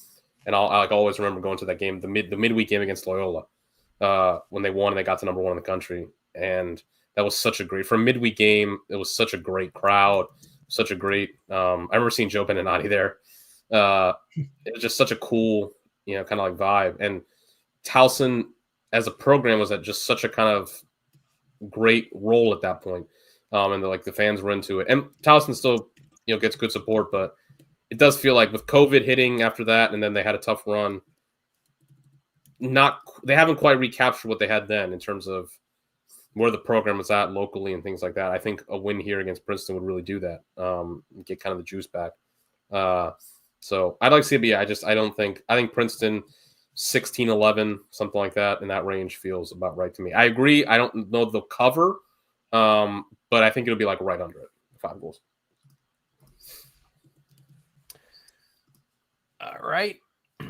and I always remember going to that game, the midweek game against Loyola, when they won and they got to number 1 in the country. and that was such a great for a midweek game. It was such a great crowd, such a great. I remember seeing Joe Beninati there. It was just such a cool, kind of like vibe. And Towson as a program was at just such a kind of great role at that point. And the fans were into it. And Towson still, gets good support, but it does feel like with COVID hitting after that, and then they had a tough run. They haven't quite recaptured what they had then in terms of where the program was at locally and things like that. I think a win here against Princeton would really do that, get kind of the juice back. So I'd like to see it be. I think Princeton 16-11, something like that, in that range feels about right to me. I agree. I don't know they'll cover, but I think it'll be like right under it, 5 goals. All right. So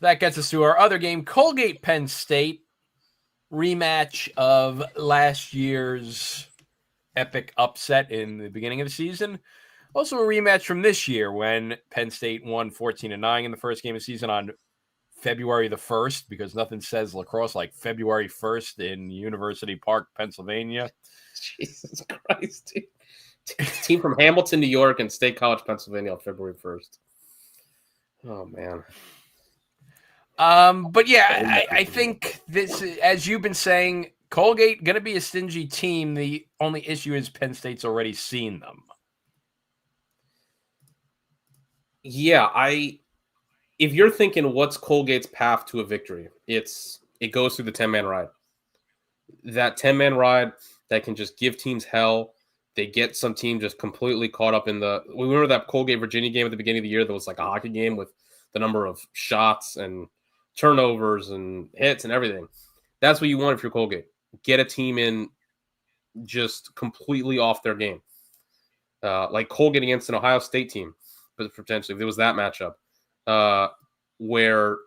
that gets us to our other game, Colgate-Penn State, rematch of last year's epic upset in the beginning of the season. Also a rematch from this year when Penn State won 14-9 in the first game of the season on February the 1st, because nothing says lacrosse like February 1st in University Park, Pennsylvania. Jesus Christ, dude. Team from Hamilton, New York, and State College, Pennsylvania on February 1st. Oh, man. But yeah, I think this, as you've been saying, Colgate going to be a stingy team. The only issue is Penn State's already seen them. Yeah, if you're thinking what's Colgate's path to a victory, it goes through the 10-man ride. That 10-man ride that can just give teams hell. They get some team just completely caught up in we remember that Colgate-Virginia game at the beginning of the year that was like a hockey game with the number of shots and turnovers and hits and everything. That's what you want if you're Colgate. Get a team in just completely off their game. Like Colgate against an Ohio State team, but potentially if there was that matchup where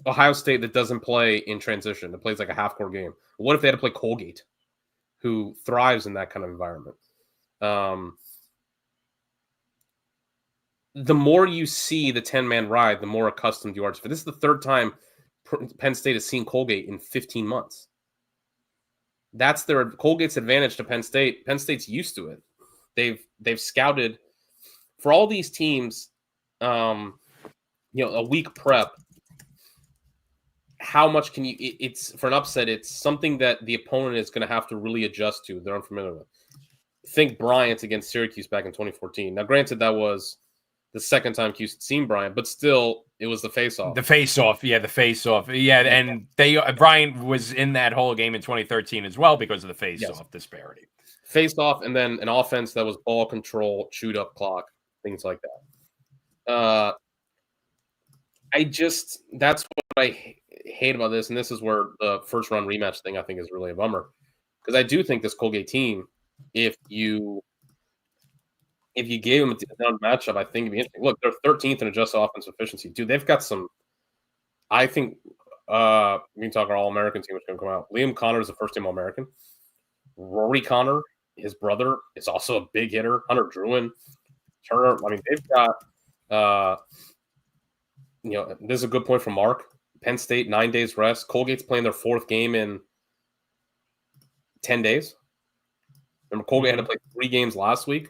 Ohio State that doesn't play in transition, that plays like a half-court game. What if they had to play Colgate, who thrives in that kind of environment? The more you see the 10-man ride, the more accustomed you are to it. This is the third time Penn State has seen Colgate in 15 months. That's Colgate's advantage to Penn State. Penn State's used to it. They've scouted for all these teams, a week prep. How much can you? It's for an upset. It's something that the opponent is going to have to really adjust to. They're unfamiliar with. Think Bryant against Syracuse back in 2014. Now, granted, that was the second time Cuse had seen Bryant, but still, it was the face-off. The face-off. Yeah, and Bryant was in that whole game in 2013 as well because of the face-off disparity. Face-off, and then an offense that was ball control, chewed up clock, things like that. That's what I hate about this, and this is where the first-round rematch thing I think is really a bummer, because I do think this Colgate team, if you gave them a down matchup, I think it'd be interesting. Look, they're 13th in adjusted offensive efficiency. Dude, they've got some. I think we can talk our All-American team, which can come out. Liam Connor is the first-team All-American. Rory Connor, his brother, is also a big hitter. Hunter Druin, Turner. I mean, they've got. This is a good point from Mark. Penn State 9 days rest. Colgate's playing their 4th game in 10 days. Remember, Colgate had to play 3 games last week.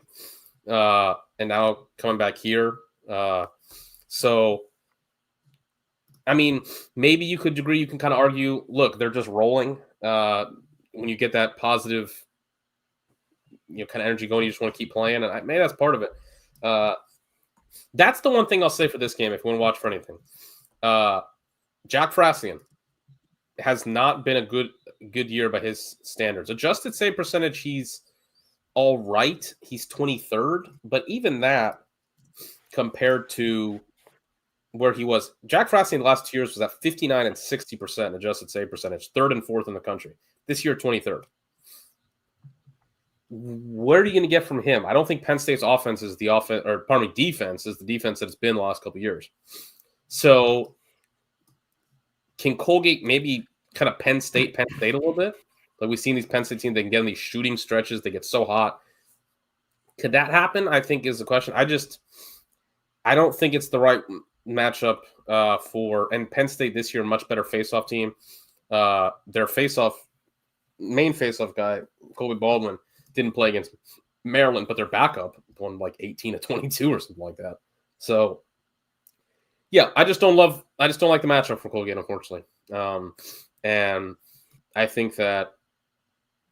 And now coming back here. So, I mean, maybe you can kind of argue, look, they're just rolling. When you get that positive, kind of energy going, you just want to keep playing. And maybe that's part of it. That's the one thing I'll say for this game if you want to watch for anything. Jack Frasian has not been a good year by his standards. Adjusted save percentage, he's all right. He's 23rd, but even that compared to where he was, Jack Frasian the last 2 years was at 59 and 60% adjusted save percentage, 3rd and 4th in the country. This year, 23rd. Where are you going to get from him? I don't think Penn State's defense is the defense that it's been the last couple of years. So can Colgate maybe kind of Penn State a little bit? Like we've seen these Penn State teams, they can get in these shooting stretches. They get so hot. Could that happen? I think is the question. I don't think it's the right matchup and Penn State this year, much better face-off team. Their main face-off guy, Colby Baldwin, didn't play against Maryland, but their backup won like 18-22 or something like that. So, yeah, I just don't like the matchup for Colgate, unfortunately. And I think that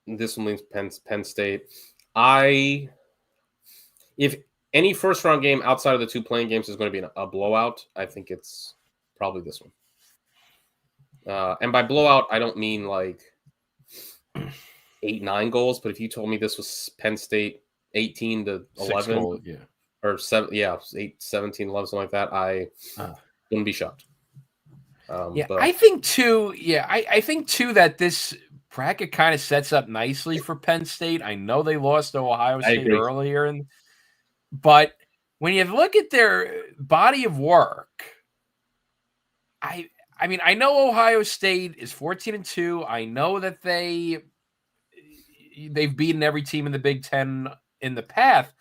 this one leans Penn State. If any first round game outside of the 2 playing games is going to be a blowout, I think it's probably this one. And by blowout, I don't mean like 8-9 goals, but if you told me this was Penn State 18-11, or 17-11, something like that, I wouldn't be shocked. I think too. Yeah, I think too that this bracket kind of sets up nicely for Penn State. I know they lost to Ohio State earlier, but when you look at their body of work, I mean, I know Ohio State is 14-2. I know that they've beaten every team in the Big Ten in the past.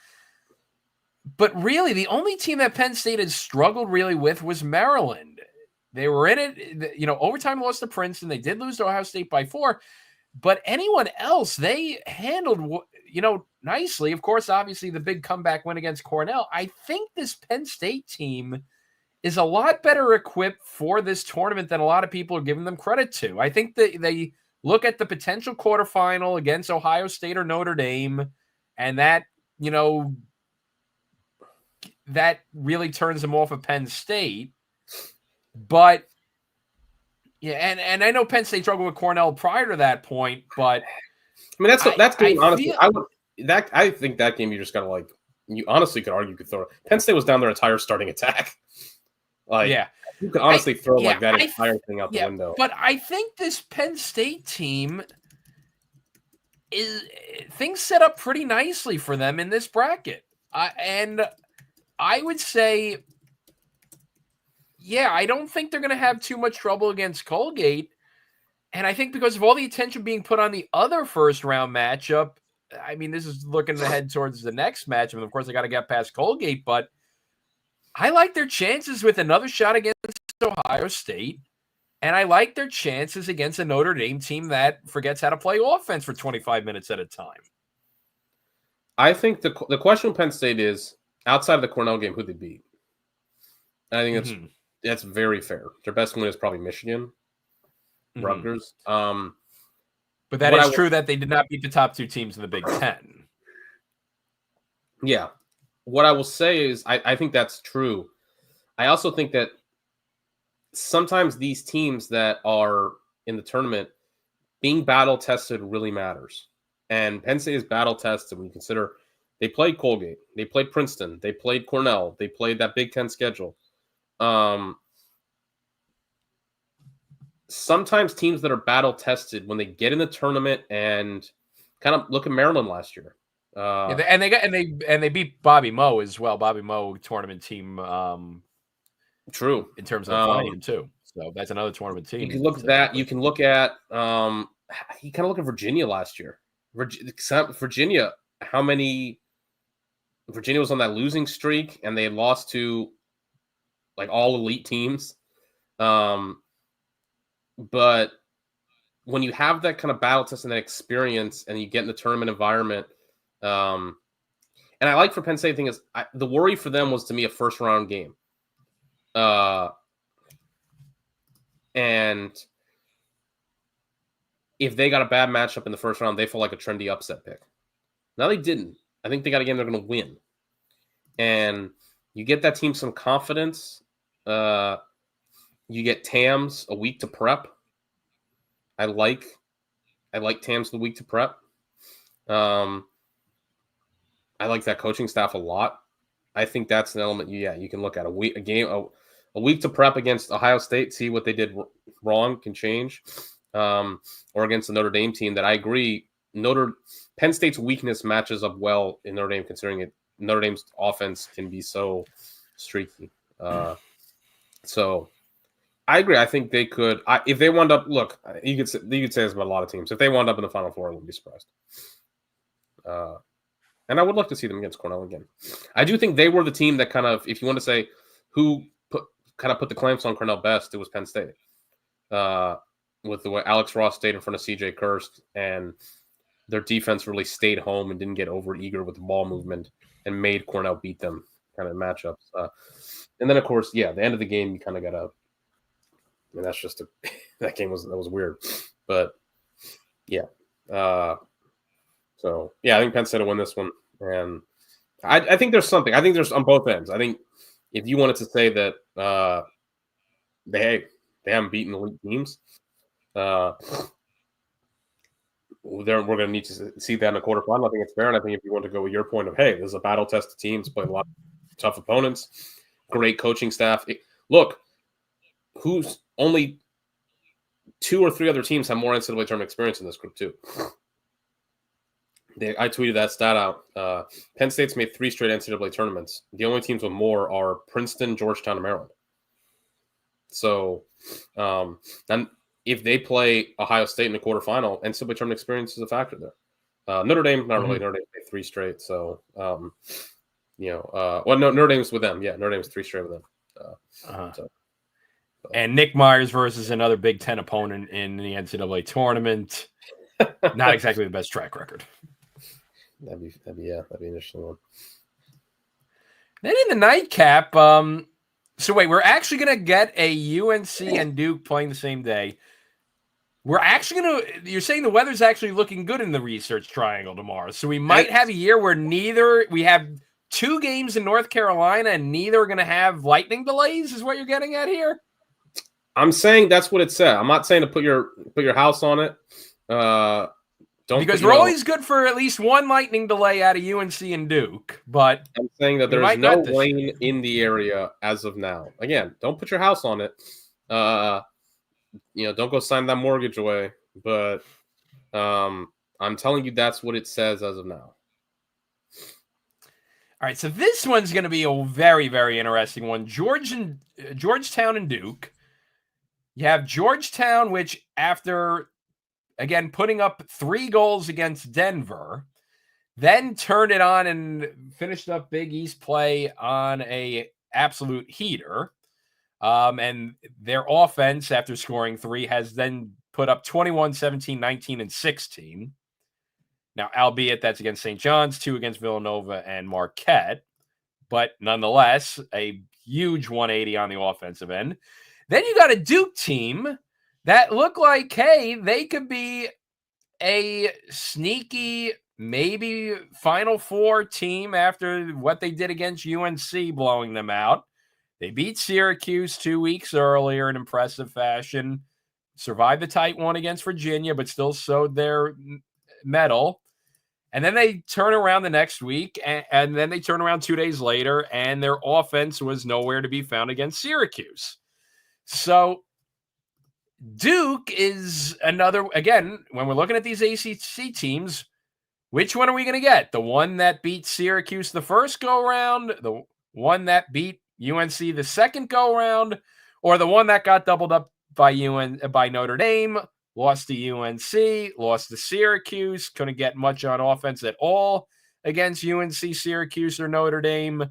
But really, the only team that Penn State had struggled really with was Maryland. They were in it, overtime lost to Princeton. They did lose to Ohio State by 4. But anyone else, they handled, nicely. Of course, obviously, the big comeback win against Cornell. I think this Penn State team is a lot better equipped for this tournament than a lot of people are giving them credit to. I think that they look at the potential quarterfinal against Ohio State or Notre Dame, and that, that really turns them off of Penn State. But yeah, and I know Penn State struggled with Cornell prior to that point, but I mean that's game, honestly. I think that game you just gotta you honestly could argue you could throw it. Penn State was down their entire starting attack. You could honestly throw that entire thing out the window. But I think this Penn State team things set up pretty nicely for them in this bracket. And I would say, I don't think they're going to have too much trouble against Colgate. And I think because of all the attention being put on the other first round matchup, I mean, this is looking ahead towards the next matchup. And of course, they got to get past Colgate, but I like their chances with another shot against Ohio State. And I like their chances against a Notre Dame team that forgets how to play offense for 25 minutes at a time. I think the question with Penn State is, outside of the Cornell game, who they beat. And I think that's very fair. Their best win is probably Michigan, Rutgers. But that is true that they did not beat the top 2 teams in the Big Ten. Yeah. What I will say is I think that's true. I also think that sometimes these teams that are in the tournament, being battle-tested really matters. And Penn State is battle-tested when you consider they played Colgate, they played Princeton, they played Cornell, they played that Big Ten schedule. Sometimes teams that are battle-tested, when they get in the tournament, and kind of look at Maryland last year. And they beat Bobby Moe as well. Bobby Moe tournament team. True. In terms of playing too. So that's another tournament team. You can look at that. You can look at you kind of look at Virginia last year. Virginia, Virginia was on that losing streak, and they had lost to all elite teams. But when you have that kind of battle test and that experience, and you get in the tournament environment, and I like for Penn State thing is the worry for them was to me a first round game. And if they got a bad matchup in the first round, they felt like a trendy upset pick. Now they didn't. I think they got a game they're going to win. And you get that team some confidence. You get TAMS a week to prep. I like TAMS the week to prep. I like that coaching staff a lot. I think that's an element. You can look at a week to prep against Ohio State, see what they did wrong, can change, or against the Notre Dame team that I agree Penn State's weakness matches up well in Notre Dame, considering Notre Dame's offense can be so streaky. So I agree. I think they could, if they wound up. Look, you could say this about a lot of teams. If they wound up in the Final Four, I wouldn't be surprised. And I would like to see them against Cornell again. I do think they were the team that kind of, if you want to say who kind of put the clamps on Cornell best, it was Penn State. With the way Alex Ross stayed in front of CJ Kirst, and their defense really stayed home and didn't get over eager with the ball movement and made Cornell beat them kind of matchups. And then, of course, the end of the game, you kind of got to – and that's just that game was weird. But, yeah. So, I think Penn State will win this one. And I think there's something. I think there's on both ends. I think if you wanted to say that they haven't beaten elite teams, we're going to need to see that in the quarterfinal. I think it's fair. And I think if you want to go with your point of, hey, there's a battle test of teams, playing a lot of tough opponents, great coaching staff. Look, who's only 2 or 3 other teams have more NCAA tournament experience in this group, too. I tweeted that stat out. Penn State's made 3 straight NCAA tournaments. The only teams with more are Princeton, Georgetown, and Maryland. So, and if they play Ohio State in the quarterfinal, NCAA tournament experience is a factor there. Notre Dame, not really. Notre Dame made 3 straight. So, Notre Dame's with them. Yeah, Notre Dame's 3 straight with them. And Nick Myers versus another Big Ten opponent in the NCAA tournament. Not exactly the best track record. That'd be an interesting one. Then in the nightcap, so wait, we're actually going to get a UNC and Duke playing the same day. We're actually going to – you're saying the weather's actually looking good in the Research Triangle tomorrow. So we might have a year where we have 2 games in North Carolina and neither are going to have lightning delays is what you're getting at here? I'm saying that's what it said. I'm not saying to put your house on it. Because we're always good for at least 1 lightning delay out of UNC and Duke, but I'm saying that there is no rain in the area as of now. Again, don't put your house on it. Don't go sign that mortgage away. But I'm telling you, that's what it says as of now. All right, so this one's going to be a very, very interesting one. Georgetown and Duke. You have Georgetown, which after, again, putting up 3 goals against Denver, then turned it on and finished up Big East play on a absolute heater. And their offense, after scoring 3, has then put up 21, 17, 19, and 16. Now, albeit that's against St. John's, 2 against Villanova and Marquette. But nonetheless, a huge 180 on the offensive end. Then you got a Duke team that look like, hey, they could be a sneaky, maybe Final Four team after what they did against UNC, blowing them out. They beat Syracuse 2 weeks earlier in impressive fashion, survived the tight one against Virginia, but still sewed their medal. And then they turn around the next week, and then they turn around 2 days later, and their offense was nowhere to be found against Syracuse. So Duke is another, again, when we're looking at these ACC teams, which one are we going to get? The one that beat Syracuse the first go-round, the one that beat UNC the second go-round, or the one that got doubled up by Notre Dame, lost to UNC, lost to Syracuse, couldn't get much on offense at all against UNC, Syracuse, or Notre Dame.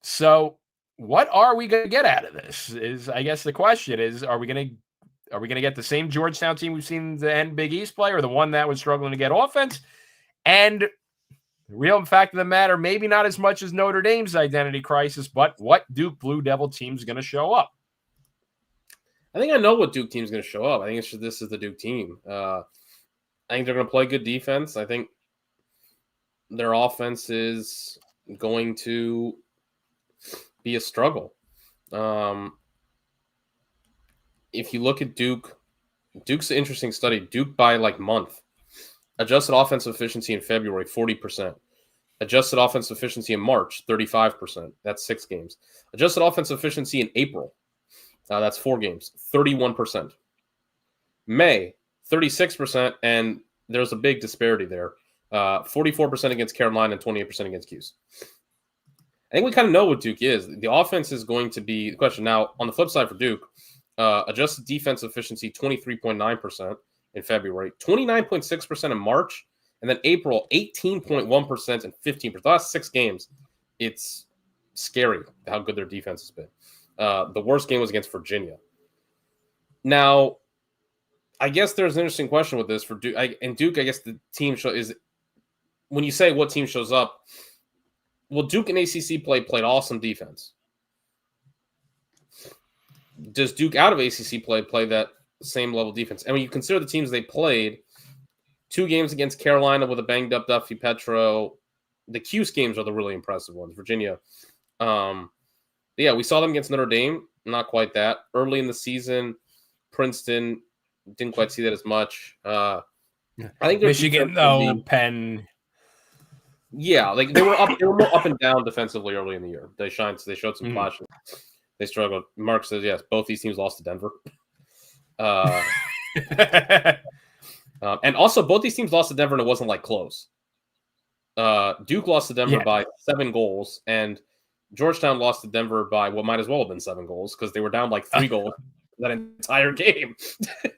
So what are we going to get out of this? Is, I guess the question is, are we going to get the same Georgetown team we've seen the end Big East play, or the one that was struggling to get offense? And the real fact of the matter, maybe not as much as Notre Dame's identity crisis, but what Duke Blue Devil team's going to show up? I think I know what Duke team's going to show up. I think this is the Duke team. I think they're going to play good defense. I think their offense is going to be a struggle. If you look at Duke's an interesting study. Duke by month. Adjusted offensive efficiency in February, 40%. Adjusted offensive efficiency in March, 35%. That's 6 games. Adjusted offensive efficiency in April, that's 4 games, 31%. May, 36%, and there's a big disparity there. 44% against Carolina and 28% against Cuse. I think we kind of know what Duke is. The offense is going to be the question. Now, on the flip side for Duke, adjusted defensive efficiency, 23.9% in February, 29.6% in March, and then April, 18.1% and 15%. The last 6 games, it's scary how good their defense has been. The worst game was against Virginia. Now, I guess there's an interesting question with this for Duke. Duke, I guess the team is when you say what team shows up. Well, Duke in ACC played awesome defense. Does Duke out of ACC play that same level defense? And when you consider the teams they played, 2 games against Carolina with a banged up Duffy Petro, the Cuse games are the really impressive ones. Virginia, yeah, we saw them against Notre Dame, not quite that early in the season. Princeton didn't quite see that as much. I think Michigan though, Penn. Yeah, like they were more up and down defensively early in the year. They showed some flashes. They struggled. Mark says yes. Both these teams lost to Denver. And also both these teams lost to Denver, and it wasn't like close. Duke lost to Denver by 7 goals, and Georgetown lost to Denver by what might as well have been 7 goals because they were down like 3 goals that entire game.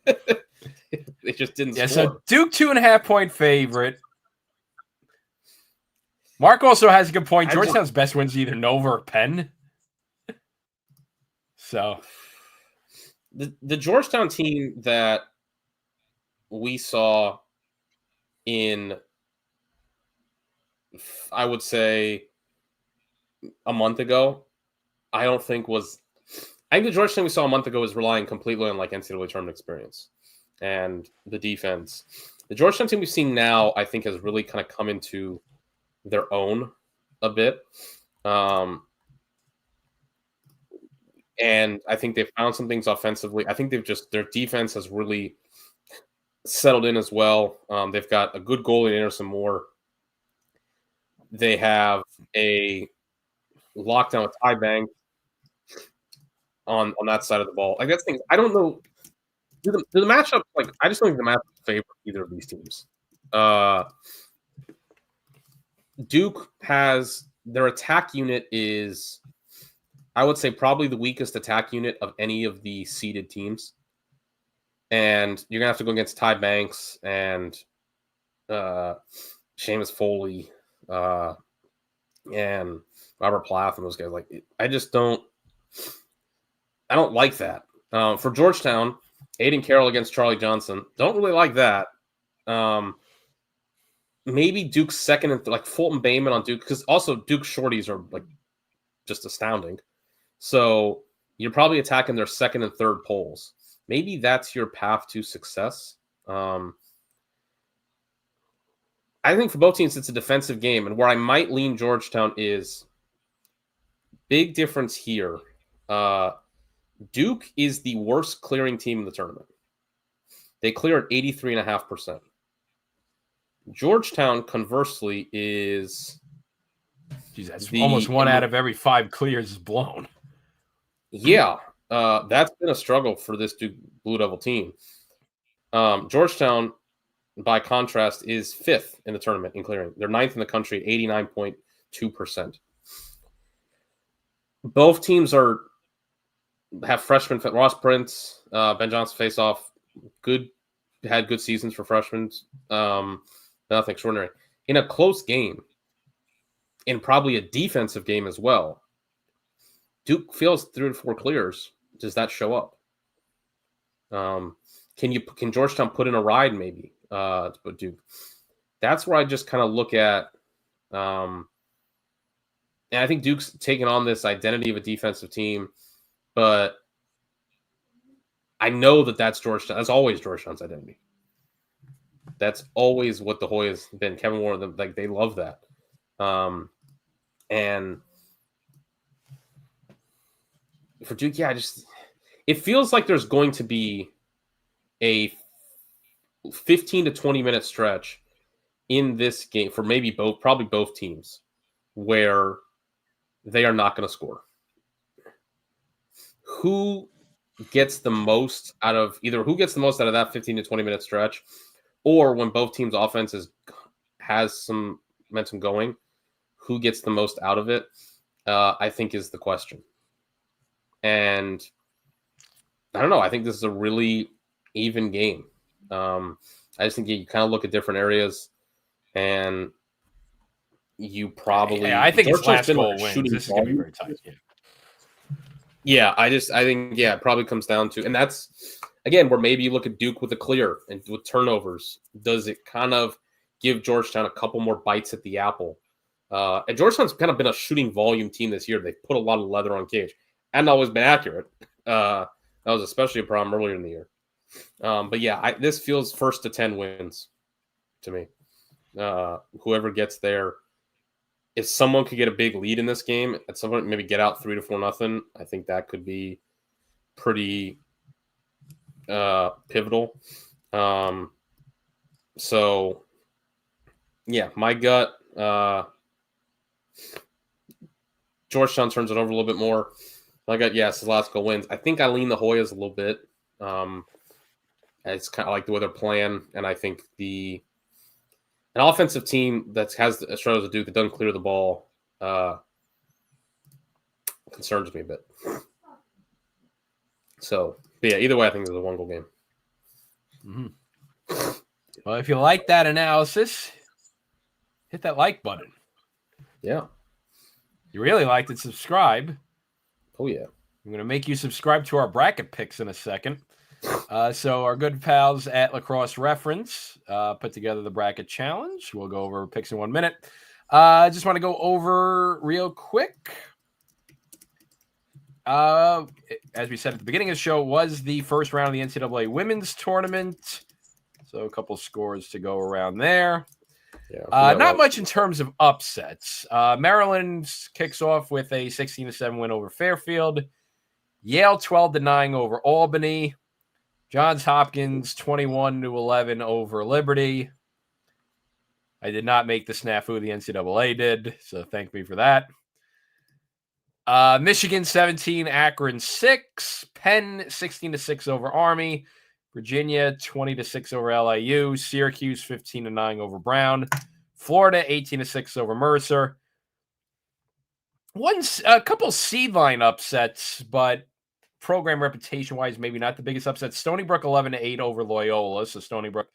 They just didn't score. So Duke 2.5-point favorite. Mark also has a good point. Georgetown's best wins either Nova or Penn. So the Georgetown team that we saw in, I would say, a month ago, I think the Georgetown we saw a month ago was relying completely on like NCAA tournament experience and the defense. The Georgetown team we've seen now, I think, has really kind of come into their own a bit. And I think they've found some things offensively. I think their defense has really settled in as well. They've got a good goalie, Anderson Moore. They have a lockdown with Ty Banks on that side of the ball. Like that's things I don't know. Do the matchup I just don't think the matchup favor either of these teams. Duke has their attack unit is, I would say, probably the weakest attack unit of any of the seeded teams. And you're going to have to go against Ty Banks and Seamus Foley and Robert Plath and those guys. I don't like that. For Georgetown, Aiden Carroll against Charlie Johnson. Don't really like that. Maybe Duke's second and Fulton Bayman on Duke, because also Duke's shorties are just astounding. So you're probably attacking their second and third poles. Maybe that's your path to success. I think for both teams, it's a defensive game. And where I might lean Georgetown is big difference here. Duke is the worst clearing team in the tournament. They clear at 83.5%. Georgetown, conversely, is... Geez, that's almost 1 out of every 5 clears is blown. Yeah, that's been a struggle for this Duke Blue Devil team. Georgetown, by contrast, is 5th in the tournament in clearing. They're 9th in the country at 89.2%. Both teams have freshmen. Ross Prince, Ben Johnson face-off. Had good seasons for freshmen. Nothing extraordinary. In a close game, in probably a defensive game as well, Duke fails 3 to 4 clears. Does that show up? Can Georgetown put in a ride maybe? But Duke, that's where I just kind of look at. And I think Duke's taken on this identity of a defensive team, but I know that's Georgetown. That's always Georgetown's identity. That's always what the Hoyas have been. Kevin Warren, they love that. And for Duke, it feels like there's going to be a 15 to 20 minute stretch in this game for probably both teams where they are not going to score. Who gets the most out of that 15 to 20 minute stretch, or when both teams' offenses has some momentum going, who gets the most out of it, I think is the question. And I don't know. I think this is a really even game. I just think you kind of look at different areas, and you probably. Yeah, I think it's Georgetown's last been, goal like, wins. shooting This is going to be volume. very tight. Yeah, I think it probably comes down to, and that's again where maybe you look at Duke with a clear and with turnovers. Does it kind of give Georgetown a couple more bites at the apple? And Georgetown's kind of been a shooting volume team this year. They've put a lot of leather on cage and always been accurate. That was especially a problem earlier in the year. But yeah, this feels 1 to 10 wins to me. Whoever gets there, if someone could get a big lead in this game, at some point maybe get out 3 to 4 nothing, I think that could be pretty pivotal. So yeah, my gut. Georgetown turns it over a little bit more. My gut, yes, Alaska wins. I think I lean the Hoyas a little bit. It's kind of like the way they're playing, and I think an offensive team that has struggles to Duke that doesn't clear the ball concerns me a bit. So, but yeah, either way, I think it's a 1-goal game. Mm-hmm. Well, if you like that analysis, hit that like button. Yeah. If you really liked it, subscribe. Oh, yeah. I'm going to make you subscribe to our bracket picks in a second. So our good pals at Lacrosse Reference put together the bracket challenge. We'll go over picks in 1 minute. I just want to go over real quick. As we said at the beginning of the show, was the first round of the NCAA women's tournament. So a couple scores to go around there. Yeah, not much in terms of upsets. Maryland kicks off with a 16-7 win over Fairfield. Yale 12-9 over Albany. Johns Hopkins 21-11 over Liberty. I did not make the snafu the NCAA did, so thank me for that. Michigan 17, Akron 6, Penn 16-6 over Army, Virginia 20-6 over LIU, Syracuse 15-9 over Brown, Florida 18-6 over Mercer. A couple seed line upsets, but program reputation-wise, maybe not the biggest upset. Stony Brook 11-8 over Loyola, so Stony Brook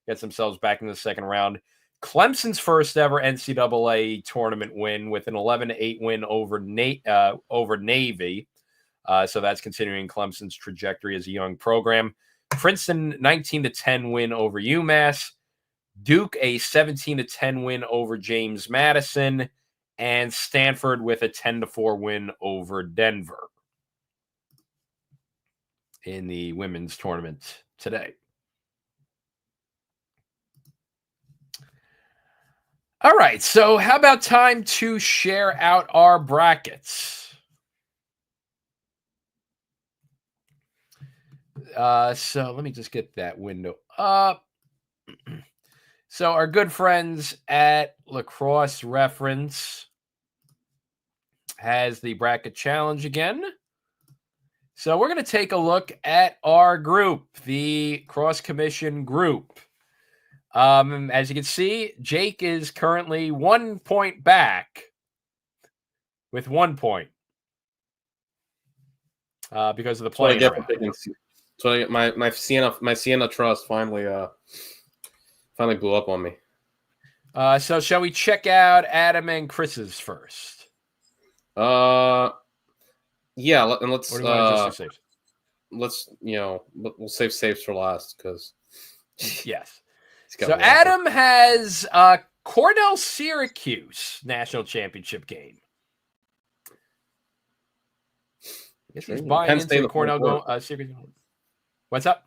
gets themselves back in the second round. Clemson's first ever NCAA tournament win with an 11-8 win over Navy. So that's continuing Clemson's trajectory as a young program. Princeton 19-10 win over UMass. Duke a 17-10 win over James Madison. And Stanford with a 10-4 win over Denver in the women's tournament today. All right, so how about time to share out our brackets? So let me just get that window up. So our good friends at Lacrosse Reference has the bracket challenge again. So we're going to take a look at our group, the Cross Commission group. As you can see, Jake is currently 1 point back with 1 point because of the play. So my Sienna trust finally blew up on me. So shall we check out Adam and Chris's first? Yeah, and let's. Or do you want to just do saves? Let's we'll save saves for last because. Yes. So Adam has Cornell Syracuse national championship game. I guess he's buying Penn into State the Cornell Syracuse. What's up?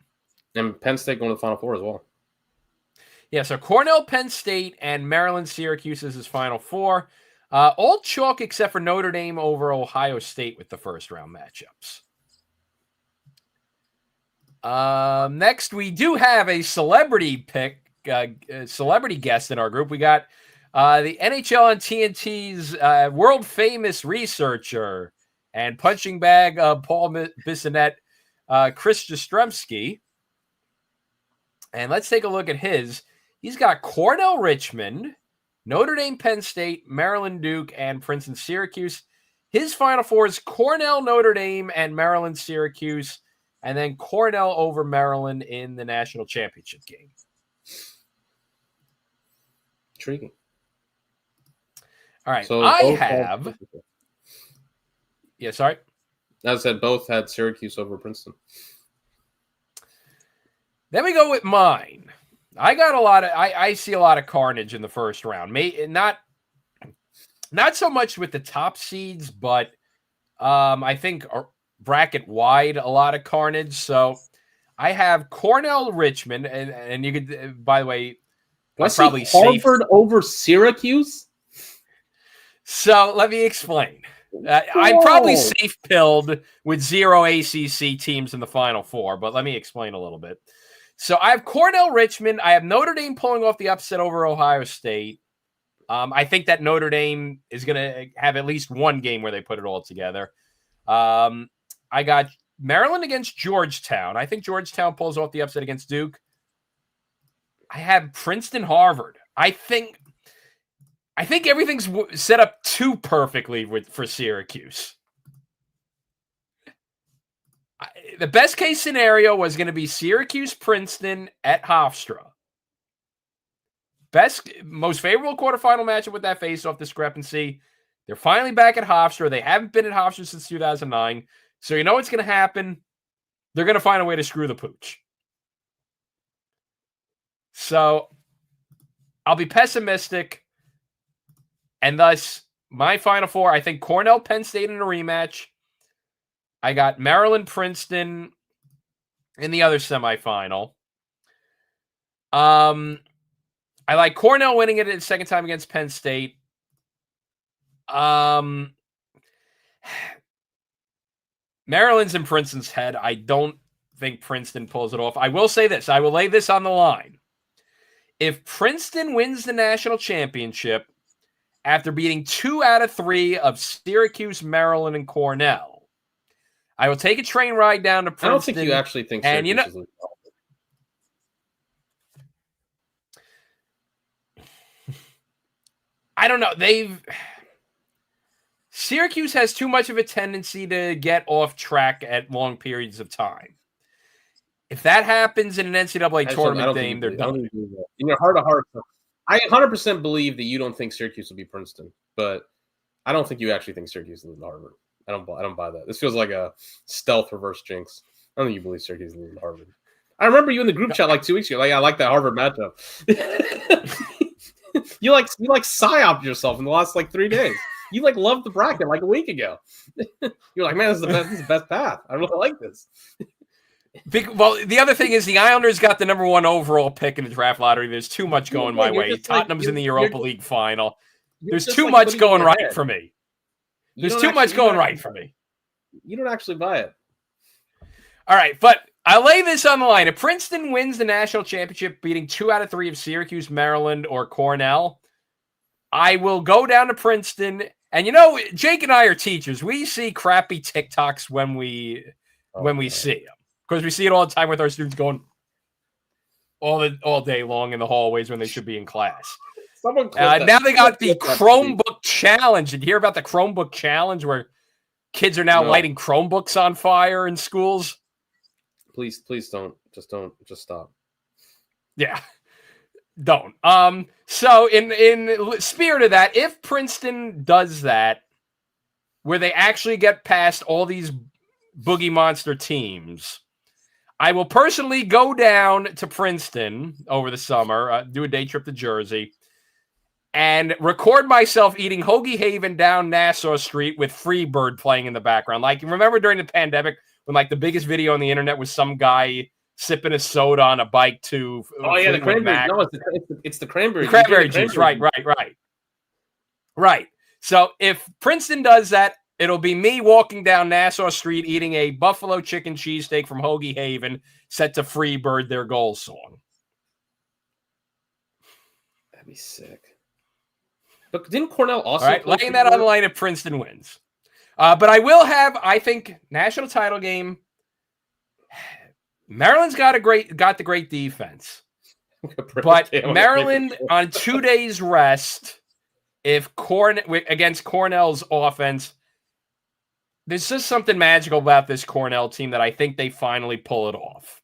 And Penn State going to the Final Four as well. Yeah, so Cornell, Penn State, and Maryland, Syracuse is his Final Four. All chalk except for Notre Dame over Ohio State with the first round matchups. Next, we do have a celebrity pick. Celebrity guest in our group. We got the NHL and TNT's world famous researcher and punching bag Paul Bissonnette, Chris Jastrzemski. And let's take a look at his. He's got Cornell Richmond, Notre Dame Penn State, Maryland Duke, and Princeton Syracuse. His Final Four is Cornell Notre Dame and Maryland Syracuse, and then Cornell over Maryland in the national championship game. Intriguing. All right. So I both have. Yeah, sorry. As I said, both had Syracuse over Princeton. Then we go with mine. I got a lot of. I see a lot of carnage in the first round. Not so much with the top seeds, but I think bracket wide a lot of carnage. So I have Cornell Richmond, and you could. By the way, Do I probably see Harvard over Syracuse? So let me explain. I'm probably safe pilled with 0 ACC teams in the Final Four, but let me explain a little bit. So I have Cornell Richmond. I have Notre Dame pulling off the upset over Ohio State. I think that Notre Dame is going to have at least one game where they put it all together. I got Maryland against Georgetown. I think Georgetown pulls off the upset against Duke. I have Princeton Harvard. I think everything's set up too perfectly for Syracuse. The best case scenario was going to be Syracuse-Princeton at Hofstra. Most favorable quarterfinal matchup with that face-off discrepancy. They're finally back at Hofstra. They haven't been at Hofstra since 2009. So you know what's going to happen? They're going to find a way to screw the pooch. So I'll be pessimistic. And thus, my Final Four, I think Cornell, Penn State in a rematch. I got Maryland, Princeton in the other semifinal. I like Cornell winning it the second time against Penn State. Maryland's in Princeton's head. I don't think Princeton pulls it off. I will say this. I will lay this on the line. If Princeton wins the national championship after beating 2 out of 3 of Syracuse, Maryland, and Cornell, I will take a train ride down to Princeton. I don't think you actually think Syracuse is losing. I don't know. Syracuse has too much of a tendency to get off track at long periods of time. If that happens in an NCAA tournament game, they're done. In your heart of hearts, I 100% believe that you don't think Syracuse will be Princeton, but I don't think you actually think Syracuse will lose to Harvard. I don't buy that. This feels like a stealth reverse jinx. I don't think you believe Syracuse will lose to Harvard. I remember you in the group chat like 2 weeks ago. Like, I like that Harvard matchup. you psyoped yourself in the last 3 days. You loved the bracket a week ago. You're like, man, this is the best path. I really like this. Well, the other thing is the Islanders got the number 1 overall pick in the draft lottery. There's too much going my way. Tottenham's in the Europa League final. There's too much going right for me. There's too much going right for me. You don't actually buy it. All right, but I'll lay this on the line. If Princeton wins the national championship, beating 2 out of 3 of Syracuse, Maryland, or Cornell, I will go down to Princeton. And Jake and I are teachers. We see crappy TikToks when we see them. Because we see it all the time with our students going all day long in the hallways when they should be in class. Now they got the Chromebook challenge. Did you hear about the Chromebook challenge where kids are now lighting Chromebooks on fire in schools? Please don't. Just stop. Yeah. Don't. So in spirit of that, if Princeton does that, where they actually get past all these Boogie Monster teams, I will personally go down to Princeton over the summer, do a day trip to Jersey, and record myself eating Hoagie Haven down Nassau Street with Freebird playing in the background. Remember during the pandemic when the biggest video on the internet was some guy sipping a soda on a bike to the cranberry. No, it's the cranberry. The cranberry juice. Right. So if Princeton does that, it'll be me walking down Nassau Street eating a buffalo chicken cheesesteak from Hoagie Haven set to Freebird, their goal song. That'd be sick. But didn't Cornell also... All right, laying that on the line if Princeton wins. But I will have, I think, national title game. Maryland's got the great defense. But Maryland on 2 days rest, against Cornell's offense, there's just something magical about this Cornell team that I think they finally pull it off.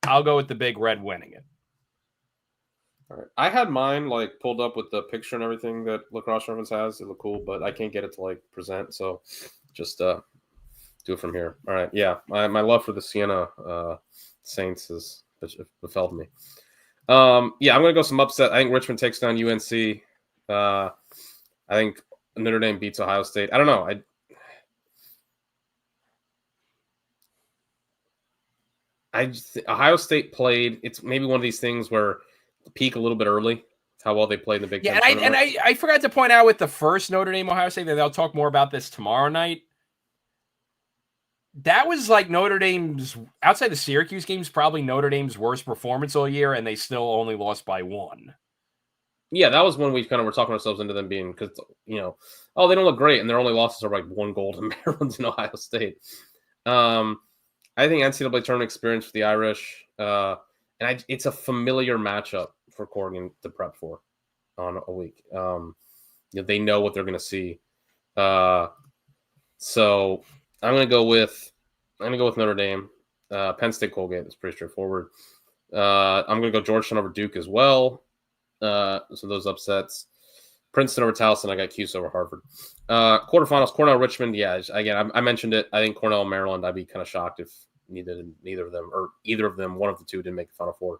I'll go with the Big Red winning it. All right. I had mine like pulled up with the picture and everything that Lacrosse Reference has. It looked cool, but I can't get it to like present. So just do it from here. All right. Yeah. My love for the Siena Saints has befell me. Yeah, I'm gonna go some upset. I think Richmond takes down UNC. I think Notre Dame beats Ohio State. I don't know. Ohio State played. It's maybe one of these things where peak a little bit early. How well they played in the Big Ten and tournament. I forgot to point out with the first Notre Dame Ohio State that they'll talk more about this tomorrow night. That was like Notre Dame's, outside the Syracuse games, probably Notre Dame's worst performance all year, and they still only lost by 1. Yeah, that was when we kind of were talking ourselves into them being, because, they don't look great, and their only losses are like 1 goal to Maryland and Ohio State. I think NCAA tournament experience for the Irish, it's a familiar matchup for Corrigan to prep for on a week. They know what they're going to see. So I'm going to go with Notre Dame. Penn State Colgate is pretty straightforward. I'm going to go Georgetown over Duke as well. So those upsets. Princeton over Towson. I got Cuse over Harvard. Quarterfinals, Cornell, Richmond. Yeah, again, I mentioned it. I think Cornell and Maryland, I'd be kind of shocked if neither of them, or either of them, one of the two, didn't make the Final Four.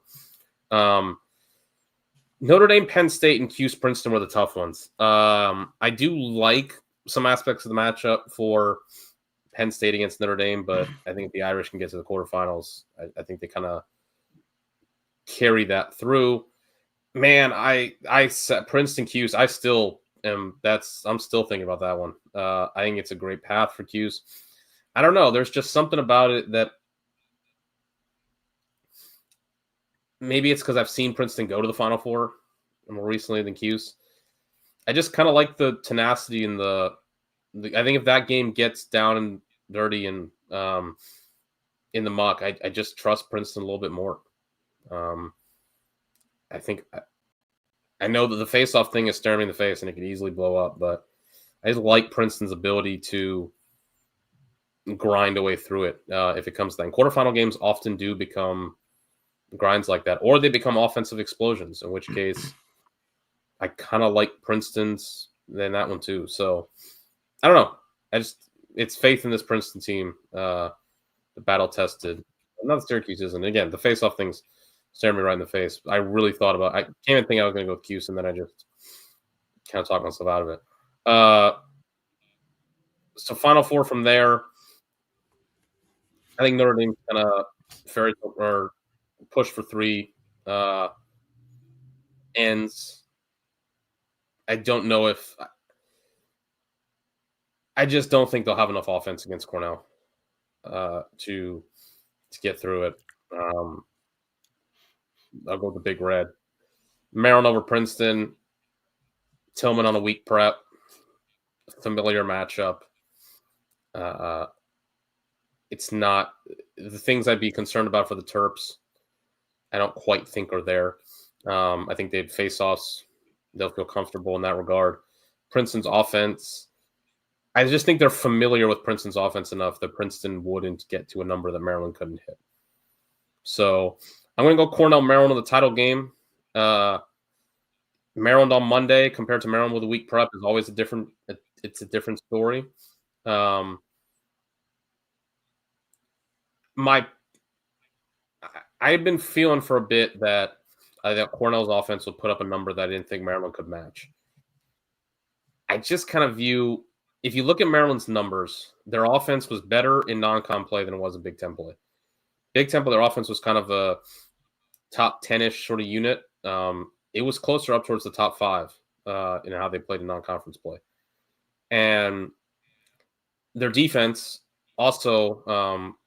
Notre Dame, Penn State, and Cuse, Princeton were the tough ones. I do like some aspects of the matchup for Penn State against Notre Dame, but I think if the Irish can get to the quarterfinals, I think they kind of carry that through. Man, I said Princeton Cuse. I'm still thinking about that one. I think it's a great path for Cuse. I don't know. There's just something about it that maybe it's because I've seen Princeton go to the Final Four more recently than Cuse. I just kind of like the tenacity and the. I think if that game gets down and dirty and in the muck, I just trust Princeton a little bit more. I think I know that the face-off thing is staring me in the face and it could easily blow up, but I just like Princeton's ability to grind a way through it if it comes to that. And quarterfinal games often do become grinds like that, or they become offensive explosions, in which case I kind of like Princeton's in that one too. So I don't know. It's faith in this Princeton team, the battle-tested. Not the Syracuse isn't. Again, the face-off thing's staring me right in the face. I really thought about I can't even think I was going to go with Cuse, and then I just kind of talked myself out of it. So Final Four from there. I think Notre Dame's kind of fairy or push for 3 ends. I don't know if I just don't think they'll have enough offense against Cornell to get through it. I'll go with the Big Red. Maryland over Princeton. Tillman on a week prep. Familiar matchup. It's not the things I'd be concerned about for the Terps. I don't quite think are there. I think they'd face offs. They'll feel comfortable in that regard. Princeton's offense. I just think they're familiar with Princeton's offense enough that Princeton wouldn't get to a number that Maryland couldn't hit. So I'm going to go Cornell, Maryland in the title game. Maryland on Monday compared to Maryland with a week prep is always a different story. I've been feeling for a bit that I thought Cornell's offense would put up a number that I didn't think Maryland could match. I just kind of view, if you look at Maryland's numbers, their offense was better in non-con play than it was in Big Ten play. Big Ten play, their offense was kind of a top 10-ish sort of unit. It was closer up towards the top 5 in how they played in non-conference play. And their defense also,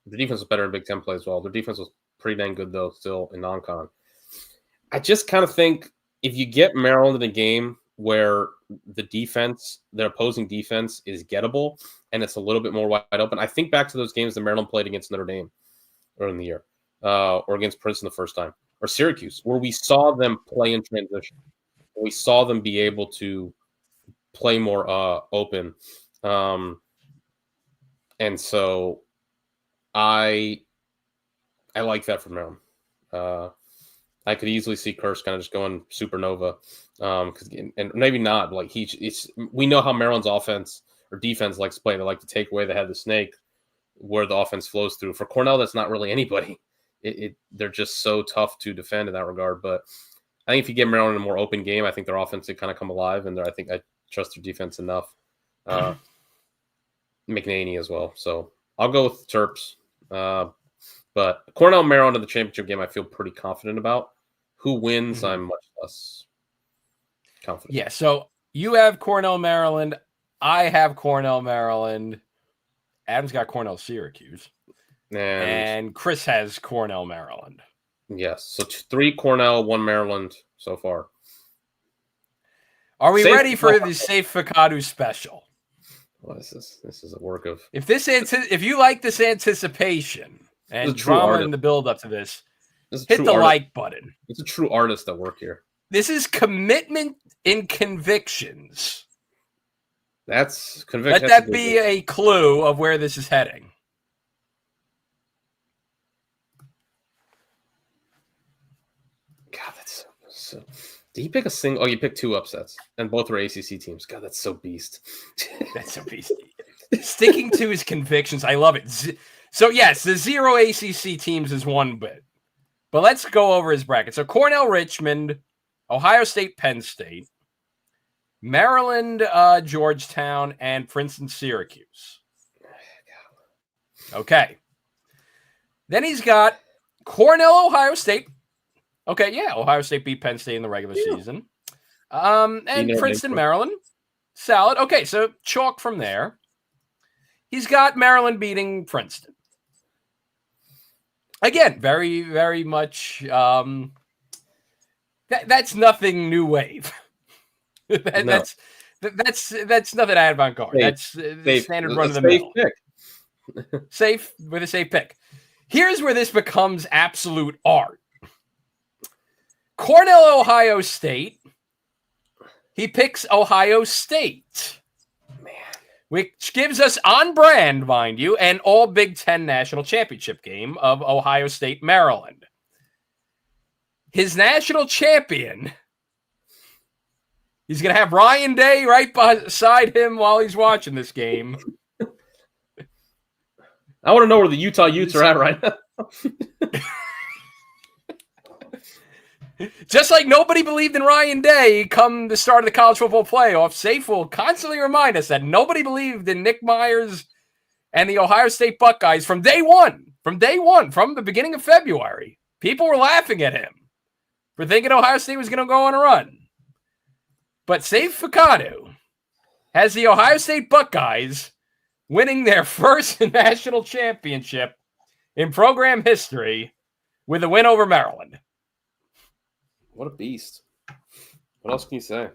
the defense was better in Big Ten play as well. Their defense was pretty dang good, though, still in non-con. I just kind of think if you get Maryland in a game where the defense, their opposing defense, is gettable and it's a little bit more wide open. I think back to those games that Maryland played against Notre Dame early in the year, or against Princeton the first time, or Syracuse, where we saw them play in transition. We saw them be able to play more open. And so I like that for Maryland. I could easily see Kurse kind of just going supernova. And maybe not. Like we know how Maryland's offense or defense likes to play. They like to take away the head of the snake where the offense flows through. For Cornell, that's not really anybody. They're just so tough to defend in that regard. But I think if you get Maryland in a more open game, I think their offense could kind of come alive, and I think I trust their defense enough. McNaney as well. So I'll go with the Terps. But Cornell, Maryland in the championship game, I feel pretty confident about. Who wins, I'm much less confident. Yeah, so you have Cornell, Maryland. I have Cornell, Maryland. Adam's got Cornell, Syracuse. And Chris has Cornell, Maryland. Yes. So 3 Cornell, 1 Maryland so far. Are we ready for the Safe Fakadu special? What is this? This is a work of... If you like this anticipation and drama in the build-up to this, hit the like button. It's a true artist at work here. This is commitment in convictions. That's conviction. Let that be a clue of where this is heading. God, that's so. Did you pick a single? Oh, you picked 2 upsets, and both were ACC teams. God, that's so beast. That's so beast. Sticking to his convictions, I love it. So yes, the 0 ACC teams is one bit, but let's go over his bracket. So Cornell, Richmond, Ohio State, Penn State, Maryland, Georgetown, and Princeton, Syracuse. Okay. Then he's got Cornell, Ohio State. Okay, yeah, Ohio State beat Penn State in the regular season. And Princeton, Maryland. Solid. Okay, so chalk from there. He's got Maryland beating Princeton. Again, very, very much. That's nothing new wave. That's nothing avant-garde. That's the standard run of the mill. Safe with a safe pick. Here's where this becomes absolute art. Cornell, Ohio State. He picks Ohio State. Man. Which gives us on brand, mind you, an all Big Ten national championship game of Ohio State, Maryland. His national champion, he's going to have Ryan Day right beside him while he's watching this game. I want to know where the Utah Utes are at right now. Just like nobody believed in Ryan Day come the start of the college football playoff, Safe will constantly remind us that nobody believed in Nick Myers and the Ohio State Buckeyes from day one, from the beginning of February. People were laughing at him for thinking Ohio State was going to go on a run. But Safe Fakadu has the Ohio State Buckeyes winning their first national championship in program history with a win over Maryland. What a beast. What else can you say?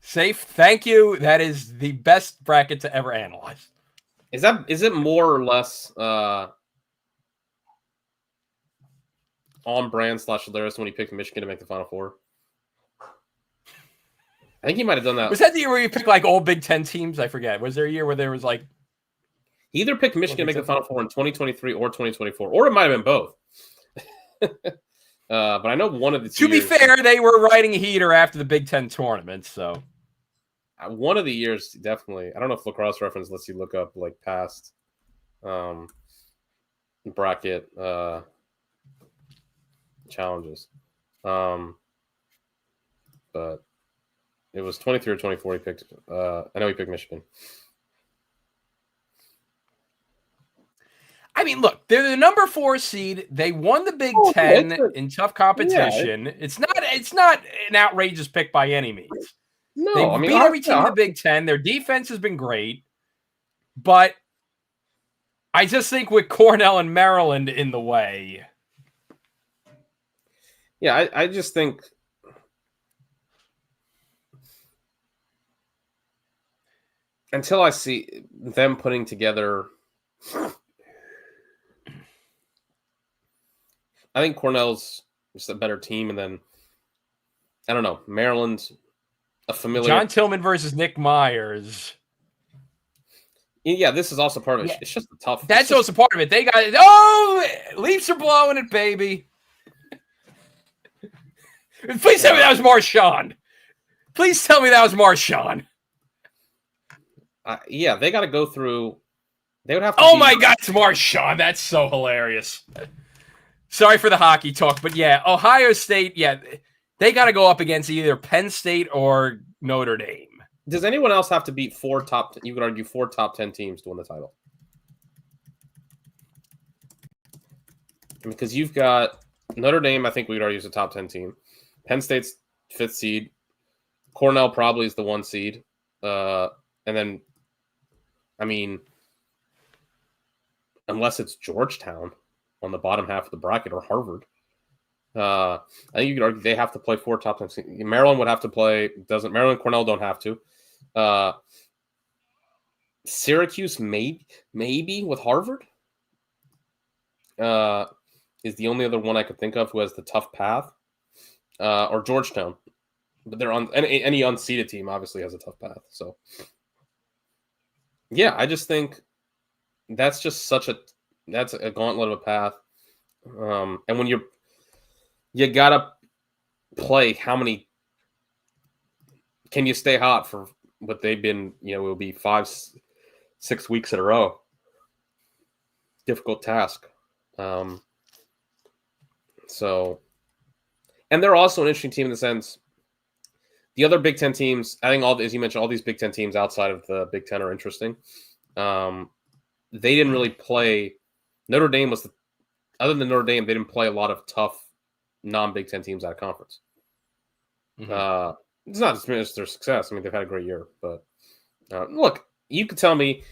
Safe, thank you. That is the best bracket to ever analyze. Is it more or less on brand / hilarious when he picked Michigan to make the Final Four? I think he might have done that. Was that the year where you picked like all Big Ten teams? I forget. Was there a year where there was like... He either picked Michigan to make the Final Four in 2023 or 2024, or it might have been both. But I know one of the 2 years... To be fair, they were riding a heater after the Big Ten tournament, so... One of the years, definitely. I don't know if Lacrosse Reference lets you look up like past bracket challenges. But it was 23 or 24 he picked. I know he picked Michigan. I mean, look, they're the number 4 seed. They won the Big Ten in tough competition. Yeah, it's not an outrageous pick by any means. No, they beat every team in the Big Ten. Their defense has been great. But I just think with Cornell and Maryland in the way. Yeah, I just think until I see them putting together, I think Cornell's just a better team, and then I don't know, Maryland's a familiar. John Tillman versus Nick Myers. Yeah, this is also part of it. Yeah. It's just a tough. That's also part of it. They got it. Oh, Leafs are blowing it, baby. Please tell me that was Marshawn. Please tell me that was Marshawn. Yeah, they got to go through. They would have to. Oh my God, it's Marshawn. That's so hilarious. Sorry for the hockey talk, but yeah, Ohio State, yeah, they got to go up against either Penn State or Notre Dame. Does anyone else have to beat you could argue 4 top 10 teams to win the title? Because you've got Notre Dame, I think we could argue is a top 10 team. Penn State's 5th seed. Cornell probably is the 1 seed. And then, I mean, unless it's Georgetown on the bottom half of the bracket or Harvard, I think you could argue they have to play 4 top 10 teams. Maryland would have to play. Maryland, Cornell don't have to. Syracuse maybe with Harvard is the only other one I could think of who has the tough path, or Georgetown, but they're on any unseeded team obviously has a tough path. So yeah, I just think that's just that's a gauntlet of a path, and when you gotta play how many can you stay hot for what they've been, it will be 5-6 weeks in a row. Difficult task. So, and they're also an interesting team in the sense, the other Big Ten teams, I think as you mentioned, all these Big Ten teams outside of the Big Ten are interesting. They didn't really play. Notre Dame other than Notre Dame, they didn't play a lot of tough non-Big Ten teams out of conference. Mm-hmm. It's not diminished their success. I mean, they've had a great year, but look, you could tell me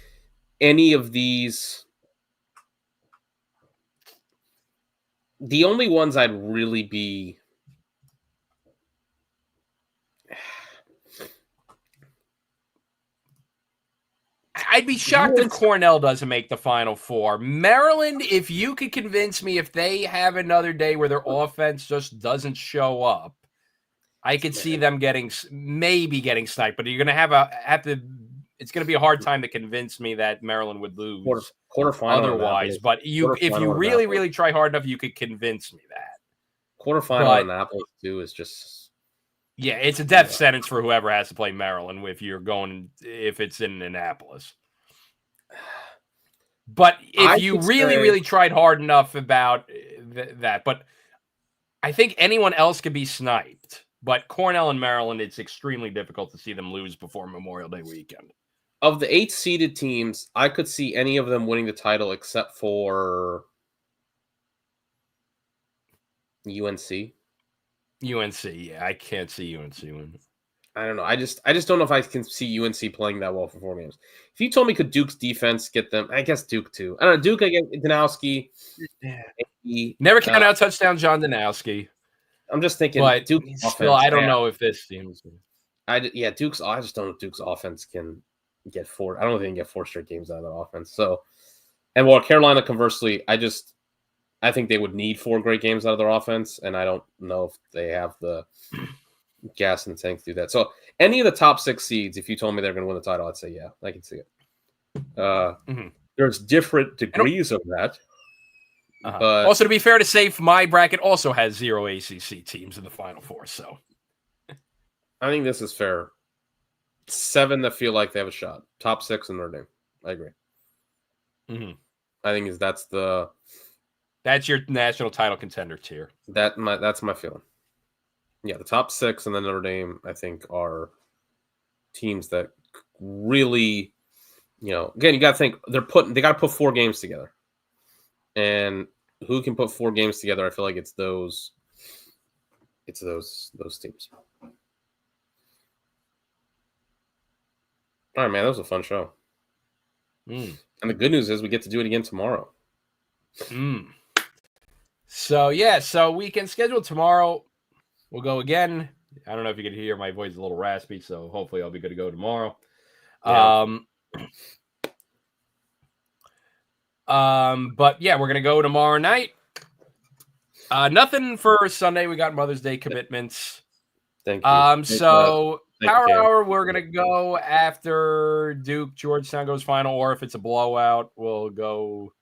any of these. The only ones I'd really be shocked if Cornell doesn't make the Final Four. Maryland, if you could convince me if they have another day where their offense just doesn't show up, I could see them maybe getting sniped, but you're going to it's going to be a hard time to convince me that Maryland would lose quarterfinal otherwise. But if you really, really try hard enough, you could convince me that. Quarterfinal in Annapolis too is just. Yeah, it's a death sentence for whoever has to play Maryland if it's in Annapolis. But if you really tried hard enough about that, but I think anyone else could be sniped. But Cornell and Maryland, it's extremely difficult to see them lose before Memorial Day weekend. Of the 8 seeded teams, I could see any of them winning the title except for UNC. UNC, yeah, I can't see UNC winning. I don't know. I just don't know if I can see UNC playing that well for 4 games. If you told me could Duke's defense get them, I guess Duke too. I don't know. Duke against Danowski. Never count out touchdown John Danowski. I'm just thinking, but Duke's still, offense, I don't know if this team is. I just don't know if Duke's offense can get 4. I don't think they can get 4 straight games out of that offense. So, and while Carolina, conversely, I think they would need 4 great games out of their offense, and I don't know if they have the gas in the tank to do that. So, any of the top 6 seeds, if you told me they're going to win the title, I'd say yeah, I can see it. There's different degrees of that. But also, to be fair to say, my bracket also has 0 ACC teams in the Final Four. So, I think this is fair. 7 that feel like they have a shot. Top 6 in Notre Dame. I agree. I think that's your national title contender tier. That's my feeling. Yeah, the top 6 and then Notre Dame, I think, are teams that really, again, you got to think they got to put 4 games together. And who can put 4 games together? I feel like it's those teams. All right, man, that was a fun show. And the good news is we get to do it again tomorrow. So weekend schedule tomorrow. We'll go again. I don't know if you can hear my voice is a little raspy, so hopefully I'll be good to go tomorrow. Yeah. But yeah, we're gonna go tomorrow night. Nothing for Sunday. We got Mother's Day commitments. Thank you. So Power Hour, we're gonna go after Duke Georgetown goes final, or if it's a blowout, we'll go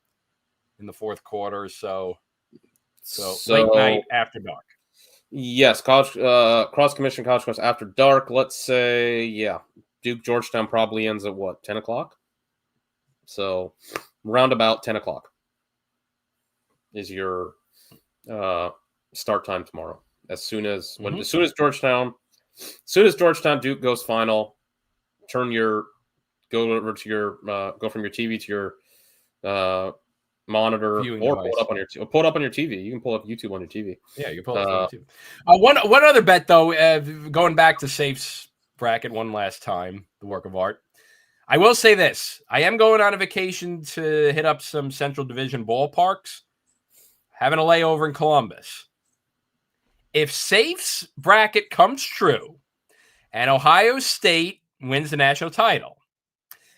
in the fourth quarter. So late night after dark. Yes, college cross commission college course after dark. Let's say, Duke Georgetown probably ends at what, 10 o'clock? So round about 10 o'clock is your start time tomorrow. As soon as Georgetown Duke goes final, go from your TV to your monitor or pull it up on your TV. You can pull up YouTube on your TV. Yeah, you can pull it up on YouTube. One other bet though, going back to Safe's bracket one last time, the work of art. I will say this: I am going on a vacation to hit up some Central Division ballparks. Having a layover in Columbus. If Safe's bracket comes true and Ohio State wins the national title,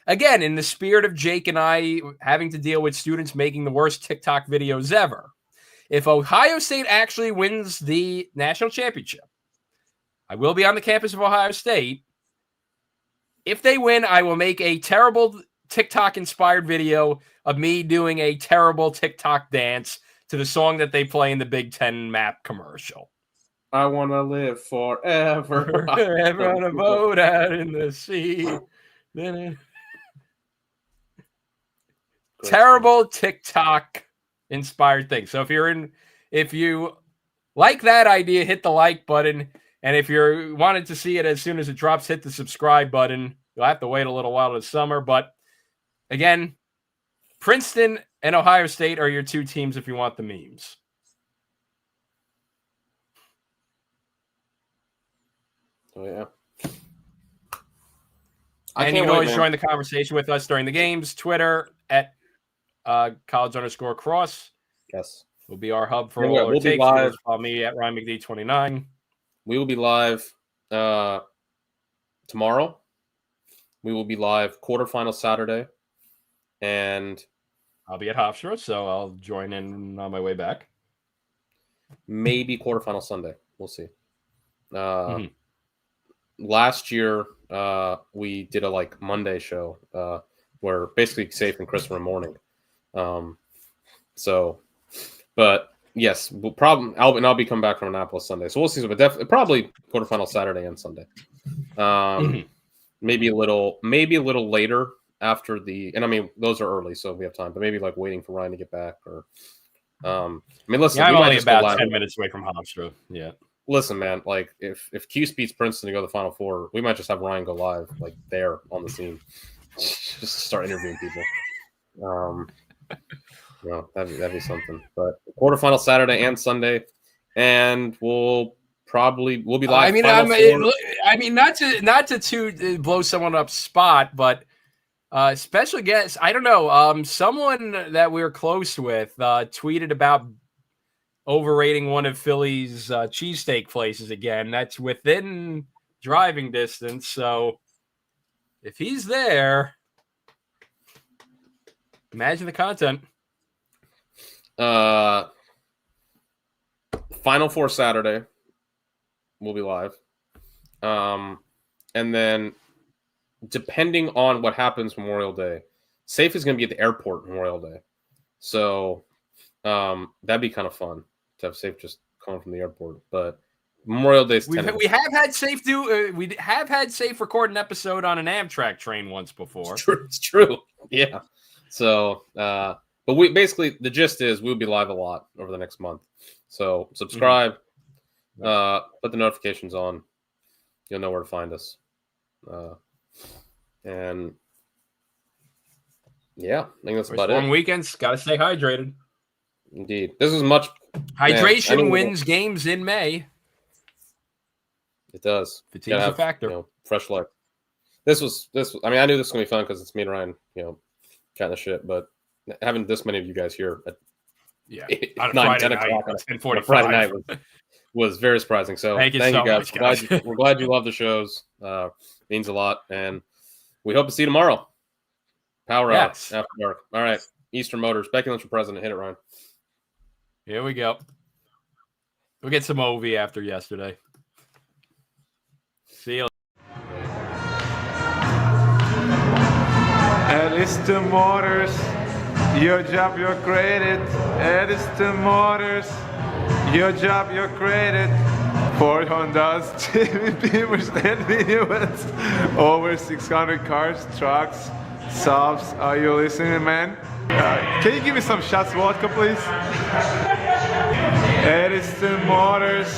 again, in the spirit of Jake and I having to deal with students making the worst TikTok videos ever, if Ohio State actually wins the national championship, I will be on the campus of Ohio State. If they win, I will make a terrible TikTok-inspired video of me doing a terrible TikTok dance to the song that they play in the Big Ten map commercial. I want to live forever. Forever on a boat out in the sea. Terrible TikTok-inspired thing. So if you like that idea, hit the like button. And if you wanted to see it as soon as it drops, hit the subscribe button. You'll have to wait a little while this summer. But again, Princeton and Ohio State are your two teams if you want the memes. Oh, yeah. And you can always join the conversation with us during the games. Twitter at college_cross. Yes. Will be our hub for all our takes. Be live. Follow me at Ryan McD29. We will be live tomorrow. We will be live quarterfinal Saturday. And I'll be at Hofstra, so I'll join in on my way back. Maybe quarterfinal Sunday. We'll see. Last year, we did a Monday show where basically Safe and Chris were in morning. But yes, I'll be coming back from Annapolis Sunday, so we'll see. But definitely, probably quarterfinal Saturday and Sunday. Maybe a little later after and I mean those are early, so we have time. But maybe waiting for Ryan to get back, or listen, I'm only about 10 minutes away from Hofstra. Yeah. Listen, man, if Cuse beats Princeton to go to the Final Four, we might just have Ryan go live, there on the scene. Just start interviewing people. That'd be something. But quarterfinal Saturday and Sunday, and we'll be live. Not to blow someone up spot, but special guest. I don't know. Someone that we're close with tweeted about overrating one of Philly's cheesesteak places again. That's within driving distance. So if he's there, imagine the content. Final Four Saturday, we'll be live. And then depending on what happens Memorial Day, Safe is going to be at the airport Memorial Day. So that'd be kind of fun to have Safe just calling from the airport. But Memorial Day is we have had Safe record an episode on an Amtrak train once before. It's true. Yeah. So, but we basically, the gist is we'll be live a lot over the next month. So subscribe, put the notifications on. You'll know where to find us. And yeah, I think that's about it. Long weekends, got to stay hydrated. Indeed. This is much. Hydration wins games in May. It does. Fatigue's a factor. Fresh life. This was. I mean, I knew this was gonna be fun because it's me and Ryan. Kind of shit. But having this many of you guys here at 9, 10 o'clock on a Friday night was very surprising. So thank you guys. We're glad you love the shows. Means a lot, and we hope to see you tomorrow. Power out after dark. All right, Eastern Motors. Becky Lynch for president. Hit it, Ryan. Here we go. We'll get some OV after yesterday. See you. At Eastern Motors, your job, your credit. At Eastern Motors, your job, your credit. Ford Hondas, Jimmy Beamers, and minivans, over 600 cars, trucks, subs. Are you listening, man? Can you give me some shots vodka, please? Edison Motors,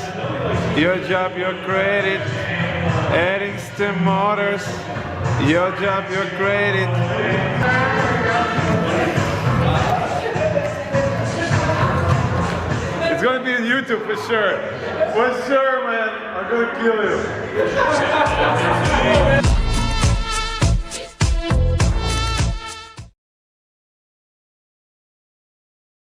your job, your credit. Edison Motors, your job, your credit. It's gonna be on YouTube for sure. For sure, man. I'm gonna kill you.